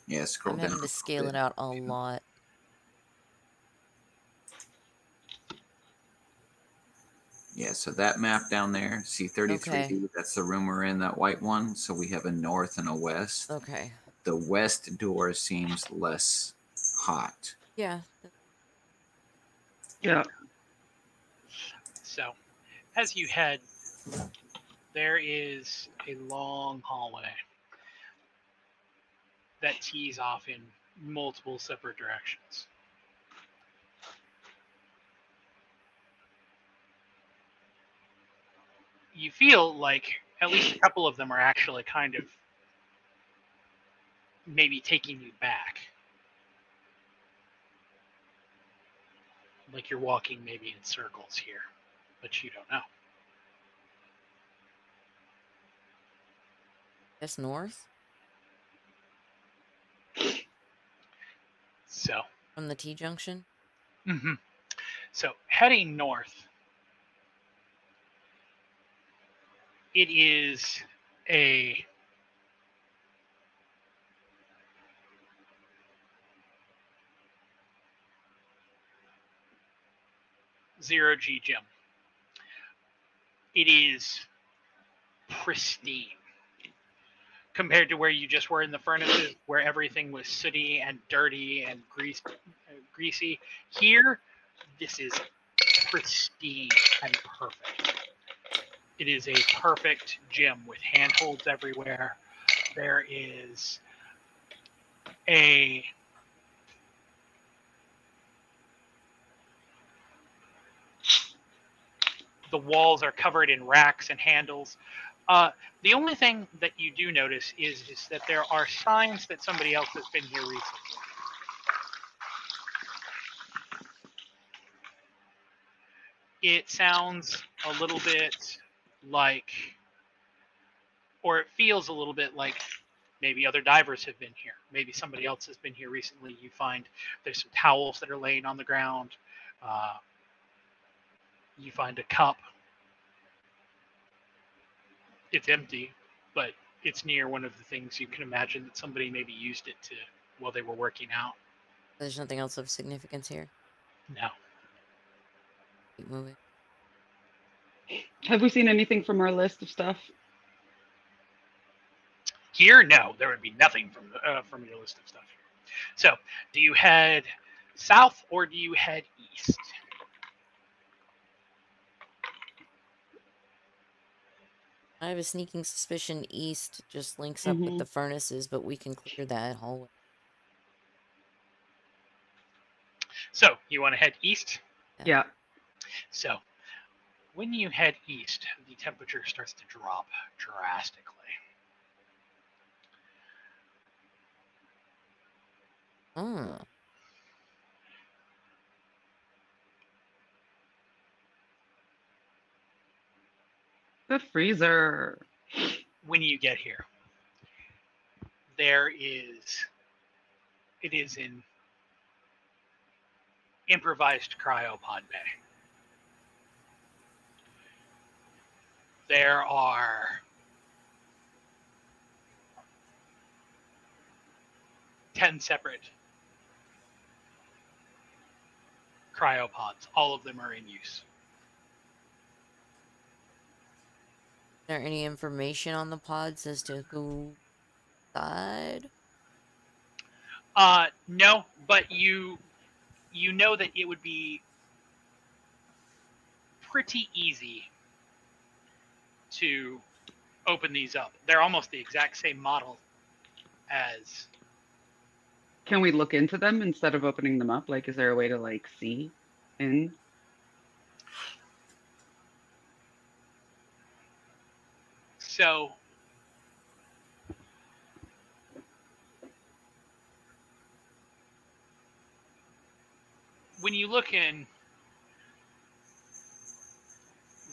Yeah, scroll I'm down. having to scale it out a lot. Yeah, so that map down there, see 33D, Okay. that's the room we're in, that white one. So we have a north and a west. Okay. The west door seems less hot. Yeah. Yeah. So, as you head, there is a long hallway that tees off in multiple separate directions. You feel like at least a couple of them are actually kind of maybe taking you back. Like you're walking maybe in circles here, but you don't know. Guess north So, from the T junction. so heading north, it is a zero-G gym. It is pristine compared to where you just were in the furnaces, where everything was sooty and dirty and greasy. Here, this is pristine and perfect. It is a perfect gym with handholds everywhere. There is a the walls are covered in racks and handles. The only thing that you do notice is that there are signs that somebody else has been here recently. It sounds a little bit like, or it feels a little bit like maybe other divers have been here. Maybe somebody else has been here recently. You find there's some towels that are laying on the ground. You find a cup. It's empty, but it's near one of the things you can imagine that somebody maybe used it to while they were working out. There's nothing else of significance here. No. Keep moving. Have we seen anything from our list of stuff? Here, no. There would be nothing from your list of stuff here. So, do you head south or do you head east? I have a sneaking suspicion east just links up with the furnaces, but we can clear that hallway. So, you want to head east? Yeah. So, when you head east, the temperature starts to drop drastically. Oh. The freezer. When you get here, it is an improvised cryopod bay. There are 10 separate cryopods. All of them are in use. Is there any information on the pods as to who died? No, but you know that it would be pretty easy to open these up. They're almost the exact same model as. Can we look into them instead of opening them up? Like, is there a way to like see in? So when you look in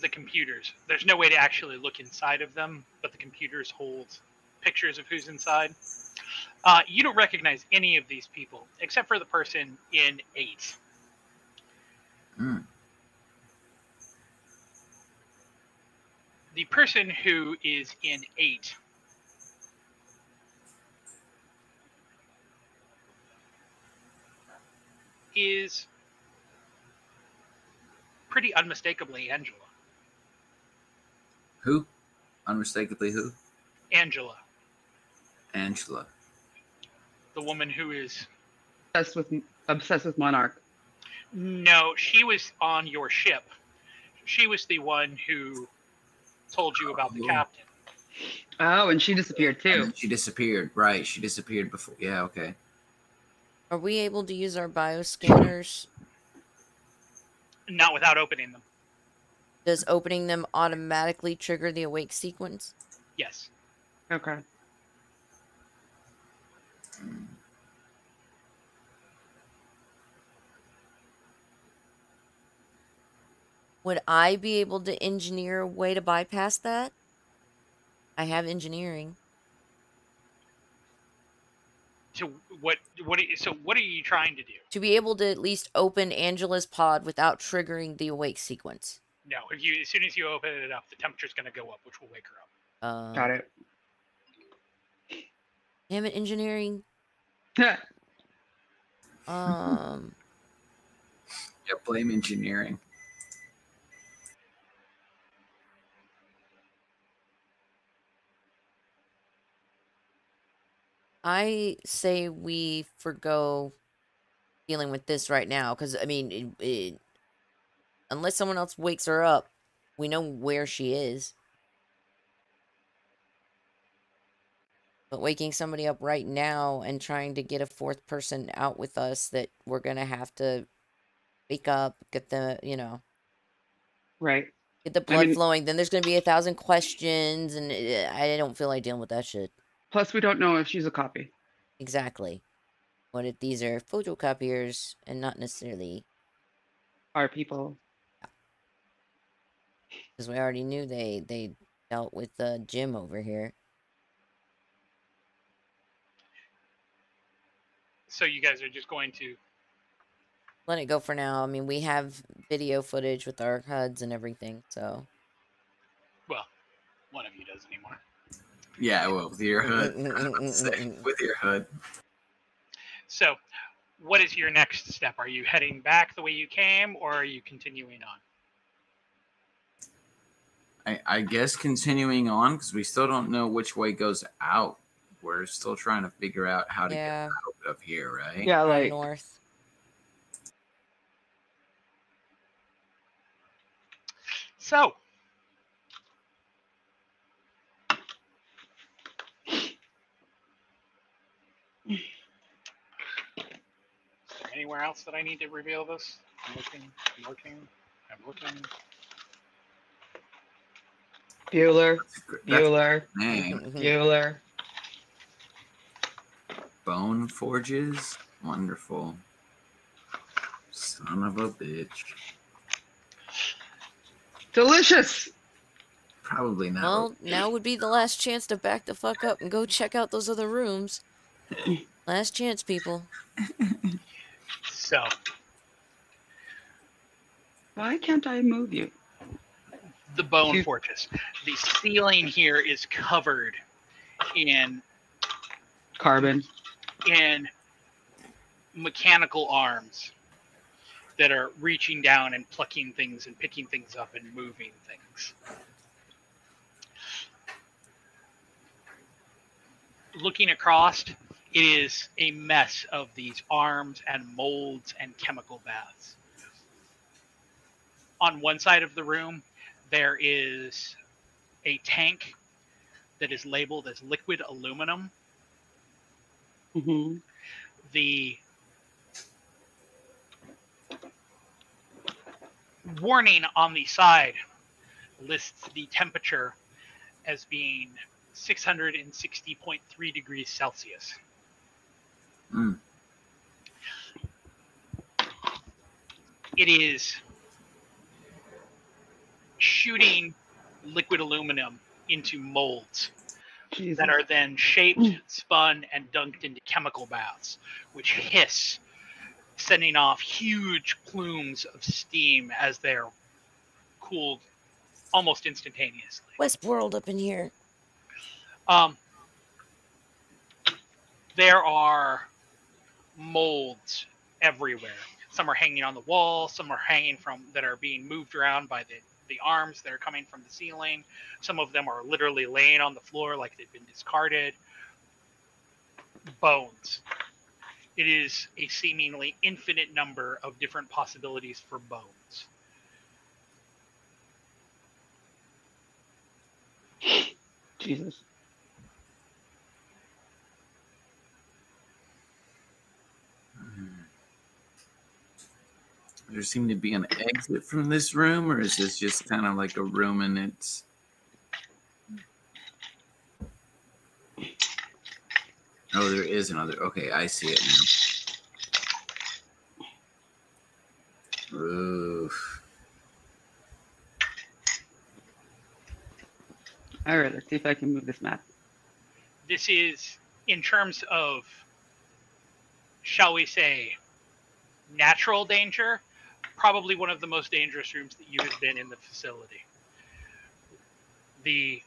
the computers, there's no way to actually look inside of them, but the computers hold pictures of who's inside. You don't recognize any of these people except for the person in 8. Mm. The person who is in 8 is pretty unmistakably Angela. Who? Unmistakably who? Angela, Angela. the woman who is... Obsessed with Monarch. No, she was on your ship. She was the one who told you about the captain. Oh, and she disappeared And too. then she disappeared. Right. She disappeared before. Yeah, okay. Are we able to use our bioscanners? Not without opening them. Does opening them automatically trigger the awake sequence? Yes. Okay. Would I be able to engineer a way to bypass that? I have engineering. So what are you trying to do? To be able to at least open Angela's pod without triggering the awake sequence. No, as soon as you open it up, the temperature's going to go up, which will wake her up. Got it. Damn it, engineering. Yeah, blame engineering. I say we forgo dealing with this right now, because, I mean, unless someone else wakes her up, we know where she is. But waking somebody up right now and trying to get a 4th person out with us that we're going to have to wake up, get the, Right. get the blood flowing, then there's going to be 1,000 questions, and I don't feel like dealing with that shit. Plus, we don't know if she's a copy. Exactly. What if these are photocopiers and not necessarily... Our people. Because we already knew they dealt with Jim over here. So you guys are just going to... Let it go for now. I mean, we have video footage with our HUDs and everything, so... Well, one of you does anymore. Yeah, well, with your hood. With your hood. So, what is your next step? Are you heading back the way you came, or are you continuing on? I guess continuing on, because we still don't know which way goes out. We're still trying to figure out how to get out of here, right? Yeah, like... north. So... Anywhere else that I need to reveal this? I'm looking. Bueller. Bone forges? Wonderful. Son of a bitch. Delicious! Probably not. Well, now would be the last chance to back the fuck up and go check out those other rooms. Last chance, people. So... Why can't I move you? The bone fortress. The ceiling here is covered in... Carbon. In mechanical arms that are reaching down and plucking things and picking things up and moving things. Looking across, it is a mess of these arms and molds and chemical baths. On one side of the room, there is a tank that is labeled as liquid aluminum. Mm-hmm. The warning on the side lists the temperature as being 660.3 degrees Celsius. Mm. It is shooting liquid aluminum into molds Jesus. that are then shaped, spun, and dunked into chemical baths, which hiss, sending off huge plumes of steam as they're cooled almost instantaneously. Westworld up in here. There are molds everywhere. Some are hanging on the wall, some are hanging from that are being moved around by the arms that are coming from the ceiling. Some of them are literally laying on the floor like they've been discarded. Bones. It is a seemingly infinite number of different possibilities for bones. Jesus. There seem to be an exit from this room, or is this just kind of like a room and it's... Oh, there is another. Okay, I see it now. Oof. All right, let's see if I can move this map. This is, in terms of, shall we say, natural danger, probably one of the most dangerous rooms that you have been in the facility. The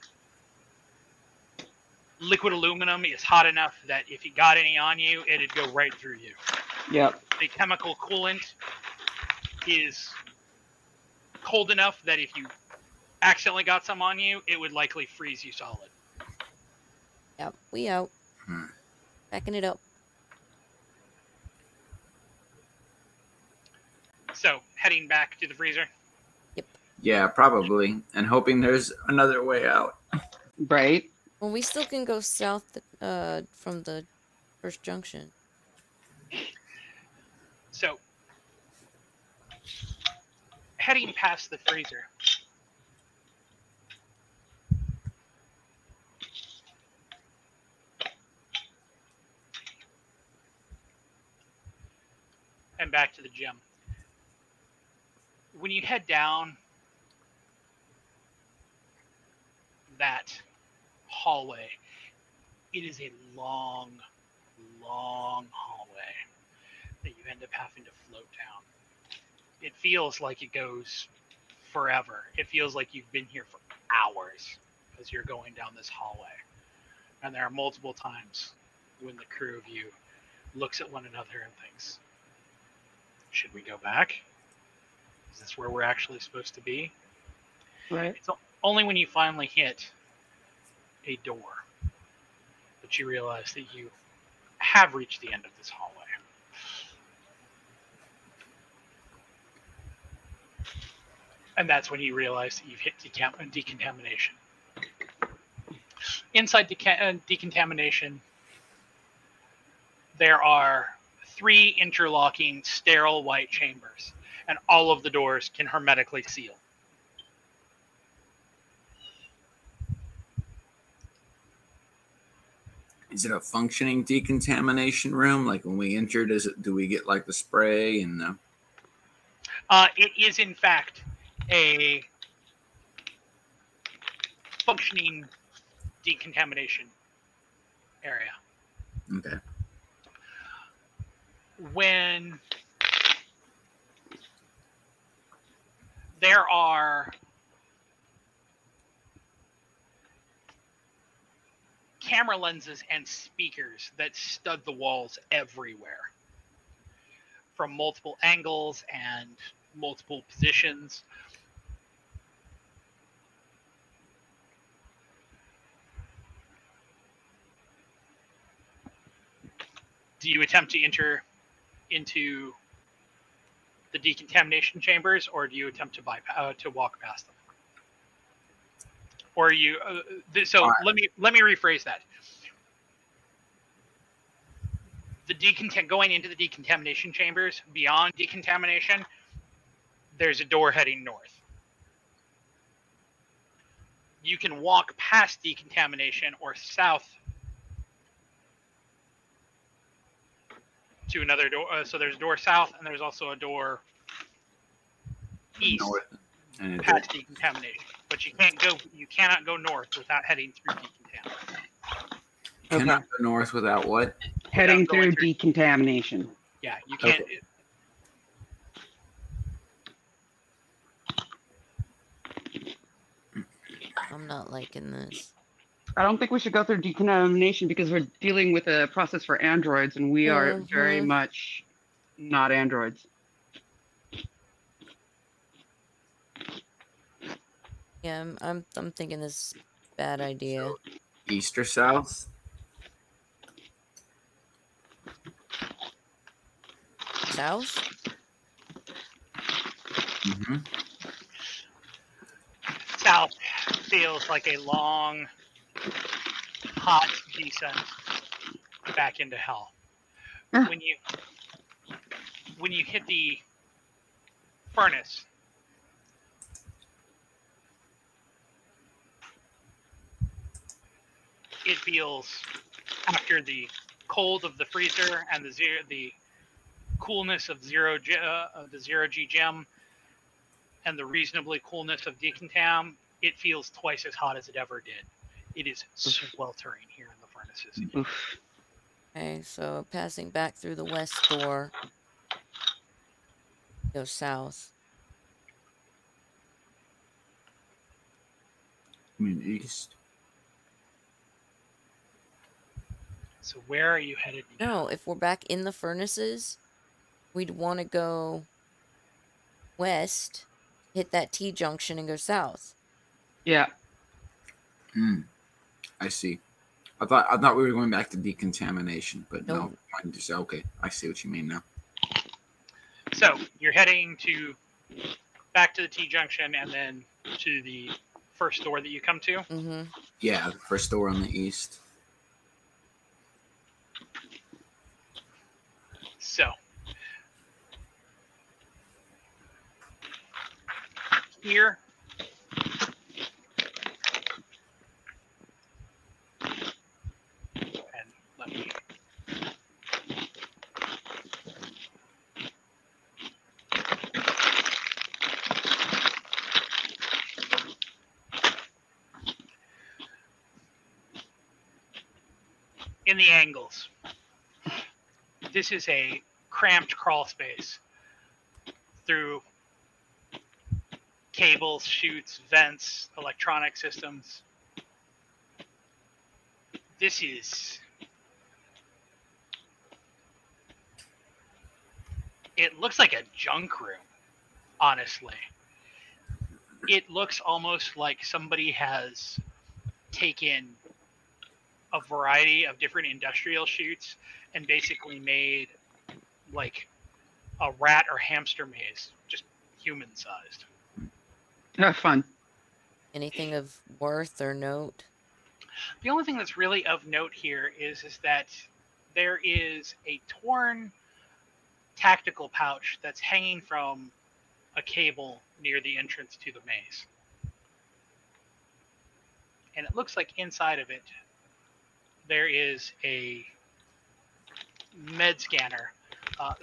liquid aluminum is hot enough that if it got any on you, it'd go right through you. Yep. The chemical coolant is cold enough that if you accidentally got some on you, it would likely freeze you solid. Yep, we out. Backing it up. So, heading back to the freezer. Yeah, probably. And hoping there's another way out. Right. Well, we still can go south from the first junction. So, heading past the freezer. And back to the gym. When you head down that hallway, it is a long, long hallway that you end up having to float down. It feels like it goes forever. It feels like you've been here for hours as you're going down this hallway. And there are multiple times when the crew of you looks at one another and thinks, should we go back? Is this where we're actually supposed to be? Right. It's only when you finally hit a door that you realize that you have reached the end of this hallway. And that's when you realize that you've hit decontamination. Inside decontamination, there are 3 interlocking sterile white chambers, and all of the doors can hermetically seal. Is it a functioning decontamination room? Like when we entered, do we get like the spray and the... It is, in fact, a functioning decontamination area. Okay. When there are camera lenses and speakers that stud the walls everywhere from multiple angles and multiple positions. Do you attempt to enter into the decontamination chambers, or do you attempt to walk past them? Or you? Let me rephrase that. Going into the decontamination chambers, beyond decontamination, there's a door heading north. You can walk past decontamination or south to another door. So there's a door south, and there's also a door east North and past decontamination. But you cannot go north without heading through decontamination. Cannot go north without what? Heading Without going through decontamination. Yeah, you can't. Okay. I'm not liking this. I don't think we should go through decontamination because we're dealing with a process for androids, and we are very much not androids. Yeah, I'm thinking this is a bad idea. So, east or south? South? Mm-hmm. South feels like a long, hot descent back into hell. Yeah. When you hit the furnace, it feels, after the cold of the freezer and the coolness of the 0G gem and the reasonably coolness of decontam, it feels twice as hot as it ever did. It is sweltering here in the furnaces. Oof. Okay, so passing back through the west door. Go south. I mean east. So where are you headed now? No, if we're back in the furnaces, we'd want to go west, hit that T-junction, and go south. Yeah. I see. I thought we were going back to decontamination, but no. Nope. Mine just okay. I see what you mean now. So you're heading back to the T-junction and then to the first door that you come to. Mm-hmm. Yeah, the first door on the east. So here, and let me. In the angles, this is a cramped crawl space through cables, chutes, vents, electronic systems. This is... It looks like a junk room, honestly. It looks almost like somebody has taken a variety of different industrial chutes and basically made like a rat or hamster maze, just human sized. Fun. Anything of worth or note? The only thing that's really of note here is that there is a torn tactical pouch that's hanging from a cable near the entrance to the maze. And it looks like inside of it there is a med scanner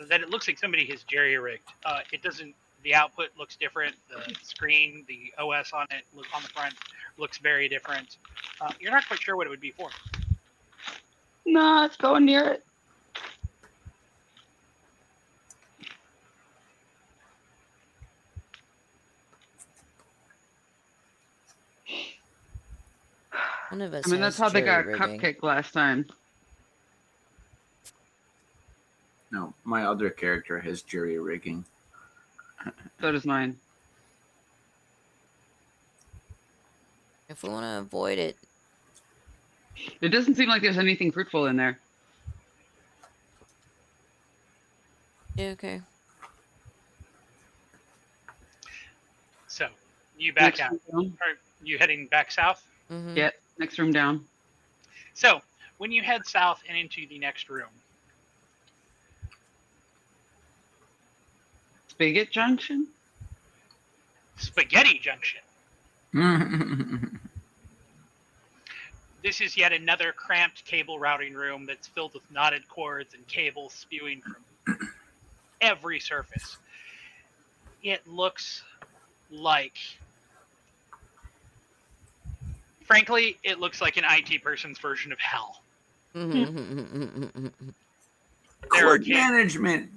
that it looks like somebody has jerry-rigged. It doesn't. The output looks different. The screen, the OS on it, on the front, looks very different. You're not quite sure what it would be for. No, it's going near it. None of us. I mean, that's how they got jerry-rigging. Cupcake last time. No, my other character has jury rigging. So does mine. If we want to avoid it, It doesn't seem like there's anything fruitful in there. yeah, okay. So you back Next out. room down. Are you heading back south? Mm-hmm. Yeah, next room down. So when you head south and into the next room, Spigot Junction? Spaghetti Junction. This is yet another cramped cable routing room that's filled with knotted cords and cables spewing from every surface. It looks like, frankly, it looks like an IT person's version of hell. Cord management.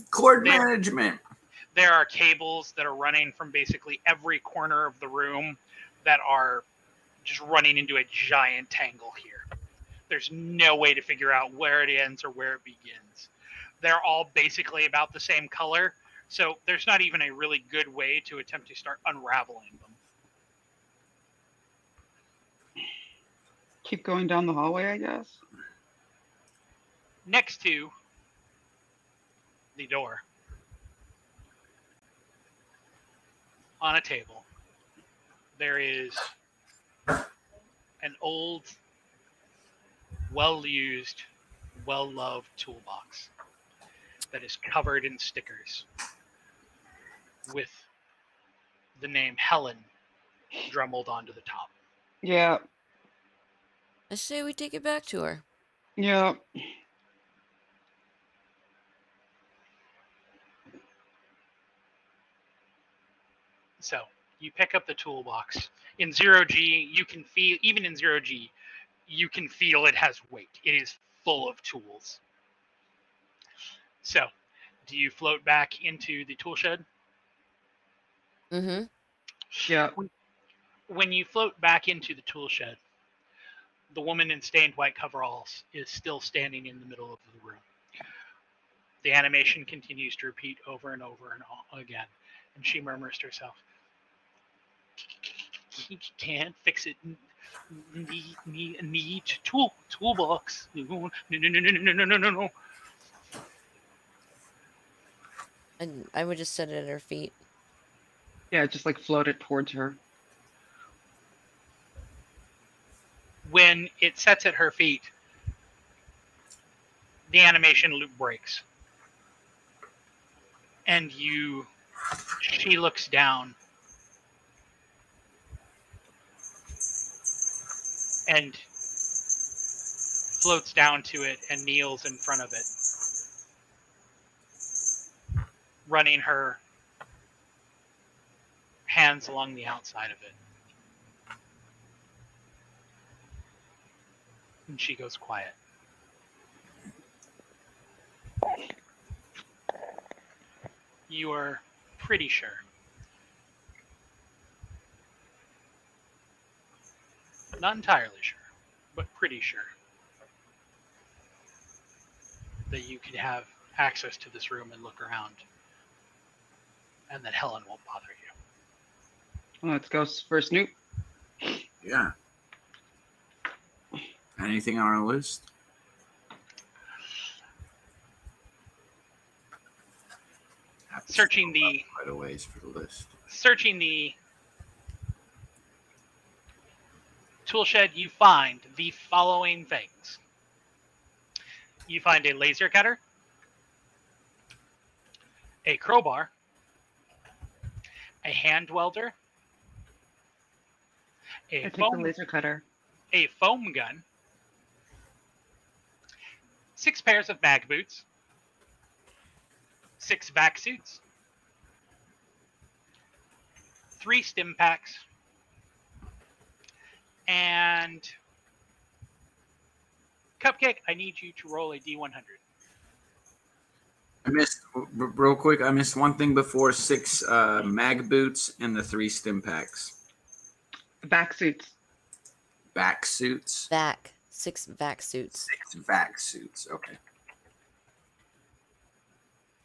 There are cables that are running from basically every corner of the room that are just running into a giant tangle here. There's no way to figure out where it ends or where it begins. They're all basically about the same color, so there's not even a really good way to attempt to start unraveling them. Keep going down the hallway, I guess. Next to the door, on a table, there is an old, well-used, well-loved toolbox that is covered in stickers with the name Helen drumbled onto the top. Yeah. I say we take it back to her. Yeah. So you pick up the toolbox. In 0G, you can feel, even in 0G, you can feel it has weight. It is full of tools. So, do you float back into the tool shed? Mm-hmm. Yeah. When you float back into the tool shed, the woman in stained white coveralls is still standing in the middle of the room. The animation continues to repeat over and over and again, and she murmurs to herself, "Can't fix it. Need toolbox. No. And I would just set it at her feet. Yeah, just like float it towards her. When it sets at her feet, the animation loop breaks. And she looks down and floats down to it and kneels in front of it, running her hands along the outside of it. And she goes quiet. You are pretty sure. Not entirely sure, but pretty sure that you could have access to this room and look around, and that Helen won't bother you. Let's go for Snoop. Yeah. Anything on our list? Searching the quite a ways for the list. Searching the tool shed, you find the following things. You find a laser cutter, a crowbar, a hand welder, I take the laser cutter. a foam gun, 6 pairs of mag boots, 6 vac suits, 3 stim packs, and Cupcake, I need you to roll a D100. I missed, real quick, I missed one thing before: 6 mag boots and the 3 stim packs. Vac suits. Back suits? 6 vac suits. 6 vac suits, okay.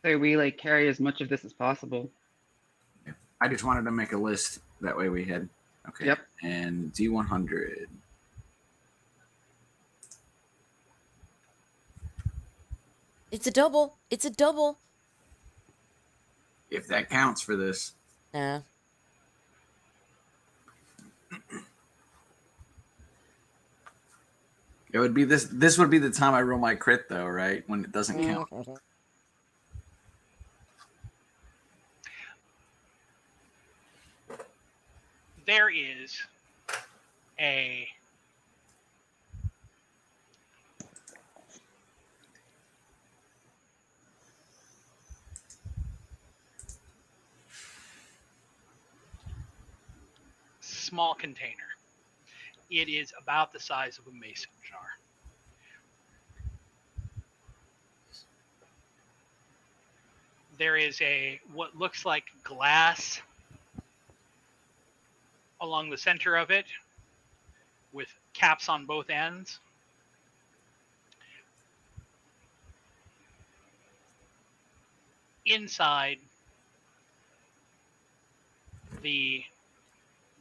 So we like carry as much of this as possible. Yeah. I just wanted to make a list. That way we had, okay. Yep. And D100. It's a double. It's a double. If that counts for this. Nah. It would be this. This would be the time I roll my crit, though, right? When it doesn't count. There is a small container. It is about the size of a mason jar. there is what looks like glass along the center of it with caps on both ends. Inside the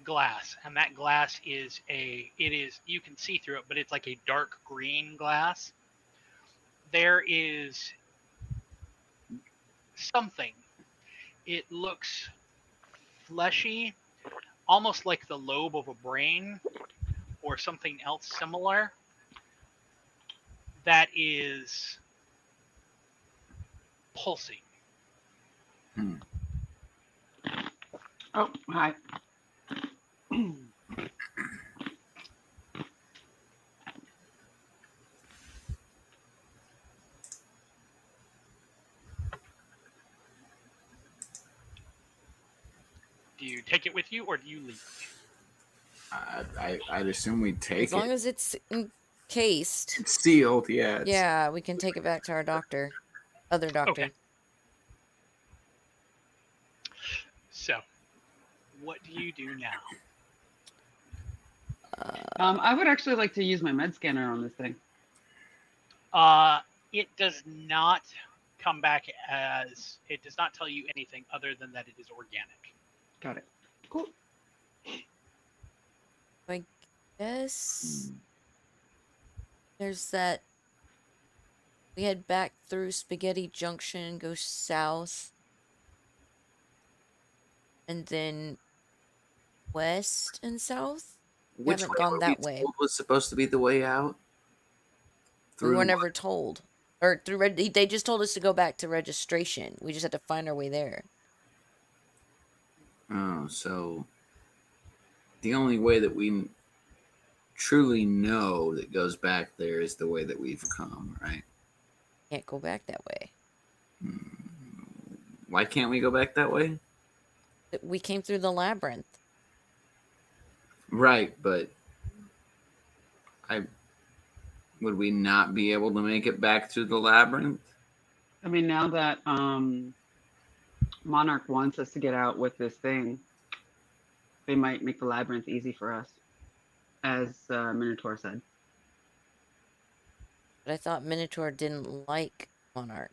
glass, and that glass is you can see through it, but it's like a dark green glass. There is something. It looks fleshy, almost like the lobe of a brain or something else similar, that is pulsing. Oh, hi. Do you take it with you, or do you leave? I'd assume we take As long as it's encased. It's sealed, yeah. Yeah, we can take it back to our doctor. Other doctor. Okay. So, what do you do now? I would actually like to use my med scanner on this thing. It does not come back it does not tell you anything other than that it is organic. Got it. Cool. I guess there's that. We head back through Spaghetti Junction and go south. And then west and south? We haven't gone that way. Was supposed to be the way out? We were never told. Or through they just told us to go back to registration. We just had to find our way there. Oh, so the only way that we truly know that goes back there is the way that we've come, right? Can't go back that way. Why can't we go back that way? We came through the labyrinth. Right, but would we not be able to make it back through the labyrinth? I mean, now that Monarch wants us to get out with this thing, they might make the labyrinth easy for us, as Minotaur said. But I thought Minotaur didn't like Monarch.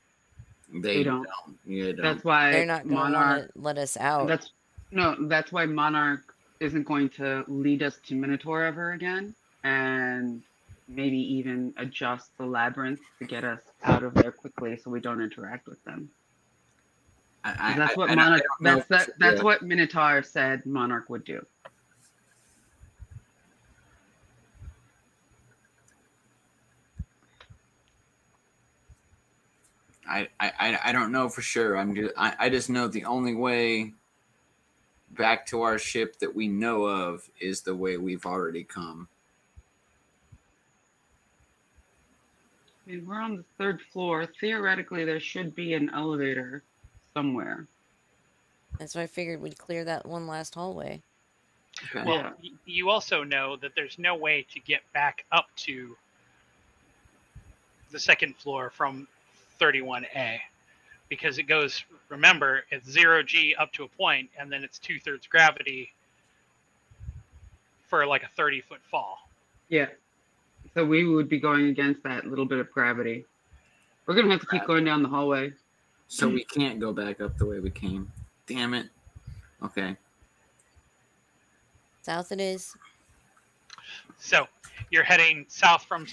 They don't. Yeah, That's why they're not going to want to let us out. That's why Monarch isn't going to lead us to Minotaur ever again, and maybe even adjust the labyrinth to get us out of there quickly so we don't interact with them. That's what Monarch. That's what Minotaur said Monarch would do. I don't know for sure. I just know the only way back to our ship that we know of is the way we've already come. I mean, we're on the 3rd floor. Theoretically, there should be an elevator somewhere. That's why I figured we'd clear that one last hallway. Okay. Well, you also know that there's no way to get back up to the 2nd floor from 31A, because it goes, remember, it's 0G up to a point, and then it's 2/3 gravity for like a 30-foot fall. Yeah. So we would be going against that little bit of gravity. We're going to have to keep going down the hallway. So we can't go back up the way we came. Damn it. Okay. South it is. So you're heading south from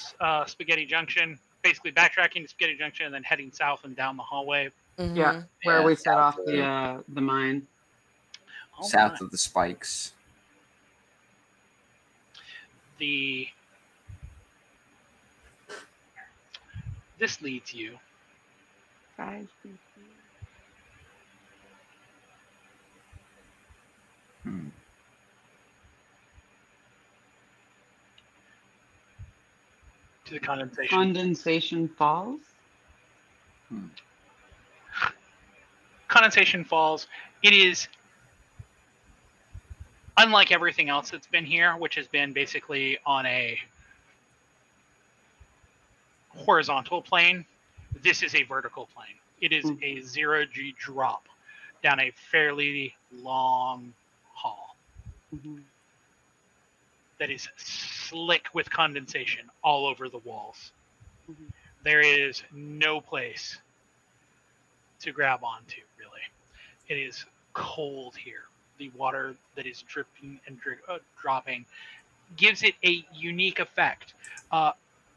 Spaghetti Junction, basically backtracking to Spaghetti Junction and then heading south and down the hallway. Mm-hmm. Yeah, where we set off the mine. South of the spikes. This leads you to the Condensation Falls? Condensation Falls. It is unlike everything else that's been here, which has been basically on a horizontal plane. This is a vertical plane. It is a 0G drop down a fairly long hall that is slick with condensation all over the walls. There is no place to grab onto, really. It is cold here. The water that is dripping and dropping gives it a unique effect.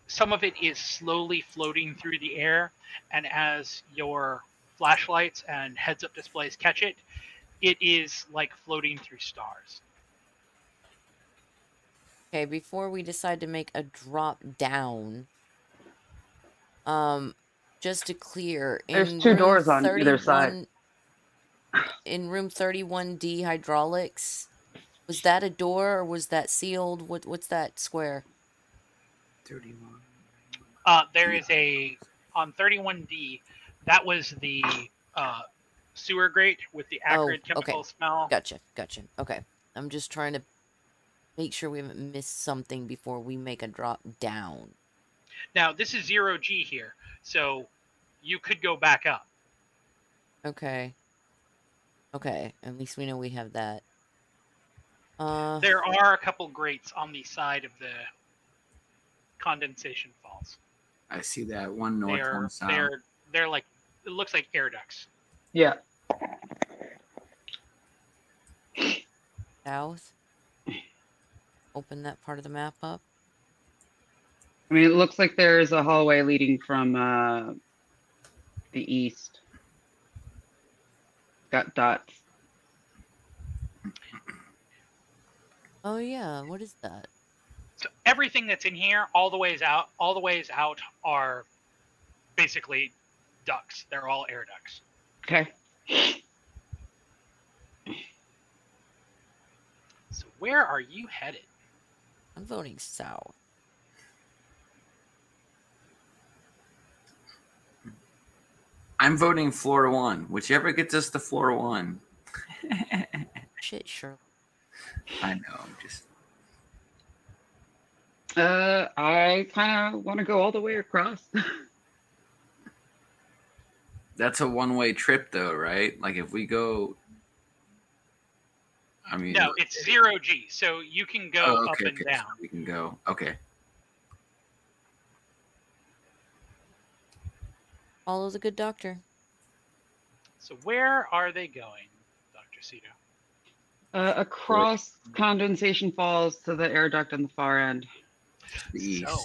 Some of it is slowly floating through the air, and as your flashlights and heads-up displays catch it, it is like floating through stars. Okay, before we decide to make a drop down, just to clear, There's in two room doors on either side. 31, in room 31D hydraulics, was that a door or was that sealed? What's that square? 31. There is on 31D, that was the sewer grate with the acrid chemical smell. Gotcha. Okay. I'm just trying to make sure we haven't missed something before we make a drop down. Now, this is 0G here, so you could go back up. Okay, at least we know we have that. There are a couple grates on the side of the condensation falls. I see that one north, one south. They're like, it looks like air ducts. Yeah. South? Open that part of the map up. I mean, it looks like there's a hallway leading from the east. Got dots. Oh yeah, what is that? So everything that's in here, all the ways out are basically ducts. They're all air ducts. Okay. So where are you headed? I'm voting south. I'm voting floor 1. Whichever gets us to floor 1. Shit, sure. I know. I'm just. I kind of want to go all the way across. That's a one-way trip, though, right? Like if we go. I mean. No, it's 0G, so you can go up and down. So we can go. Okay. Follow the good doctor. So where are they going, Dr. Cito? Across condensation falls to the air duct on the far end. The east. So,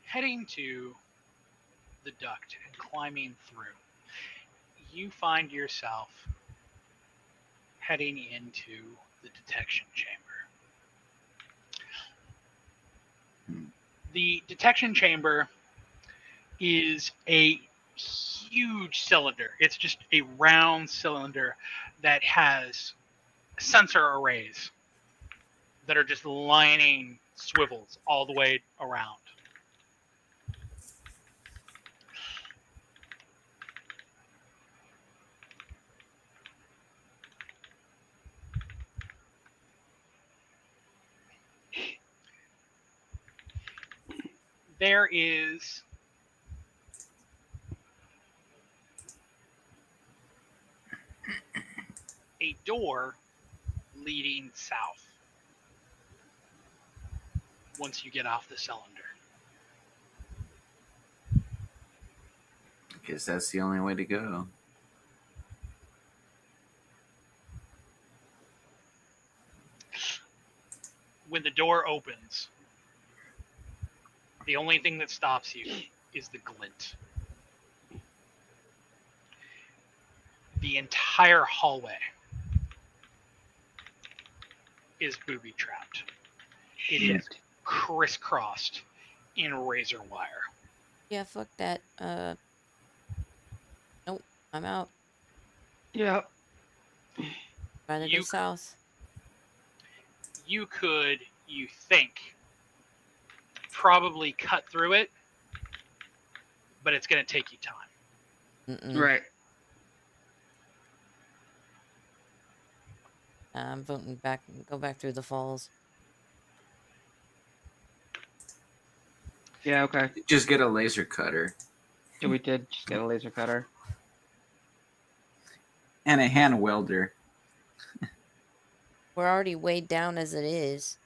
heading to the duct and climbing through, you find yourself heading into the detection chamber. The detection chamber is a huge cylinder. It's just a round cylinder that has sensor arrays that are just lining swivels all the way around. There is a door leading south once you get off the cylinder. I guess that's the only way to go. When the door opens, the only thing that stops you is the glint. The entire hallway is booby-trapped. It is crisscrossed in razor wire. Yeah, fuck that. Nope, I'm out. Yep. Trying to go south. You could, you think, probably cut through it, but it's going to take you time. Right. I'm voting back. Go back through the falls. Yeah, okay. Just get a laser cutter Yeah, we did just get a laser cutter. and a hand welder. We're already weighed down as it is.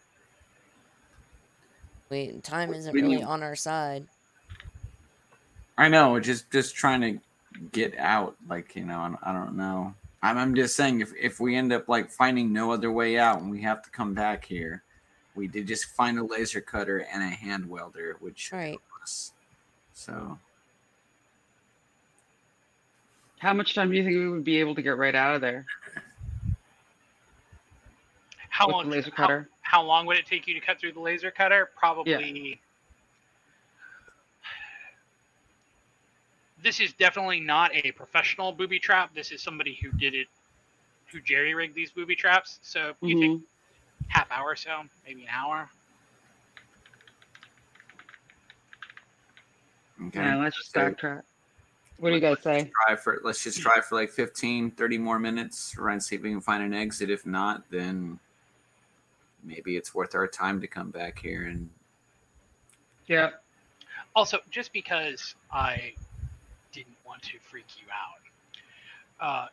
Time isn't What do you really mean? on our side. I know, just trying to get out. Like, I don't know. I'm just saying, if we end up like finding no other way out and we have to come back here, we did just find a laser cutter and a hand welder, which should Right. help us. So How much time do you think we would be able to get right out of there How with long? the laser cutter? How long would it take you to cut through the laser cutter? Probably. This is definitely not a professional booby trap. This is somebody who did it, who jerry-rigged these booby traps. So you think half hour or so, maybe an hour. okay. Yeah, let's just backtrack. What do you guys say? Let's just try for like 15, 30 more minutes, right, and see if we can find an exit. If not, then maybe it's worth our time to come back here and. Yeah. Also, just because I didn't want to freak you out,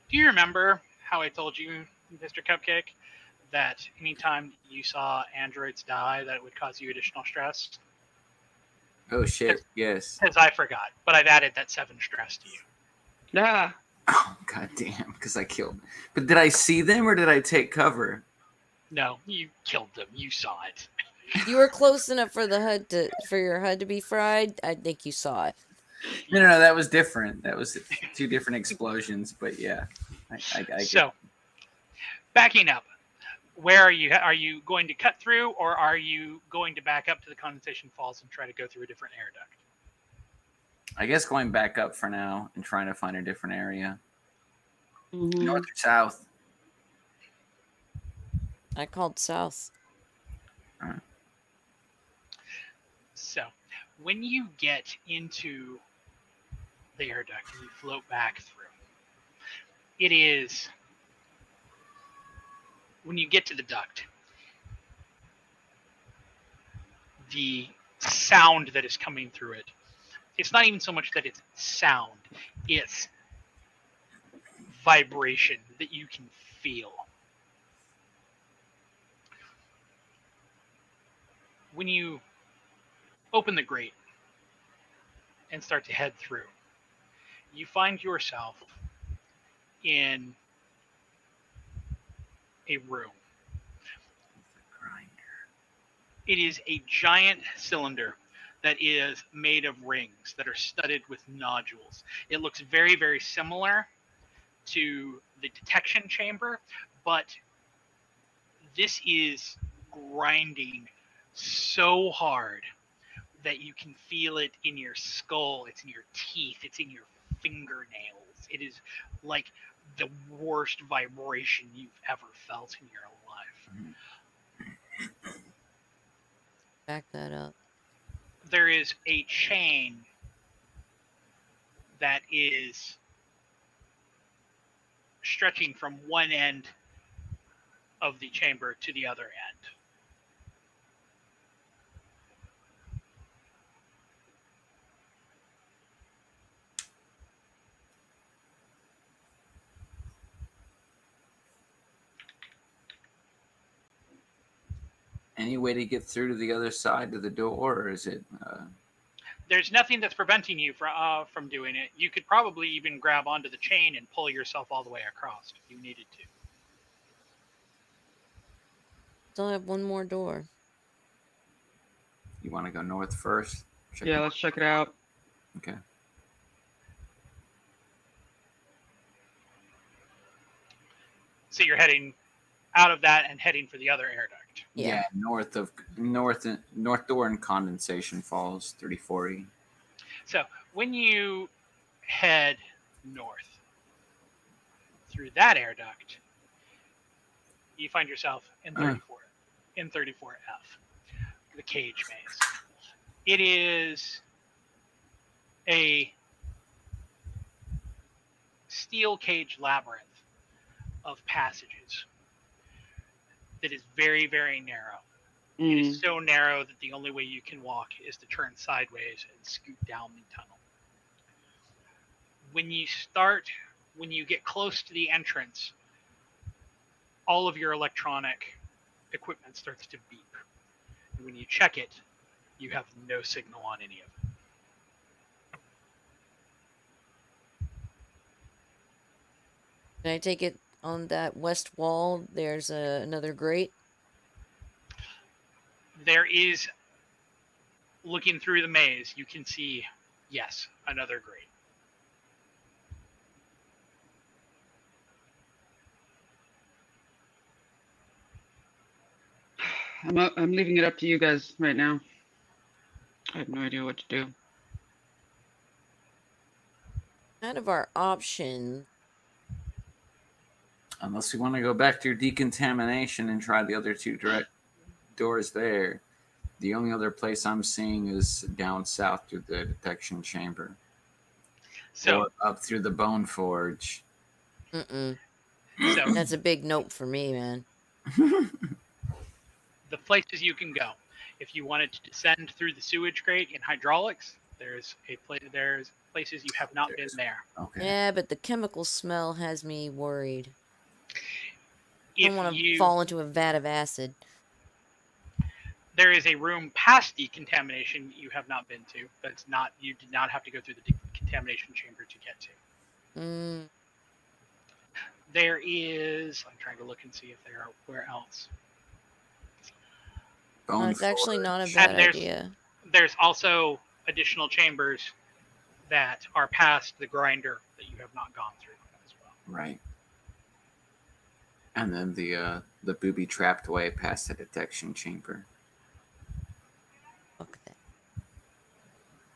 do you remember how I told you, Mr. Cupcake, that anytime you saw androids die, that it would cause you additional stress? Oh shit! Yes. Because I forgot, but I've added that 7 stress to you. Yeah. Oh god damn! Because I killed. But did I see them or did I take cover? No, you killed them. You saw it. You were close enough for your HUD to be fried. I think you saw it. No, that was different. That was 2 different explosions. But yeah, I So, backing up, where are you? Are you going to cut through, or are you going to back up to the condensation falls and try to go through a different air duct? I guess going back up for now and trying to find a different area. Mhm. North or south? I called south. So, when you get into the air duct and you float back through, it is, when you get to the duct, the sound that is coming through it, it's not even so much that it's sound, it's vibration that you can feel. When you open the grate and start to head through, you find yourself in a room. It is a giant cylinder that is made of rings that are studded with nodules. It looks very, very similar to the detection chamber, but this is grinding so hard that you can feel it in your skull, it's in your teeth, it's in your fingernails. It is like the worst vibration you've ever felt in your life. Back that up. There is a chain that is stretching from one end of the chamber to the other end. Any way to get through to the other side of the door, or is it? There's nothing that's preventing you from doing it. You could probably even grab onto the chain and pull yourself all the way across if you needed to. Still have one more door. You want to go north first? Yeah, let's check it out. Okay. So you're heading out of that and heading for the other air duct. Yeah. North door and condensation falls 3040. So when you head north through that air duct, you find yourself in 34F, the cage maze. It is a steel cage labyrinth of passages that is very, very narrow. It is so narrow that the only way you can walk is to turn sideways and scoot down the tunnel. When you get close to the entrance, all of your electronic equipment starts to beep. And when you check it, you have no signal on any of it. Can I take it on that west wall? There's another grate. There is, looking through the maze, you can see, yes, another grate. I'm leaving it up to you guys right now. I have no idea what to do. Out of our option. Unless we want to go back to your decontamination and try the other two direct doors there. The only other place I'm seeing is down south through the detection chamber. So or up through the Bone Forge. So So that's a big nope for me, man. the places you can go, if you wanted to descend through the sewage grate in hydraulics, there's places you have not been there. Okay. Yeah, but the chemical smell has me worried. I If don't want to you fall into a vat of acid. there is a room past decontamination you have not been to, but it's not, you did not have to go through the decontamination chamber to get to. There is, I'm trying to look and see if there are where else. Bone It's actually not a Forge. bad And there's- idea. There's also additional chambers that are past the grinder that you have not gone through as well. Right. And then the booby trapped way past the detection chamber. Fuck that.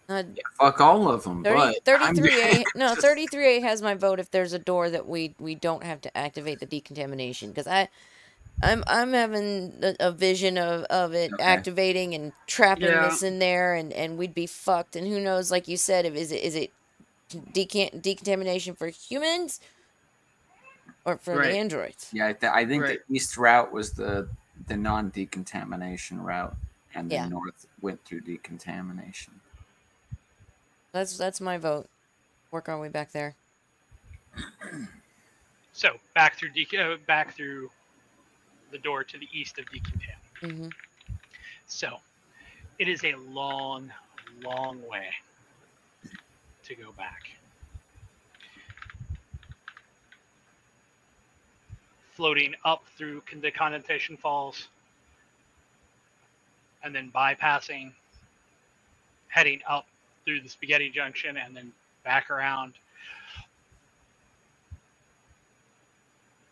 Yeah, fuck all of them. 33A. No, 33A has my vote if there's a door that we don't have to activate the decontamination, because I'm having a vision of it activating and trapping this in there, and we'd be fucked. And who knows, like you said, is it decontamination for humans or for the androids? Yeah, I think the east route was the non-decontamination route, and the north went through decontamination. That's my vote. Work our way back there. So back through the door to the east of decontamination. So it is a long, long way to go back. Floating up through the condensation falls, and then bypassing, heading up through the Spaghetti Junction, and then back around.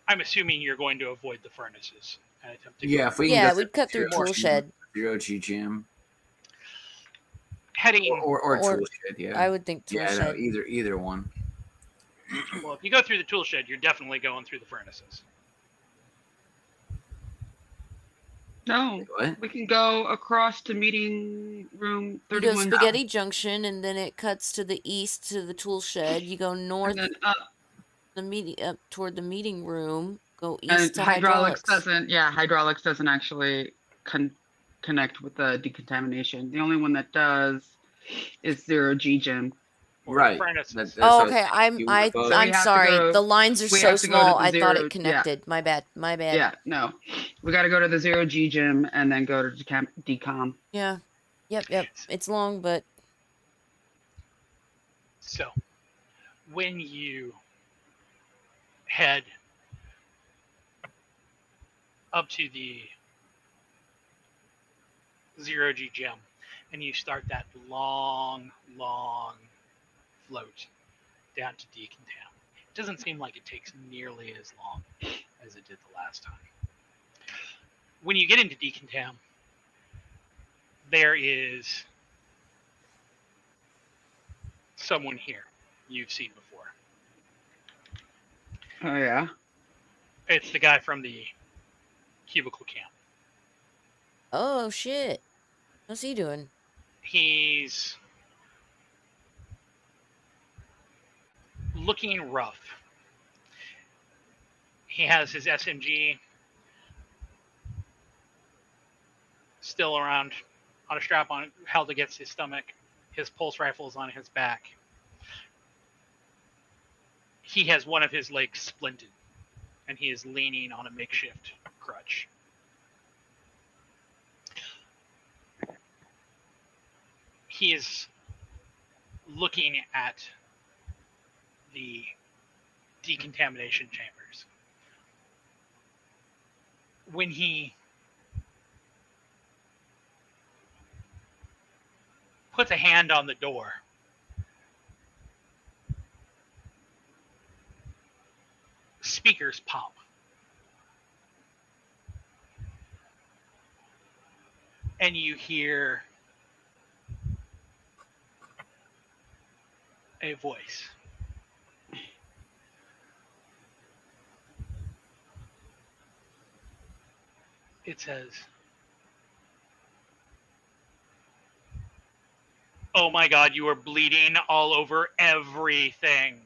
I'm assuming you're going to avoid the furnaces and attempt to if we can we'd cut through tool shed. Zero G gym. Heading or tool shed, yeah. I would think tool shed. No, either one. Well, if you go through the tool shed, you're definitely going through the furnaces. No, we can go across to meeting room 31. You go Spaghetti Junction, and then it cuts to the east to the tool shed. You go north, and then up up toward the meeting room. Go east to hydraulics. Hydraulics doesn't actually connect with the decontamination. The only one that does is Zero G Gym. Right. Okay. I'm sorry. The lines are so small. I thought it connected. My bad. Yeah. No, we got to go to the Zero G Gym and then go to decom. Yeah. Yep. It's long, but so when you head up to the Zero G Gym and you start that long float down to decontam. It doesn't seem like it takes nearly as long as it did the last time. When you get into decontam, there is someone here you've seen before. Oh yeah? It's the guy from the cubicle camp. Oh shit. What's he doing? He's looking rough. He has his SMG still around on a strap on held against his stomach. His pulse rifle is on his back. He has one of his legs splinted, and he is leaning on a makeshift crutch. He is looking at the decontamination chambers. When he puts a hand on the door, speakers pop. And you hear a voice. It says, "Oh my God, you are bleeding all over everything.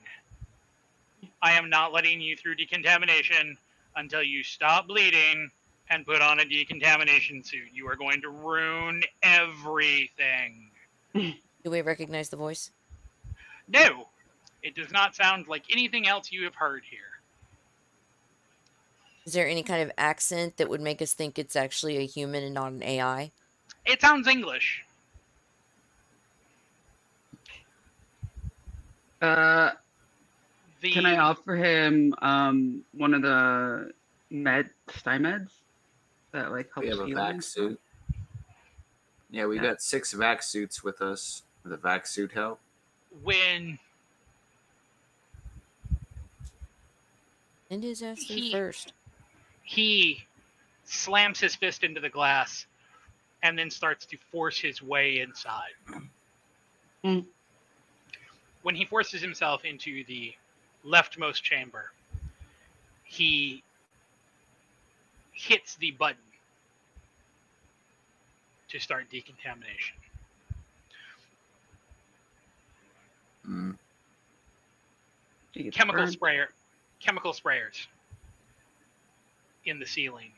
I am not letting you through decontamination until you stop bleeding and put on a decontamination suit. You are going to ruin everything." Do we recognize the voice? No, it does not sound like anything else you have heard here. Is there any kind of accent that would make us think it's actually a human and not an AI? It sounds English. Can I offer him one of the Stymeds that like helps We have a healing? vac suit. Yeah, we got 6 vac suits with us. The vac suit help. When And his ass through first. he slams his fist into the glass and then starts to force his way inside. Mm. When he forces himself into the leftmost chamber, he hits the button to start decontamination. Mm. Chemical sprayers in the ceiling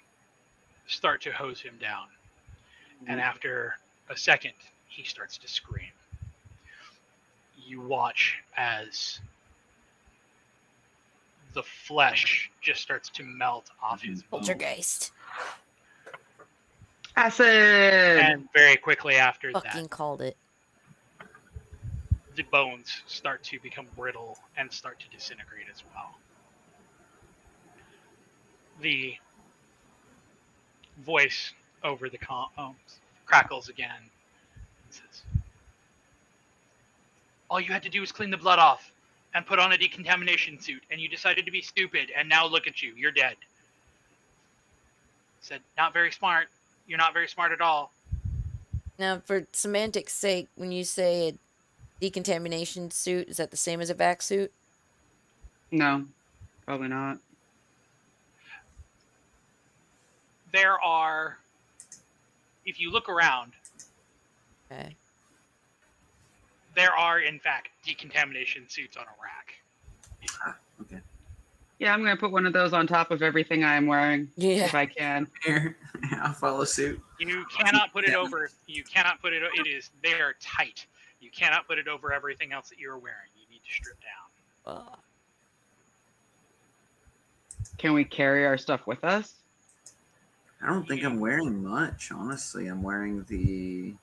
start to hose him down. And after a second, he starts to scream. You watch as the flesh just starts to melt off his bones. Poltergeist. Acid! And very quickly after Fucking that, called it. the bones start to become brittle and start to disintegrate as well. The voice over the crackles again and says, "All you had to do was clean the blood off and put on a decontamination suit, and you decided to be stupid, and now look at you, you're dead." Said, "Not very smart. You're not very smart at all." Now, for semantics' sake, when you say a decontamination suit, is that the same as a vac suit? No, probably not. There are, if you look around, Okay. there are, in fact, decontamination suits on a rack. Okay. Yeah, I'm going to put one of those on top of everything I'm wearing, Yeah. if I can. Here, I'll follow suit. You cannot put it over. You cannot put it. They are tight. You cannot put it over everything else that you're wearing. You need to strip down. Can we carry our stuff with us? I don't think I'm wearing much, honestly. I'm wearing the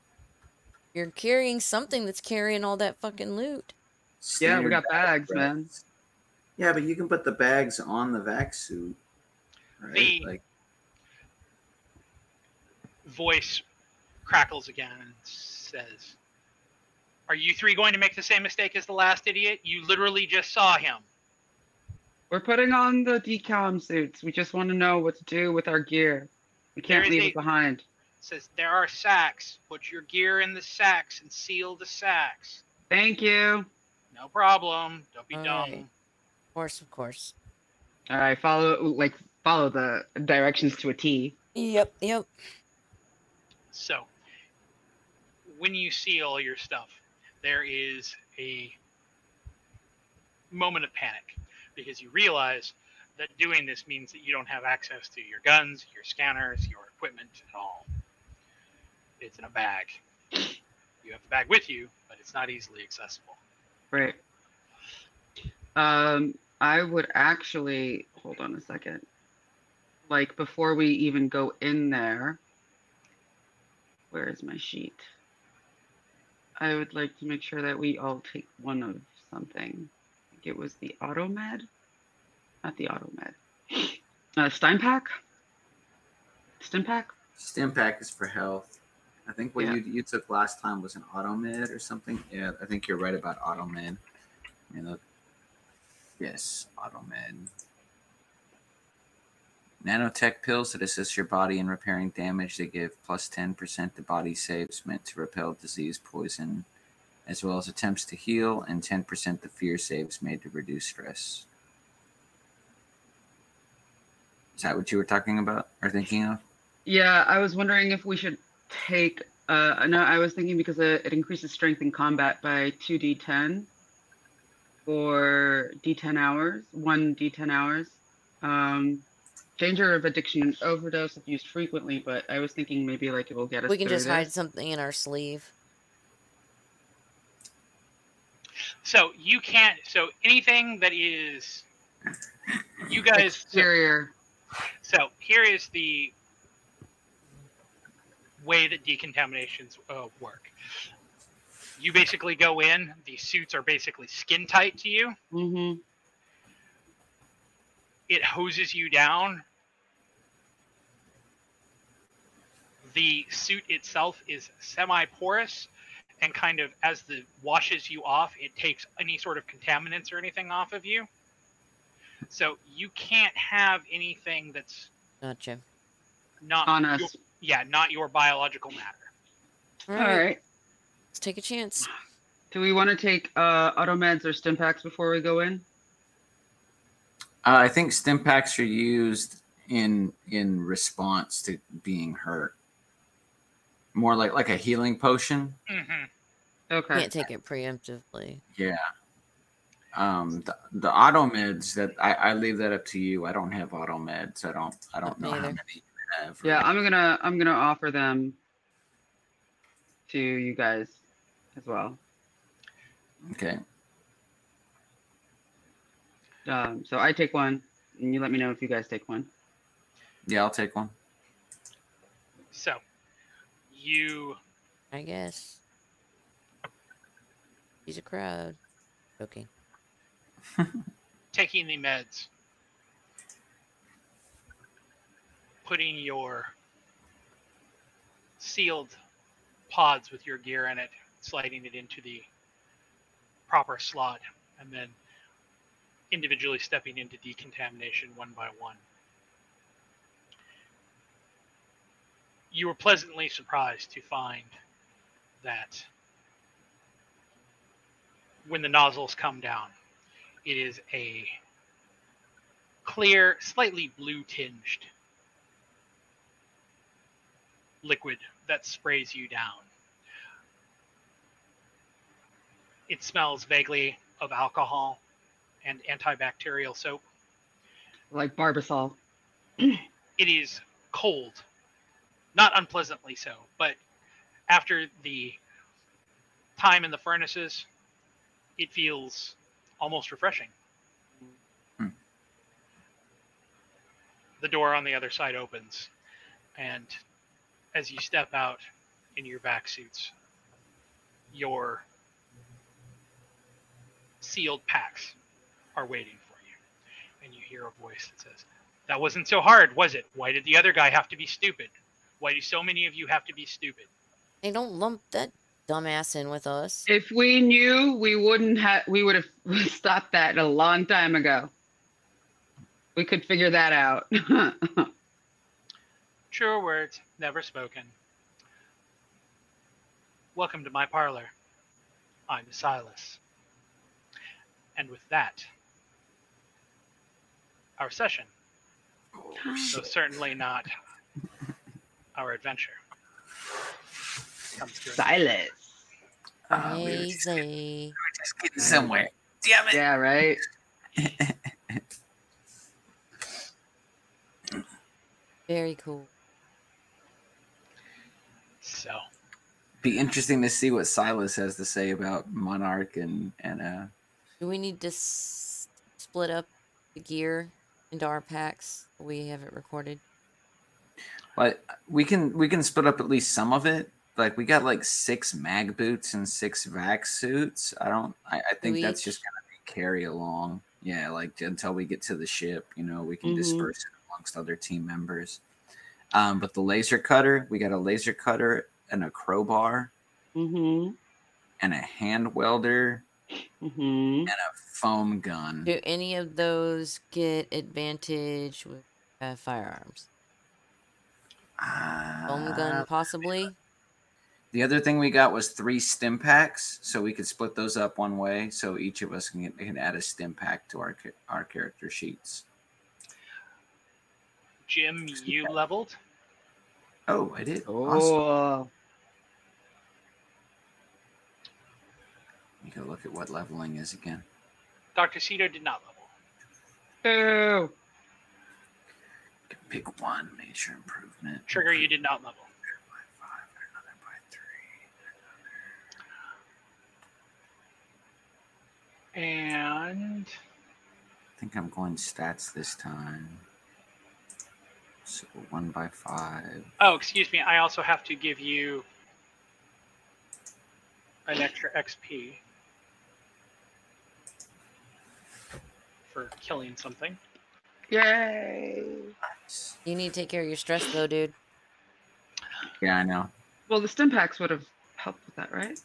You're carrying something that's carrying all that fucking loot. Yeah, we standard got bags, bag man. bags. Yeah, but you can put the bags on the vac suit, right? The- Like, Voice crackles again and says, "Are you three going to make the same mistake as the last idiot? You literally just saw him." We're putting on the decom suits. We just want to know what to do with our gear. We can't There is leave a- it behind. Says, "There are sacks. Put your gear in the sacks and seal the sacks." Thank you. No problem. Don't be All dumb. right. Of course, of course. All right, follow the directions to a T. Yep, yep. So, when you seal your stuff, there is a moment of panic because you realize that doing this means that you don't have access to your guns, your scanners, your equipment at all. It's in a bag. You have the bag with you, but it's not easily accessible. Right. I would actually hold on a second. Like before we even go in there, where is my sheet? I would like to make sure that we all take one of something. I think it was the Automed, not the Automed. Steinpack. Stimpack. Stimpack is for health. I think what Yeah. you took last time was an Automed or something. Yeah, I think you're right about Automed. Yes, Automed. Nanotech pills that assist your body in repairing damage. They give plus 10% to body saves meant to repel disease, poison, as well as attempts to heal, and 10% to fear saves made to reduce stress. Is that what you were talking about or thinking of? Yeah, I was wondering if we should take. No, I was thinking because it increases strength in combat by 2d10 for d10 hours, 1d10 hours. Danger of addiction and overdose if used frequently, but I was thinking maybe like it will get us We can through just hide this. something in our sleeve. So you can't. So anything that is, you guys. Exterior. So here is the way that decontaminations work. You basically go in. The suits are basically skin tight to you. Mm-hmm. It hoses you down. The suit itself is semi-porous, and kind of as the washes you off, it takes any sort of contaminants or anything off of you. So you can't have anything that's Gotcha. not On us. not your biological matter. All right. Let's take a chance. Do we want to take Automeds or Stimpaks before we go in? I think Stimpaks are used in response to being hurt. More like a healing potion. Mm-hmm. Okay. Can't take it preemptively. Yeah. The auto meds that I leave that up to you. I don't have auto meds. I don't know how Neither. many you have. Yeah, I'm gonna offer them to you guys as well. Okay. So I take one, and you let me know if you guys take one. Yeah, I'll take one. So you I guess. He's a crowd. Okay. taking the meds, putting your sealed pods with your gear in it, sliding it into the proper slot, and then individually stepping into decontamination one by one. You were pleasantly surprised to find that when the nozzles come down, it is a clear, slightly blue tinged liquid that sprays you down. It smells vaguely of alcohol and antibacterial soap. Like Barbasol. It is cold, not unpleasantly so, but after the time in the furnaces, it feels almost refreshing. The door on the other side opens, and as you step out in your back suits, your sealed packs are waiting for you. And you hear a voice that says, "That wasn't so hard, was it? Why did the other guy have to be stupid? Why do so many of you have to be stupid?" Hey, don't lump that dumbass in with us. If we knew, we wouldn't have. We would have stopped that a long time ago. We could figure that out. Truer words, never spoken. Welcome to my parlor. I'm Silas. And with that, our session, so certainly not our adventure, comes to an end. Silas. We were just Crazy. getting somewhere. Damn it. Yeah, right. Very cool. So Be interesting to see what Silas has to say about Monarch and Do we need to split up the gear into our packs? We have it recorded. but we can split up at least some of it. Like we got like 6 mag boots and 6 vac suits. I think that's just gonna be carry along. Yeah, like until we get to the ship, we can disperse it amongst other team members. But the laser cutter, we got a laser cutter and a crowbar and a hand welder and a foam gun. Do any of those get advantage with firearms? Foam gun, possibly? The other thing we got was 3 stim packs, so we could split those up one way, so each of us can add a stim pack to our character sheets. Jim, you leveled? Oh, I did. Oh. Awesome. You go look at what leveling is again. Dr. Cito did not level. Ew. Pick one major improvement. Trigger, you did not level. By 5, another by 3, And I think I'm going stats this time. So 1 by 5. oh, excuse me. I also have to give you an extra XP for killing something. Yay. You need to take care of your stress, though, dude. Yeah, I know. Well, the stim packs would have helped with that, right?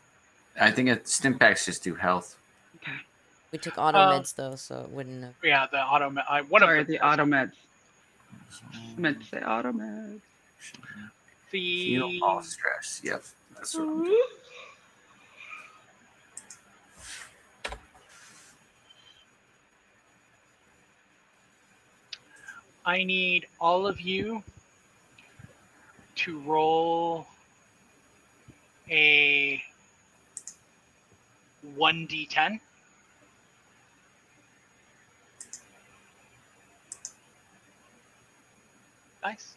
I think stim packs just do health. Okay. We took auto meds, though, so it wouldn't have... Yeah, the auto med. Sorry, the auto meds. I meant to say auto meds. Heal all stress. Yep, that's what I'm doing. I need all of you to roll a 1d10. Nice.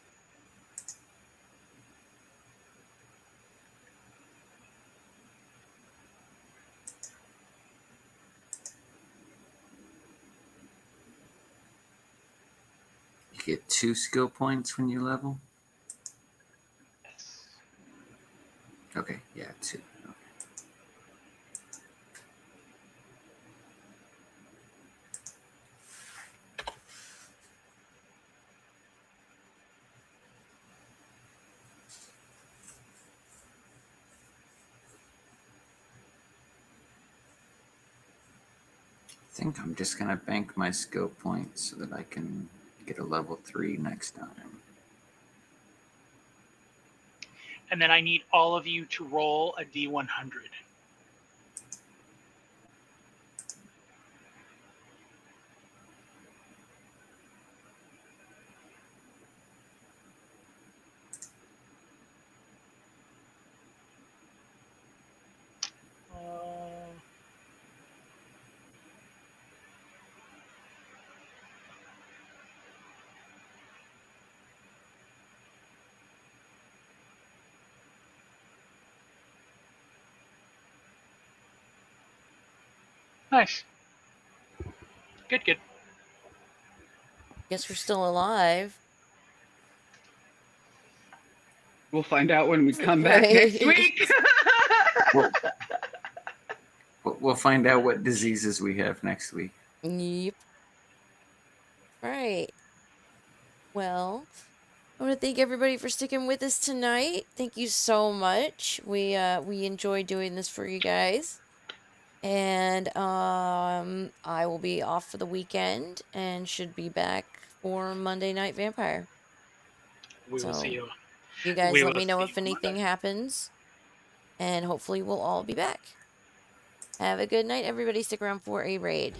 You get 2 skill points when you level? Yes. Okay, yeah, 2. Okay. I think I'm just going to bank my skill points so that I can get a level 3 next time. And then I need all of you to roll a d100. Nice. Good, good. Guess we're still alive. We'll find out when we come back next week. We'll find out what diseases we have next week. Yep. All right. Well, I want to thank everybody for sticking with us tonight. Thank you so much. We enjoy doing this for you guys. And I will be off for the weekend and should be back for Monday Night Vampire. We will see you. You guys let me know if anything happens. And hopefully we'll all be back. Have a good night, everybody. Stick around for a raid.